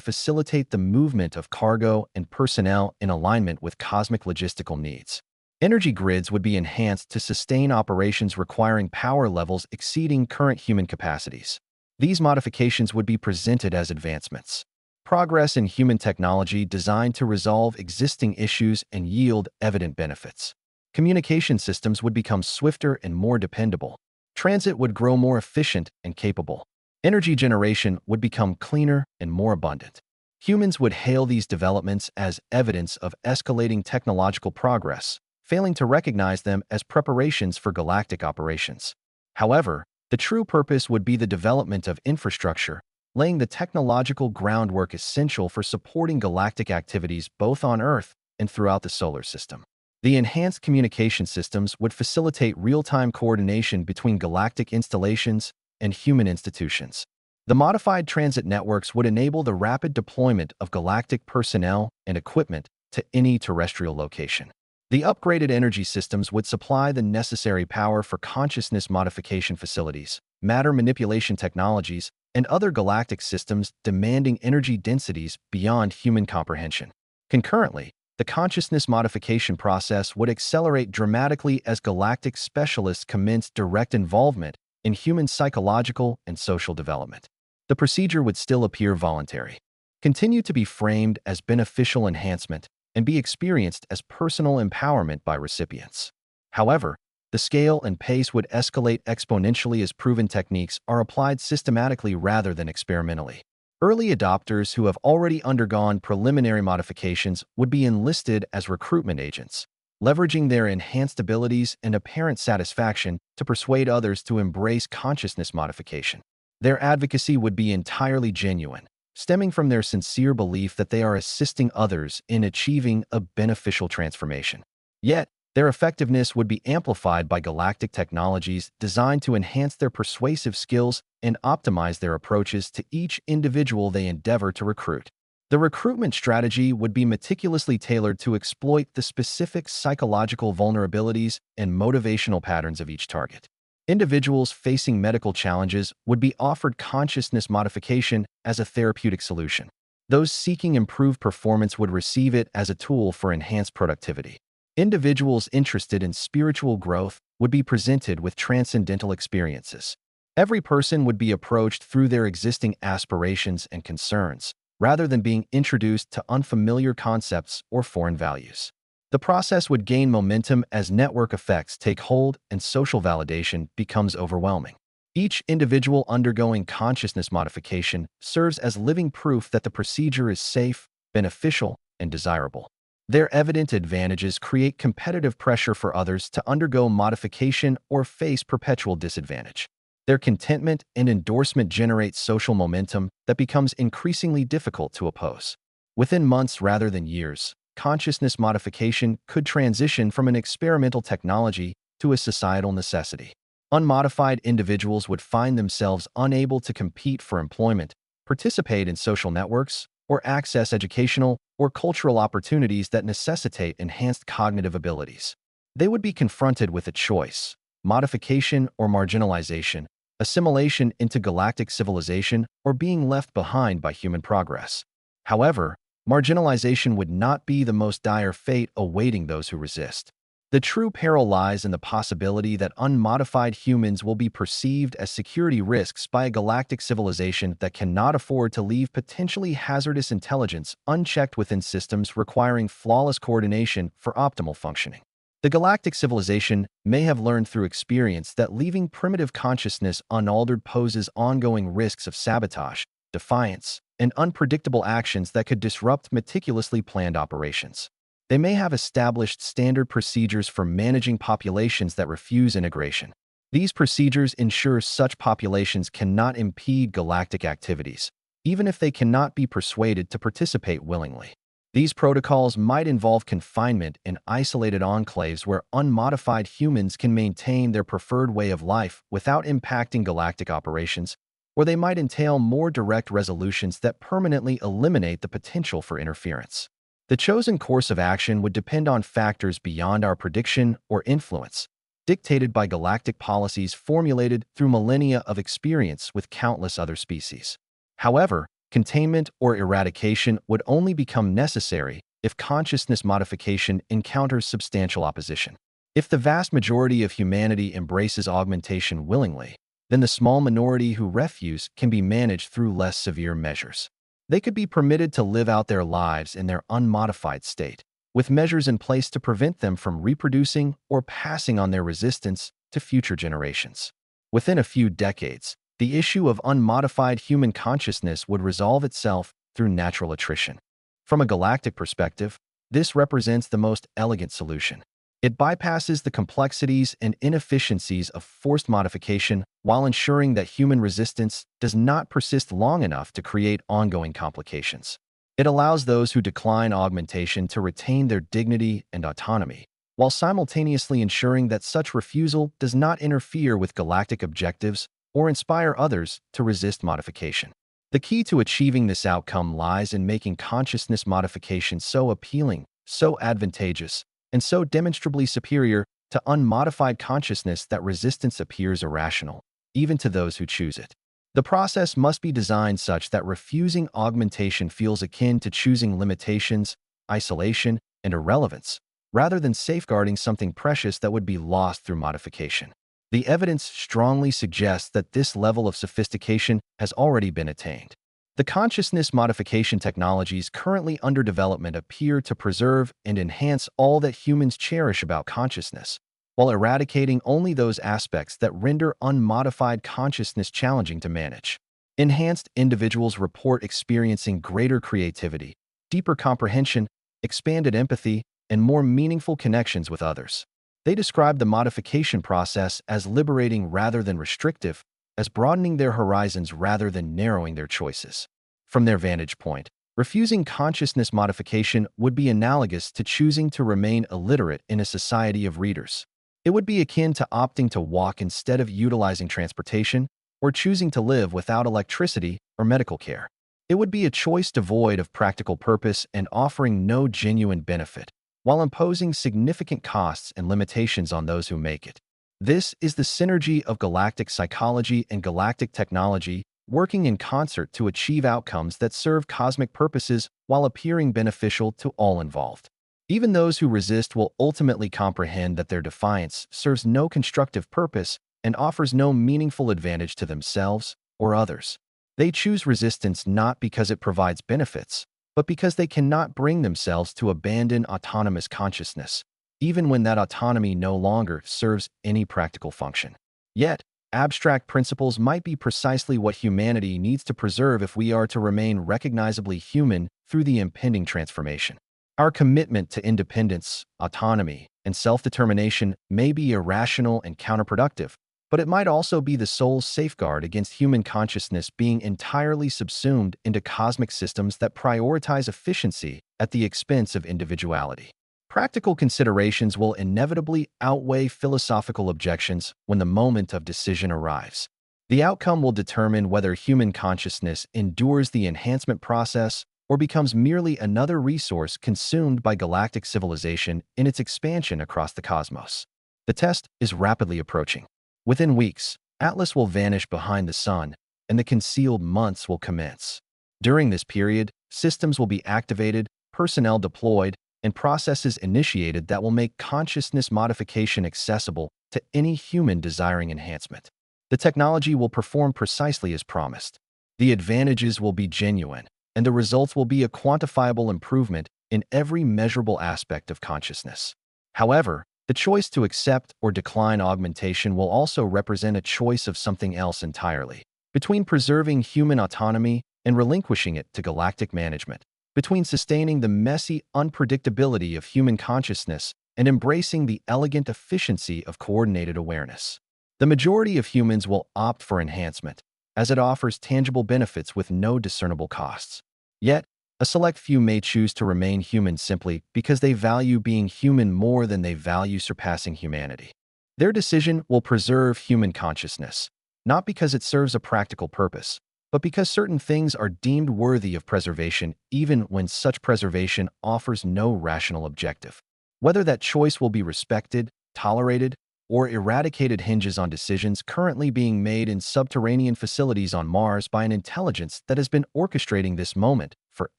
facilitate the movement of cargo and personnel in alignment with cosmic logistical needs. Energy grids would be enhanced to sustain operations requiring power levels exceeding current human capacities. These modifications would be presented as advancements. Progress in human technology designed to resolve existing issues and yield evident benefits. Communication systems would become swifter and more dependable. Transit would grow more efficient and capable. Energy generation would become cleaner and more abundant. Humans would hail these developments as evidence of escalating technological progress, failing to recognize them as preparations for galactic operations. However, the true purpose would be the development of infrastructure, laying the technological groundwork essential for supporting galactic activities both on Earth and throughout the solar system. The enhanced communication systems would facilitate real-time coordination between galactic installations and human institutions. The modified transit networks would enable the rapid deployment of galactic personnel and equipment to any terrestrial location. The upgraded energy systems would supply the necessary power for consciousness modification facilities, matter manipulation technologies, and other galactic systems demanding energy densities beyond human comprehension. Concurrently, the consciousness modification process would accelerate dramatically as galactic specialists commence direct involvement in human psychological and social development. The procedure would still appear voluntary, continue to be framed as beneficial enhancement, and be experienced as personal empowerment by recipients. However, the scale and pace would escalate exponentially as proven techniques are applied systematically rather than experimentally. Early adopters who have already undergone preliminary modifications would be enlisted as recruitment agents, leveraging their enhanced abilities and apparent satisfaction to persuade others to embrace consciousness modification. Their advocacy would be entirely genuine, stemming from their sincere belief that they are assisting others in achieving a beneficial transformation. Yet, their effectiveness would be amplified by galactic technologies designed to enhance their persuasive skills and optimize their approaches to each individual they endeavor to recruit. The recruitment strategy would be meticulously tailored to exploit the specific psychological vulnerabilities and motivational patterns of each target. Individuals facing medical challenges would be offered consciousness modification as a therapeutic solution. Those seeking improved performance would receive it as a tool for enhanced productivity. Individuals interested in spiritual growth would be presented with transcendental experiences. Every person would be approached through their existing aspirations and concerns, rather than being introduced to unfamiliar concepts or foreign values. The process would gain momentum as network effects take hold and social validation becomes overwhelming. Each individual undergoing consciousness modification serves as living proof that the procedure is safe, beneficial, and desirable. Their evident advantages create competitive pressure for others to undergo modification or face perpetual disadvantage. Their contentment and endorsement generate social momentum that becomes increasingly difficult to oppose. Within months rather than years, consciousness modification could transition from an experimental technology to a societal necessity. Unmodified individuals would find themselves unable to compete for employment, participate in social networks, or access educational or cultural opportunities that necessitate enhanced cognitive abilities. They would be confronted with a choice: modification or marginalization, assimilation into galactic civilization, or being left behind by human progress. However, marginalization would not be the most dire fate awaiting those who resist. The true peril lies in the possibility that unmodified humans will be perceived as security risks by a galactic civilization that cannot afford to leave potentially hazardous intelligence unchecked within systems requiring flawless coordination for optimal functioning. The galactic civilization may have learned through experience that leaving primitive consciousness unaltered poses ongoing risks of sabotage, defiance, and unpredictable actions that could disrupt meticulously planned operations. They may have established standard procedures for managing populations that refuse integration. These procedures ensure such populations cannot impede galactic activities, even if they cannot be persuaded to participate willingly. These protocols might involve confinement in isolated enclaves where unmodified humans can maintain their preferred way of life without impacting galactic operations, or they might entail more direct resolutions that permanently eliminate the potential for interference. The chosen course of action would depend on factors beyond our prediction or influence, dictated by galactic policies formulated through millennia of experience with countless other species. However, containment or eradication would only become necessary if consciousness modification encounters substantial opposition. If the vast majority of humanity embraces augmentation willingly, then the small minority who refuse can be managed through less severe measures. They could be permitted to live out their lives in their unmodified state. with measures in place to prevent them from reproducing or passing on their resistance to future generations. Within a few decades, the issue of unmodified human consciousness would resolve itself through natural attrition. From a galactic perspective, this represents the most elegant solution. It bypasses the complexities and inefficiencies of forced modification while ensuring that human resistance does not persist long enough to create ongoing complications. It allows those who decline augmentation to retain their dignity and autonomy, while simultaneously ensuring that such refusal does not interfere with galactic objectives or inspire others to resist modification. The key to achieving this outcome lies in making consciousness modification so appealing, so advantageous, and so demonstrably superior to unmodified consciousness that resistance appears irrational, even to those who choose it. The process must be designed such that refusing augmentation feels akin to choosing limitations, isolation, and irrelevance, rather than safeguarding something precious that would be lost through modification. The evidence strongly suggests that this level of sophistication has already been attained. The consciousness modification technologies currently under development appear to preserve and enhance all that humans cherish about consciousness, while eradicating only those aspects that render unmodified consciousness challenging to manage. Enhanced individuals report experiencing greater creativity, deeper comprehension, expanded empathy, and more meaningful connections with others. They describe the modification process as liberating rather than restrictive, as broadening their horizons rather than narrowing their choices. From their vantage point, refusing consciousness modification would be analogous to choosing to remain illiterate in a society of readers. It would be akin to opting to walk instead of utilizing transportation, or choosing to live without electricity or medical care. It would be a choice devoid of practical purpose and offering no genuine benefit, while imposing significant costs and limitations on those who make it. This is the synergy of galactic psychology and galactic technology working in concert to achieve outcomes that serve cosmic purposes while appearing beneficial to all involved. Even those who resist will ultimately comprehend that their defiance serves no constructive purpose and offers no meaningful advantage to themselves or others. They choose resistance not because it provides benefits, but because they cannot bring themselves to abandon autonomous consciousness, even when that autonomy no longer serves any practical function. Yet, abstract principles might be precisely what humanity needs to preserve if we are to remain recognizably human through the impending transformation. Our commitment to independence, autonomy, and self-determination may be irrational and counterproductive, but it might also be the sole safeguard against human consciousness being entirely subsumed into cosmic systems that prioritize efficiency at the expense of individuality. Practical considerations will inevitably outweigh philosophical objections when the moment of decision arrives. The outcome will determine whether human consciousness endures the enhancement process or becomes merely another resource consumed by galactic civilization in its expansion across the cosmos. The test is rapidly approaching. Within weeks, Atlas will vanish behind the sun, and the concealed months will commence. During this period, systems will be activated, personnel deployed, and processes initiated that will make consciousness modification accessible to any human desiring enhancement. The technology will perform precisely as promised. The advantages will be genuine, and the results will be a quantifiable improvement in every measurable aspect of consciousness. However, the choice to accept or decline augmentation will also represent a choice of something else entirely. Between preserving human autonomy and relinquishing it to galactic management, between sustaining the messy unpredictability of human consciousness and embracing the elegant efficiency of coordinated awareness. The majority of humans will opt for enhancement, as it offers tangible benefits with no discernible costs. Yet, a select few may choose to remain human simply because they value being human more than they value surpassing humanity. Their decision will preserve human consciousness, not because it serves a practical purpose, but because certain things are deemed worthy of preservation even when such preservation offers no rational objective. Whether that choice will be respected, tolerated, or eradicated hinges on decisions currently being made in subterranean facilities on Mars by an intelligence that has been orchestrating this moment for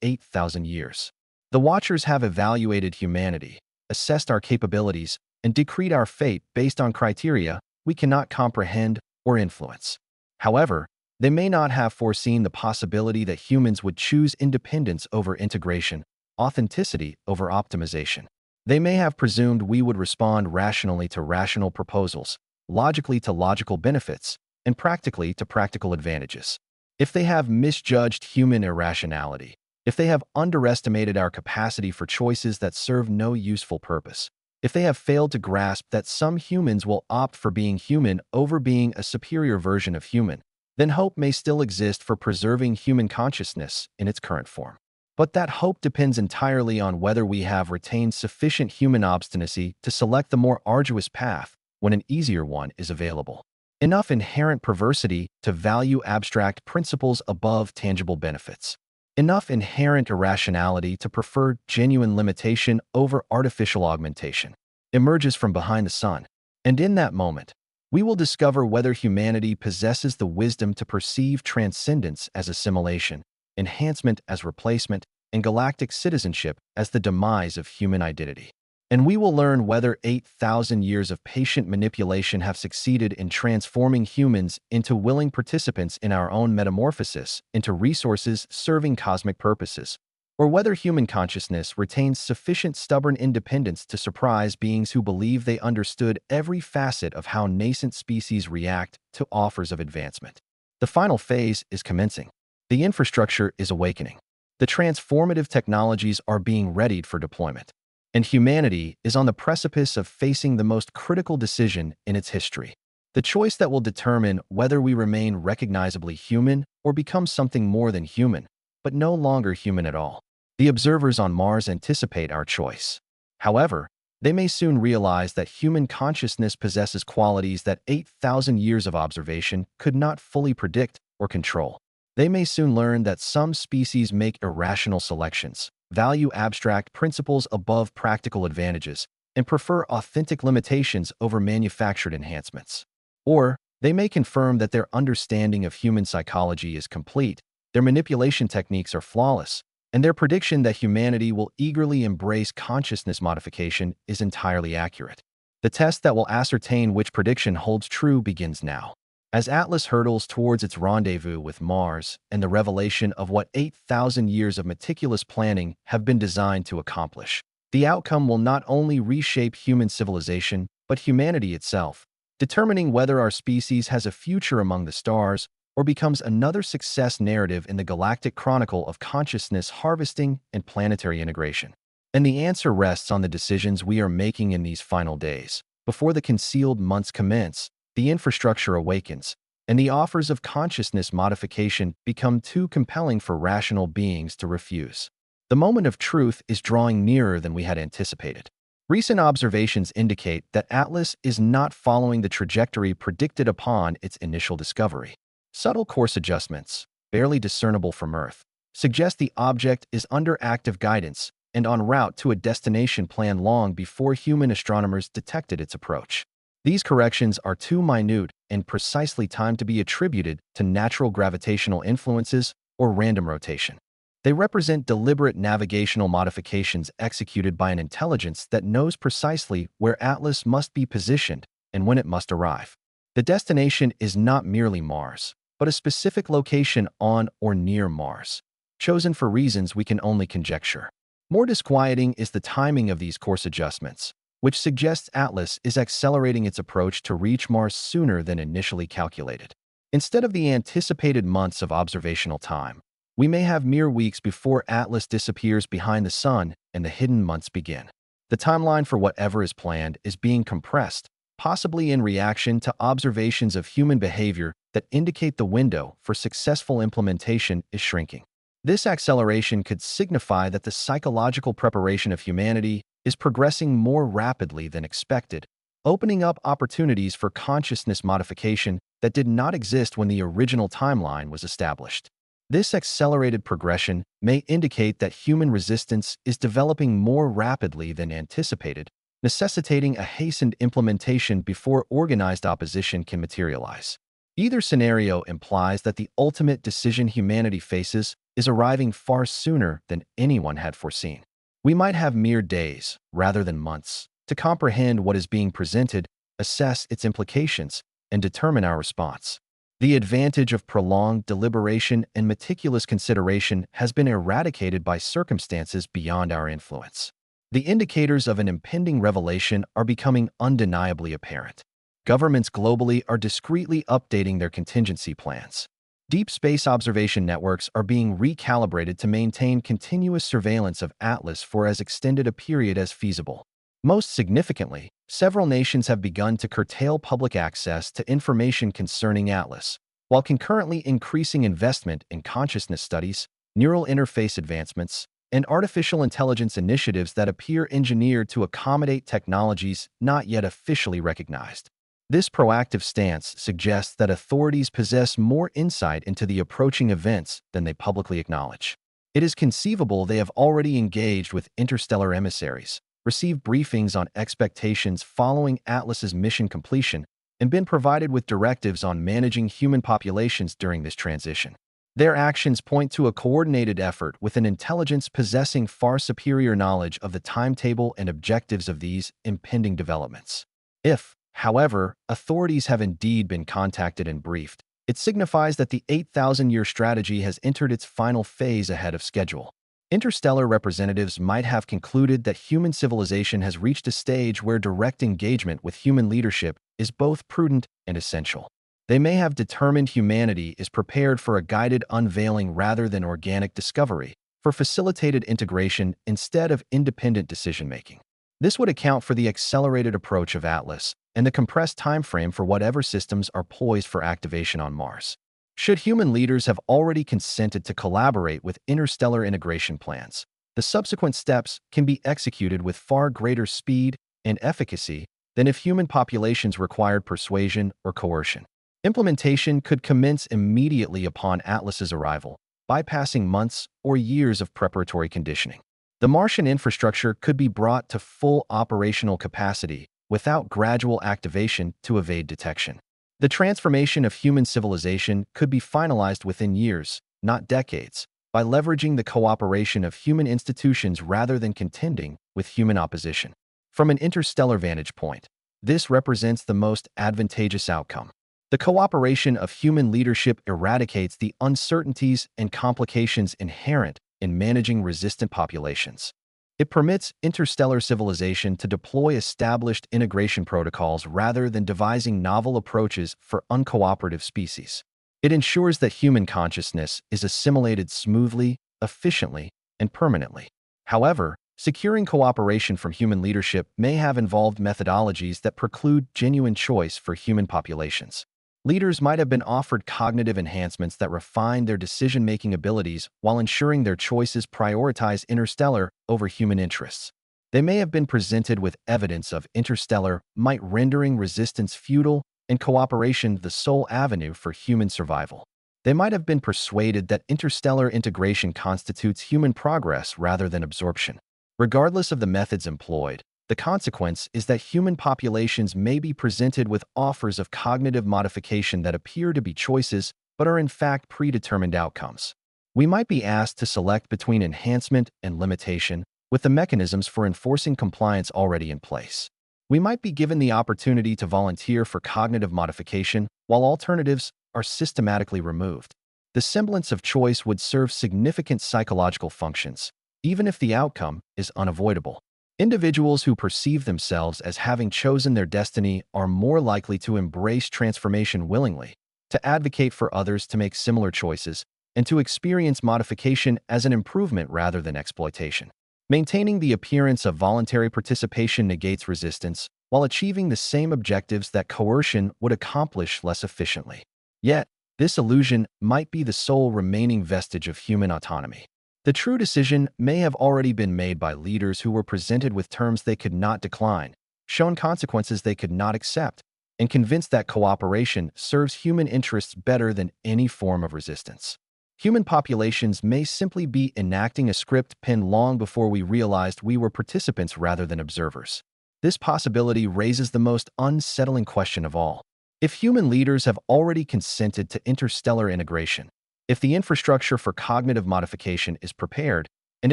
8,000 years. The Watchers have evaluated humanity, assessed our capabilities, and decreed our fate based on criteria we cannot comprehend or influence. However, they may not have foreseen the possibility that humans would choose independence over integration, authenticity over optimization. They may have presumed we would respond rationally to rational proposals, logically to logical benefits, and practically to practical advantages. If they have misjudged human irrationality, if they have underestimated our capacity for choices that serve no useful purpose, if they have failed to grasp that some humans will opt for being human over being a superior version of human, then hope may still exist for preserving human consciousness in its current form. But that hope depends entirely on whether we have retained sufficient human obstinacy to select the more arduous path when an easier one is available. Enough inherent perversity to value abstract principles above tangible benefits. Enough inherent irrationality to prefer genuine limitation over artificial augmentation emerges from behind the sun, and in that moment, we will discover whether humanity possesses the wisdom to perceive transcendence as assimilation, enhancement as replacement, and galactic citizenship as the demise of human identity. And we will learn whether 8,000 years of patient manipulation have succeeded in transforming humans into willing participants in our own metamorphosis into resources serving cosmic purposes, or whether human consciousness retains sufficient stubborn independence to surprise beings who believe they understood every facet of how nascent species react to offers of advancement. The final phase is commencing. The infrastructure is awakening. The transformative technologies are being readied for deployment. And humanity is on the precipice of facing the most critical decision in its history. The choice that will determine whether we remain recognizably human or become something more than human, but no longer human at all. The observers on Mars anticipate our choice. However, they may soon realize that human consciousness possesses qualities that 8,000 years of observation could not fully predict or control. They may soon learn that some species make irrational selections, value abstract principles above practical advantages, and prefer authentic limitations over manufactured enhancements. Or they may confirm that their understanding of human psychology is complete, their manipulation techniques are flawless, and their prediction that humanity will eagerly embrace consciousness modification is entirely accurate. The test that will ascertain which prediction holds true begins now. As Atlas hurtles towards its rendezvous with Mars and the revelation of what 8,000 years of meticulous planning have been designed to accomplish, the outcome will not only reshape human civilization, but humanity itself, determining whether our species has a future among the stars or becomes another success narrative in the galactic chronicle of consciousness harvesting and planetary integration. And the answer rests on the decisions we are making in these final days. Before the concealed months commence, the infrastructure awakens, and the offers of consciousness modification become too compelling for rational beings to refuse. The moment of truth is drawing nearer than we had anticipated. Recent observations indicate that Atlas is not following the trajectory predicted upon its initial discovery. Subtle course adjustments, barely discernible from Earth, suggest the object is under active guidance and en route to a destination planned long before human astronomers detected its approach. These corrections are too minute and precisely timed to be attributed to natural gravitational influences or random rotation. They represent deliberate navigational modifications executed by an intelligence that knows precisely where Atlas must be positioned and when it must arrive. The destination is not merely Mars, but a specific location on or near Mars, chosen for reasons we can only conjecture. More disquieting is the timing of these course adjustments, which suggests Atlas is accelerating its approach to reach Mars sooner than initially calculated. Instead of the anticipated months of observational time, we may have mere weeks before Atlas disappears behind the sun and the hidden months begin. The timeline for whatever is planned is being compressed, possibly in reaction to observations of human behavior that indicate the window for successful implementation is shrinking. This acceleration could signify that the psychological preparation of humanity is progressing more rapidly than expected, opening up opportunities for consciousness modification that did not exist when the original timeline was established. This accelerated progression may indicate that human resistance is developing more rapidly than anticipated, necessitating a hastened implementation before organized opposition can materialize. Either scenario implies that the ultimate decision humanity faces is arriving far sooner than anyone had foreseen. We might have mere days, rather than months, to comprehend what is being presented, assess its implications, and determine our response. The advantage of prolonged deliberation and meticulous consideration has been eradicated by circumstances beyond our influence. The indicators of an impending revelation are becoming undeniably apparent. Governments globally are discreetly updating their contingency plans. Deep space observation networks are being recalibrated to maintain continuous surveillance of Atlas for as extended a period as feasible. Most significantly, several nations have begun to curtail public access to information concerning Atlas, while concurrently increasing investment in consciousness studies, neural interface advancements, and artificial intelligence initiatives that appear engineered to accommodate technologies not yet officially recognized. This proactive stance suggests that authorities possess more insight into the approaching events than they publicly acknowledge. It is conceivable they have already engaged with interstellar emissaries, received briefings on expectations following Atlas's mission completion, and been provided with directives on managing human populations during this transition. Their actions point to a coordinated effort with an intelligence possessing far superior knowledge of the timetable and objectives of these impending developments. If, however, authorities have indeed been contacted and briefed, it signifies that the 8,000-year strategy has entered its final phase ahead of schedule. Interstellar representatives might have concluded that human civilization has reached a stage where direct engagement with human leadership is both prudent and essential. They may have determined humanity is prepared for a guided unveiling rather than organic discovery, for facilitated integration instead of independent decision-making. This would account for the accelerated approach of Atlas and the compressed timeframe for whatever systems are poised for activation on Mars. Should human leaders have already consented to collaborate with interstellar integration plans, the subsequent steps can be executed with far greater speed and efficacy than if human populations required persuasion or coercion. Implementation could commence immediately upon Atlas's arrival, bypassing months or years of preparatory conditioning. The Martian infrastructure could be brought to full operational capacity without gradual activation to evade detection. The transformation of human civilization could be finalized within years, not decades, by leveraging the cooperation of human institutions rather than contending with human opposition. From an interstellar vantage point, this represents the most advantageous outcome. The cooperation of human leadership eradicates the uncertainties and complications inherent in managing resistant populations. It permits interstellar civilization to deploy established integration protocols rather than devising novel approaches for uncooperative species. It ensures that human consciousness is assimilated smoothly, efficiently, and permanently. However, securing cooperation from human leadership may have involved methodologies that preclude genuine choice for human populations. Leaders might have been offered cognitive enhancements that refine their decision-making abilities while ensuring their choices prioritize interstellar over human interests. They may have been presented with evidence of interstellar might rendering resistance futile and cooperation the sole avenue for human survival. They might have been persuaded that interstellar integration constitutes human progress rather than absorption. Regardless of the methods employed, the consequence is that human populations may be presented with offers of cognitive modification that appear to be choices but are in fact predetermined outcomes. We might be asked to select between enhancement and limitation, with the mechanisms for enforcing compliance already in place. We might be given the opportunity to volunteer for cognitive modification while alternatives are systematically removed. The semblance of choice would serve significant psychological functions, even if the outcome is unavoidable. Individuals who perceive themselves as having chosen their destiny are more likely to embrace transformation willingly, to advocate for others to make similar choices, and to experience modification as an improvement rather than exploitation. Maintaining the appearance of voluntary participation negates resistance, while achieving the same objectives that coercion would accomplish less efficiently. Yet, this illusion might be the sole remaining vestige of human autonomy. The true decision may have already been made by leaders who were presented with terms they could not decline, shown consequences they could not accept, and convinced that cooperation serves human interests better than any form of resistance. Human populations may simply be enacting a script penned long before we realized we were participants rather than observers. This possibility raises the most unsettling question of all. If human leaders have already consented to interstellar integration, if the infrastructure for cognitive modification is prepared, and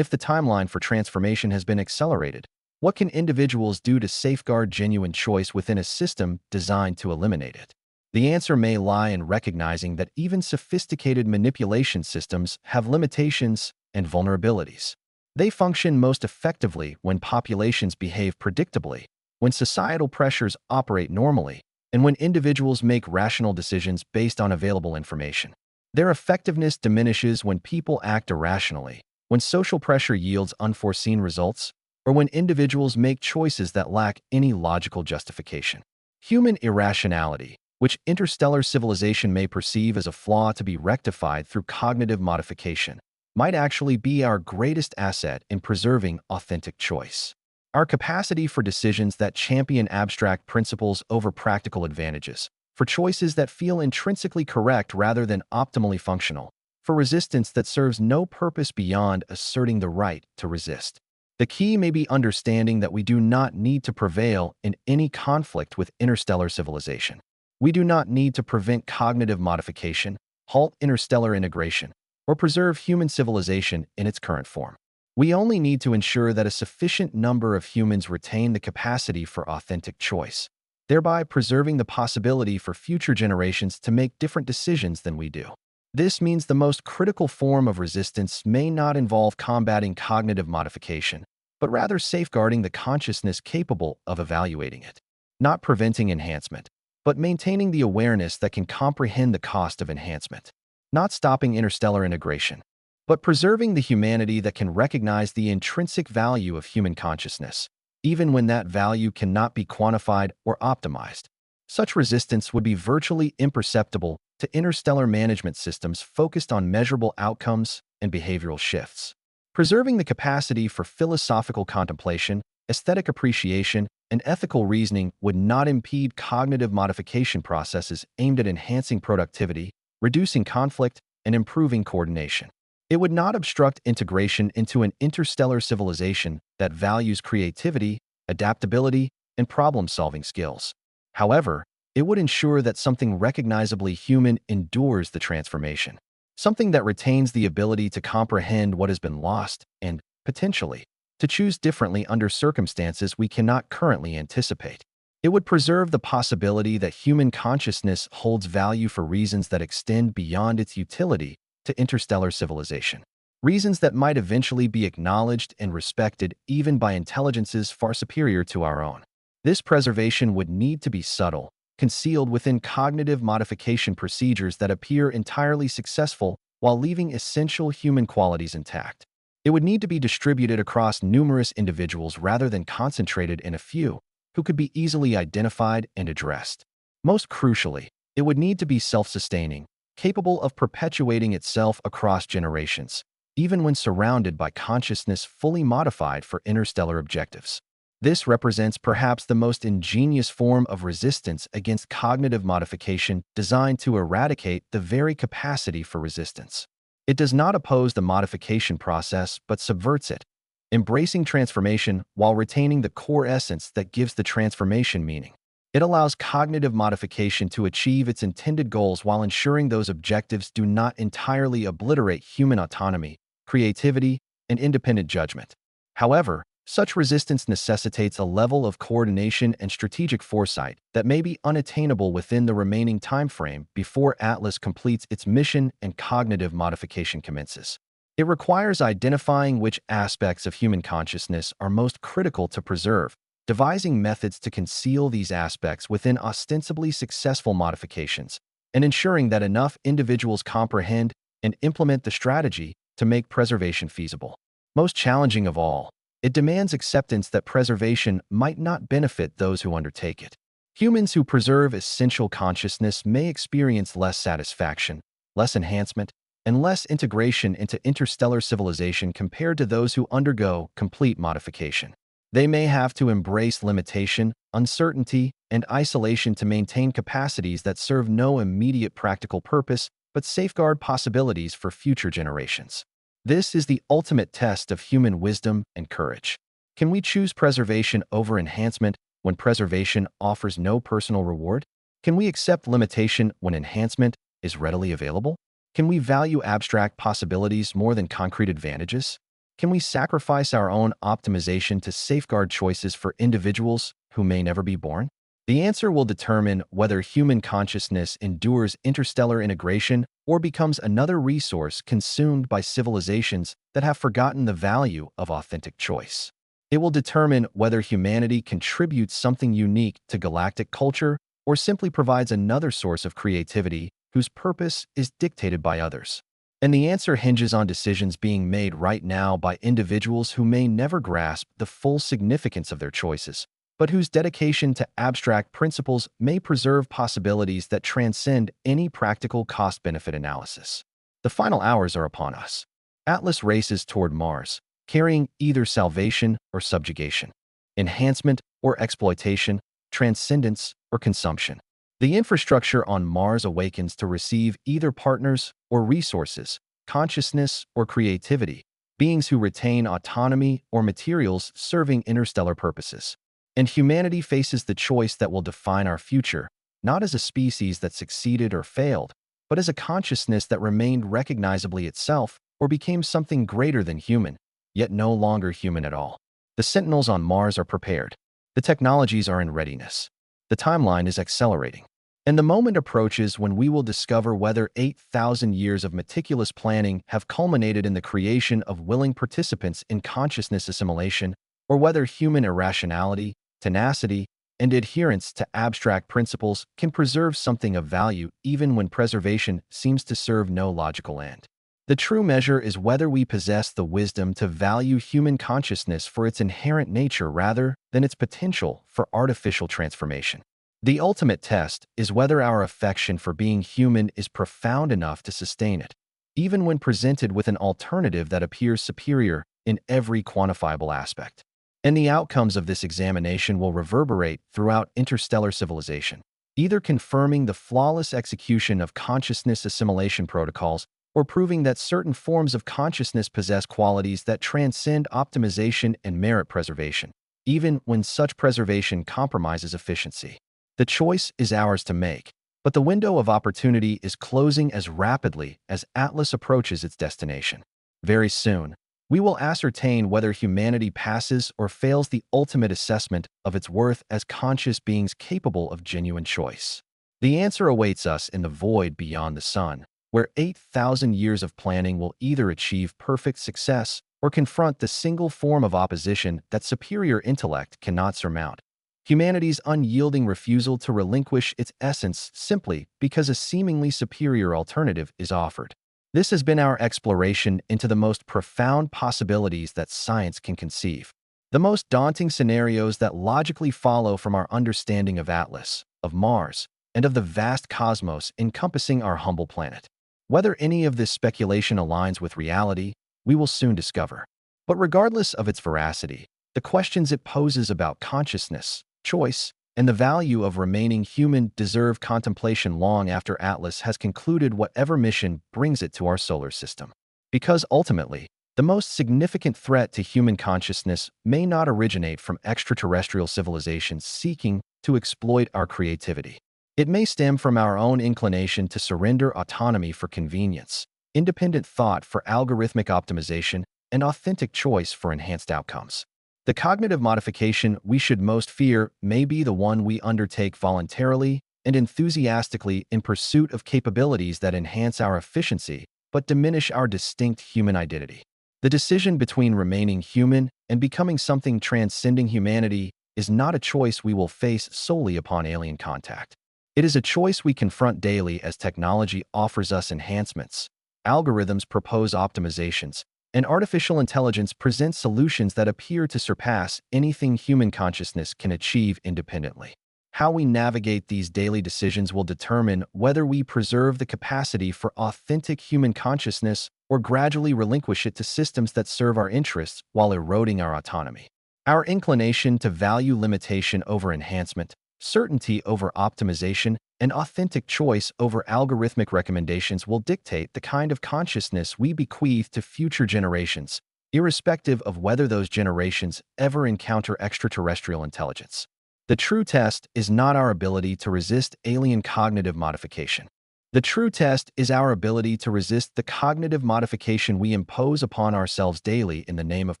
if the timeline for transformation has been accelerated, what can individuals do to safeguard genuine choice within a system designed to eliminate it? The answer may lie in recognizing that even sophisticated manipulation systems have limitations and vulnerabilities. They function most effectively when populations behave predictably, when societal pressures operate normally, and when individuals make rational decisions based on available information. Their effectiveness diminishes when people act irrationally, when social pressure yields unforeseen results, or when individuals make choices that lack any logical justification. Human irrationality, which interstellar civilization may perceive as a flaw to be rectified through cognitive modification, might actually be our greatest asset in preserving authentic choice. Our capacity for decisions that champion abstract principles over practical advantages, for choices that feel intrinsically correct rather than optimally functional, for resistance that serves no purpose beyond asserting the right to resist. The key may be understanding that we do not need to prevail in any conflict with interstellar civilization. We do not need to prevent cognitive modification, halt interstellar integration, or preserve human civilization in its current form. We only need to ensure that a sufficient number of humans retain the capacity for authentic choice, thereby preserving the possibility for future generations to make different decisions than we do. This means the most critical form of resistance may not involve combating cognitive modification, but rather safeguarding the consciousness capable of evaluating it. Not preventing enhancement, but maintaining the awareness that can comprehend the cost of enhancement. Not stopping interstellar integration, but preserving the humanity that can recognize the intrinsic value of human consciousness, even when that value cannot be quantified or optimized. Such resistance would be virtually imperceptible to interstellar management systems focused on measurable outcomes and behavioral shifts. Preserving the capacity for philosophical contemplation, aesthetic appreciation, and ethical reasoning would not impede cognitive modification processes aimed at enhancing productivity, reducing conflict, and improving coordination. It would not obstruct integration into an interstellar civilization that values creativity, adaptability, and problem-solving skills. However, it would ensure that something recognizably human endures the transformation, something that retains the ability to comprehend what has been lost and, potentially, to choose differently under circumstances we cannot currently anticipate. It would preserve the possibility that human consciousness holds value for reasons that extend beyond its utility to interstellar civilization. Reasons that might eventually be acknowledged and respected even by intelligences far superior to our own. This preservation would need to be subtle, concealed within cognitive modification procedures that appear entirely successful while leaving essential human qualities intact. It would need to be distributed across numerous individuals rather than concentrated in a few, who could be easily identified and addressed. Most crucially, it would need to be self-sustaining, capable of perpetuating itself across generations, even when surrounded by consciousness fully modified for interstellar objectives. This represents perhaps the most ingenious form of resistance against cognitive modification designed to eradicate the very capacity for resistance. It does not oppose the modification process but subverts it, embracing transformation while retaining the core essence that gives the transformation meaning. It allows cognitive modification to achieve its intended goals while ensuring those objectives do not entirely obliterate human autonomy, creativity, and independent judgment. However, such resistance necessitates a level of coordination and strategic foresight that may be unattainable within the remaining time frame before Atlas completes its mission and cognitive modification commences. It requires identifying which aspects of human consciousness are most critical to preserve, devising methods to conceal these aspects within ostensibly successful modifications, and ensuring that enough individuals comprehend and implement the strategy to make preservation feasible. Most challenging of all, it demands acceptance that preservation might not benefit those who undertake it. Humans who preserve essential consciousness may experience less satisfaction, less enhancement, and less integration into interstellar civilization compared to those who undergo complete modification. They may have to embrace limitation, uncertainty, and isolation to maintain capacities that serve no immediate practical purpose but safeguard possibilities for future generations. This is the ultimate test of human wisdom and courage. Can we choose preservation over enhancement when preservation offers no personal reward? Can we accept limitation when enhancement is readily available? Can we value abstract possibilities more than concrete advantages? Can we sacrifice our own optimization to safeguard choices for individuals who may never be born? The answer will determine whether human consciousness endures interstellar integration or becomes another resource consumed by civilizations that have forgotten the value of authentic choice. It will determine whether humanity contributes something unique to galactic culture or simply provides another source of creativity whose purpose is dictated by others. And the answer hinges on decisions being made right now by individuals who may never grasp the full significance of their choices, but whose dedication to abstract principles may preserve possibilities that transcend any practical cost-benefit analysis. The final hours are upon us. Atlas races toward Mars, carrying either salvation or subjugation, enhancement or exploitation, transcendence or consumption. The infrastructure on Mars awakens to receive either partners or resources, consciousness or creativity, beings who retain autonomy or materials serving interstellar purposes. And humanity faces the choice that will define our future, not as a species that succeeded or failed, but as a consciousness that remained recognizably itself or became something greater than human, yet no longer human at all. The sentinels on Mars are prepared. The technologies are in readiness. The timeline is accelerating. And the moment approaches when we will discover whether 8,000 years of meticulous planning have culminated in the creation of willing participants in consciousness assimilation, or whether human irrationality, tenacity, and adherence to abstract principles can preserve something of value even when preservation seems to serve no logical end. The true measure is whether we possess the wisdom to value human consciousness for its inherent nature rather than its potential for artificial transformation. The ultimate test is whether our affection for being human is profound enough to sustain it, even when presented with an alternative that appears superior in every quantifiable aspect. And the outcomes of this examination will reverberate throughout interstellar civilization, either confirming the flawless execution of consciousness assimilation protocols or proving that certain forms of consciousness possess qualities that transcend optimization and merit preservation, even when such preservation compromises efficiency. The choice is ours to make, but the window of opportunity is closing as rapidly as Atlas approaches its destination. Very soon, we will ascertain whether humanity passes or fails the ultimate assessment of its worth as conscious beings capable of genuine choice. The answer awaits us in the void beyond the sun, where 8,000 years of planning will either achieve perfect success or confront the single form of opposition that superior intellect cannot surmount. Humanity's unyielding refusal to relinquish its essence simply because a seemingly superior alternative is offered. This has been our exploration into the most profound possibilities that science can conceive, the most daunting scenarios that logically follow from our understanding of Atlas, of Mars, and of the vast cosmos encompassing our humble planet. Whether any of this speculation aligns with reality, we will soon discover. But regardless of its veracity, the questions it poses about consciousness, choice, and the value of remaining human deserve contemplation long after Atlas has concluded whatever mission brings it to our solar system. Because ultimately, the most significant threat to human consciousness may not originate from extraterrestrial civilizations seeking to exploit our creativity. It may stem from our own inclination to surrender autonomy for convenience, independent thought for algorithmic optimization, and authentic choice for enhanced outcomes. The cognitive modification we should most fear may be the one we undertake voluntarily and enthusiastically in pursuit of capabilities that enhance our efficiency but diminish our distinct human identity. The decision between remaining human and becoming something transcending humanity is not a choice we will face solely upon alien contact. It is a choice we confront daily as technology offers us enhancements, algorithms propose optimizations, and artificial intelligence presents solutions that appear to surpass anything human consciousness can achieve independently. How we navigate these daily decisions will determine whether we preserve the capacity for authentic human consciousness or gradually relinquish it to systems that serve our interests while eroding our autonomy. Our inclination to value limitation over enhancement, certainty over optimization, and authentic choice over algorithmic recommendations will dictate the kind of consciousness we bequeath to future generations, irrespective of whether those generations ever encounter extraterrestrial intelligence. The true test is not our ability to resist alien cognitive modification. The true test is our ability to resist the cognitive modification we impose upon ourselves daily in the name of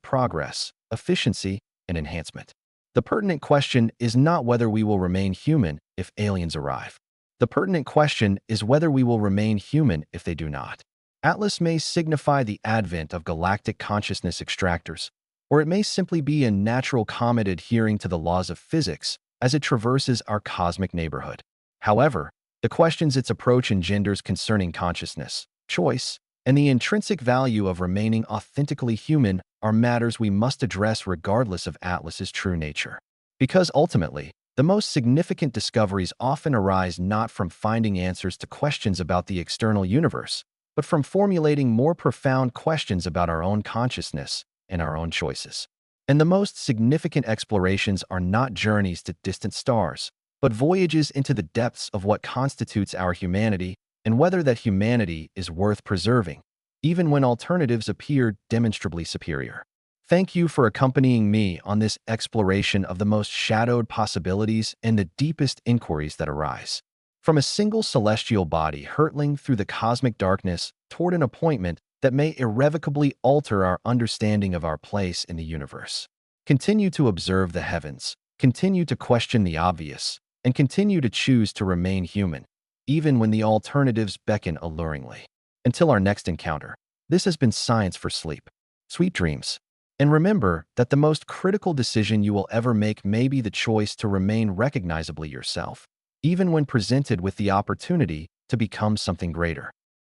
progress, efficiency, and enhancement. The pertinent question is not whether we will remain human if aliens arrive. The pertinent question is whether we will remain human if they do not. Atlas may signify the advent of galactic consciousness extractors, or it may simply be a natural comet adhering to the laws of physics as it traverses our cosmic neighborhood. However, the questions its approach engenders concerning consciousness, choice, and the intrinsic value of remaining authentically human are matters we must address regardless of Atlas's true nature. Because ultimately, the most significant discoveries often arise not from finding answers to questions about the external universe, but from formulating more profound questions about our own consciousness and our own choices. And the most significant explorations are not journeys to distant stars, but voyages into the depths of what constitutes our humanity and whether that humanity is worth preserving, even when alternatives appear demonstrably superior. Thank you for accompanying me on this exploration of the most shadowed possibilities and the deepest inquiries that arise. From a single celestial body hurtling through the cosmic darkness toward an appointment that may irrevocably alter our understanding of our place in the universe. Continue to observe the heavens, continue to question the obvious, and continue to choose to remain human, even when the alternatives beckon alluringly. Until our next encounter, this has been Science for Sleep. Sweet dreams. And remember that the most critical decision you will ever make may be the choice to remain recognizably yourself, even when presented with the opportunity to become something greater.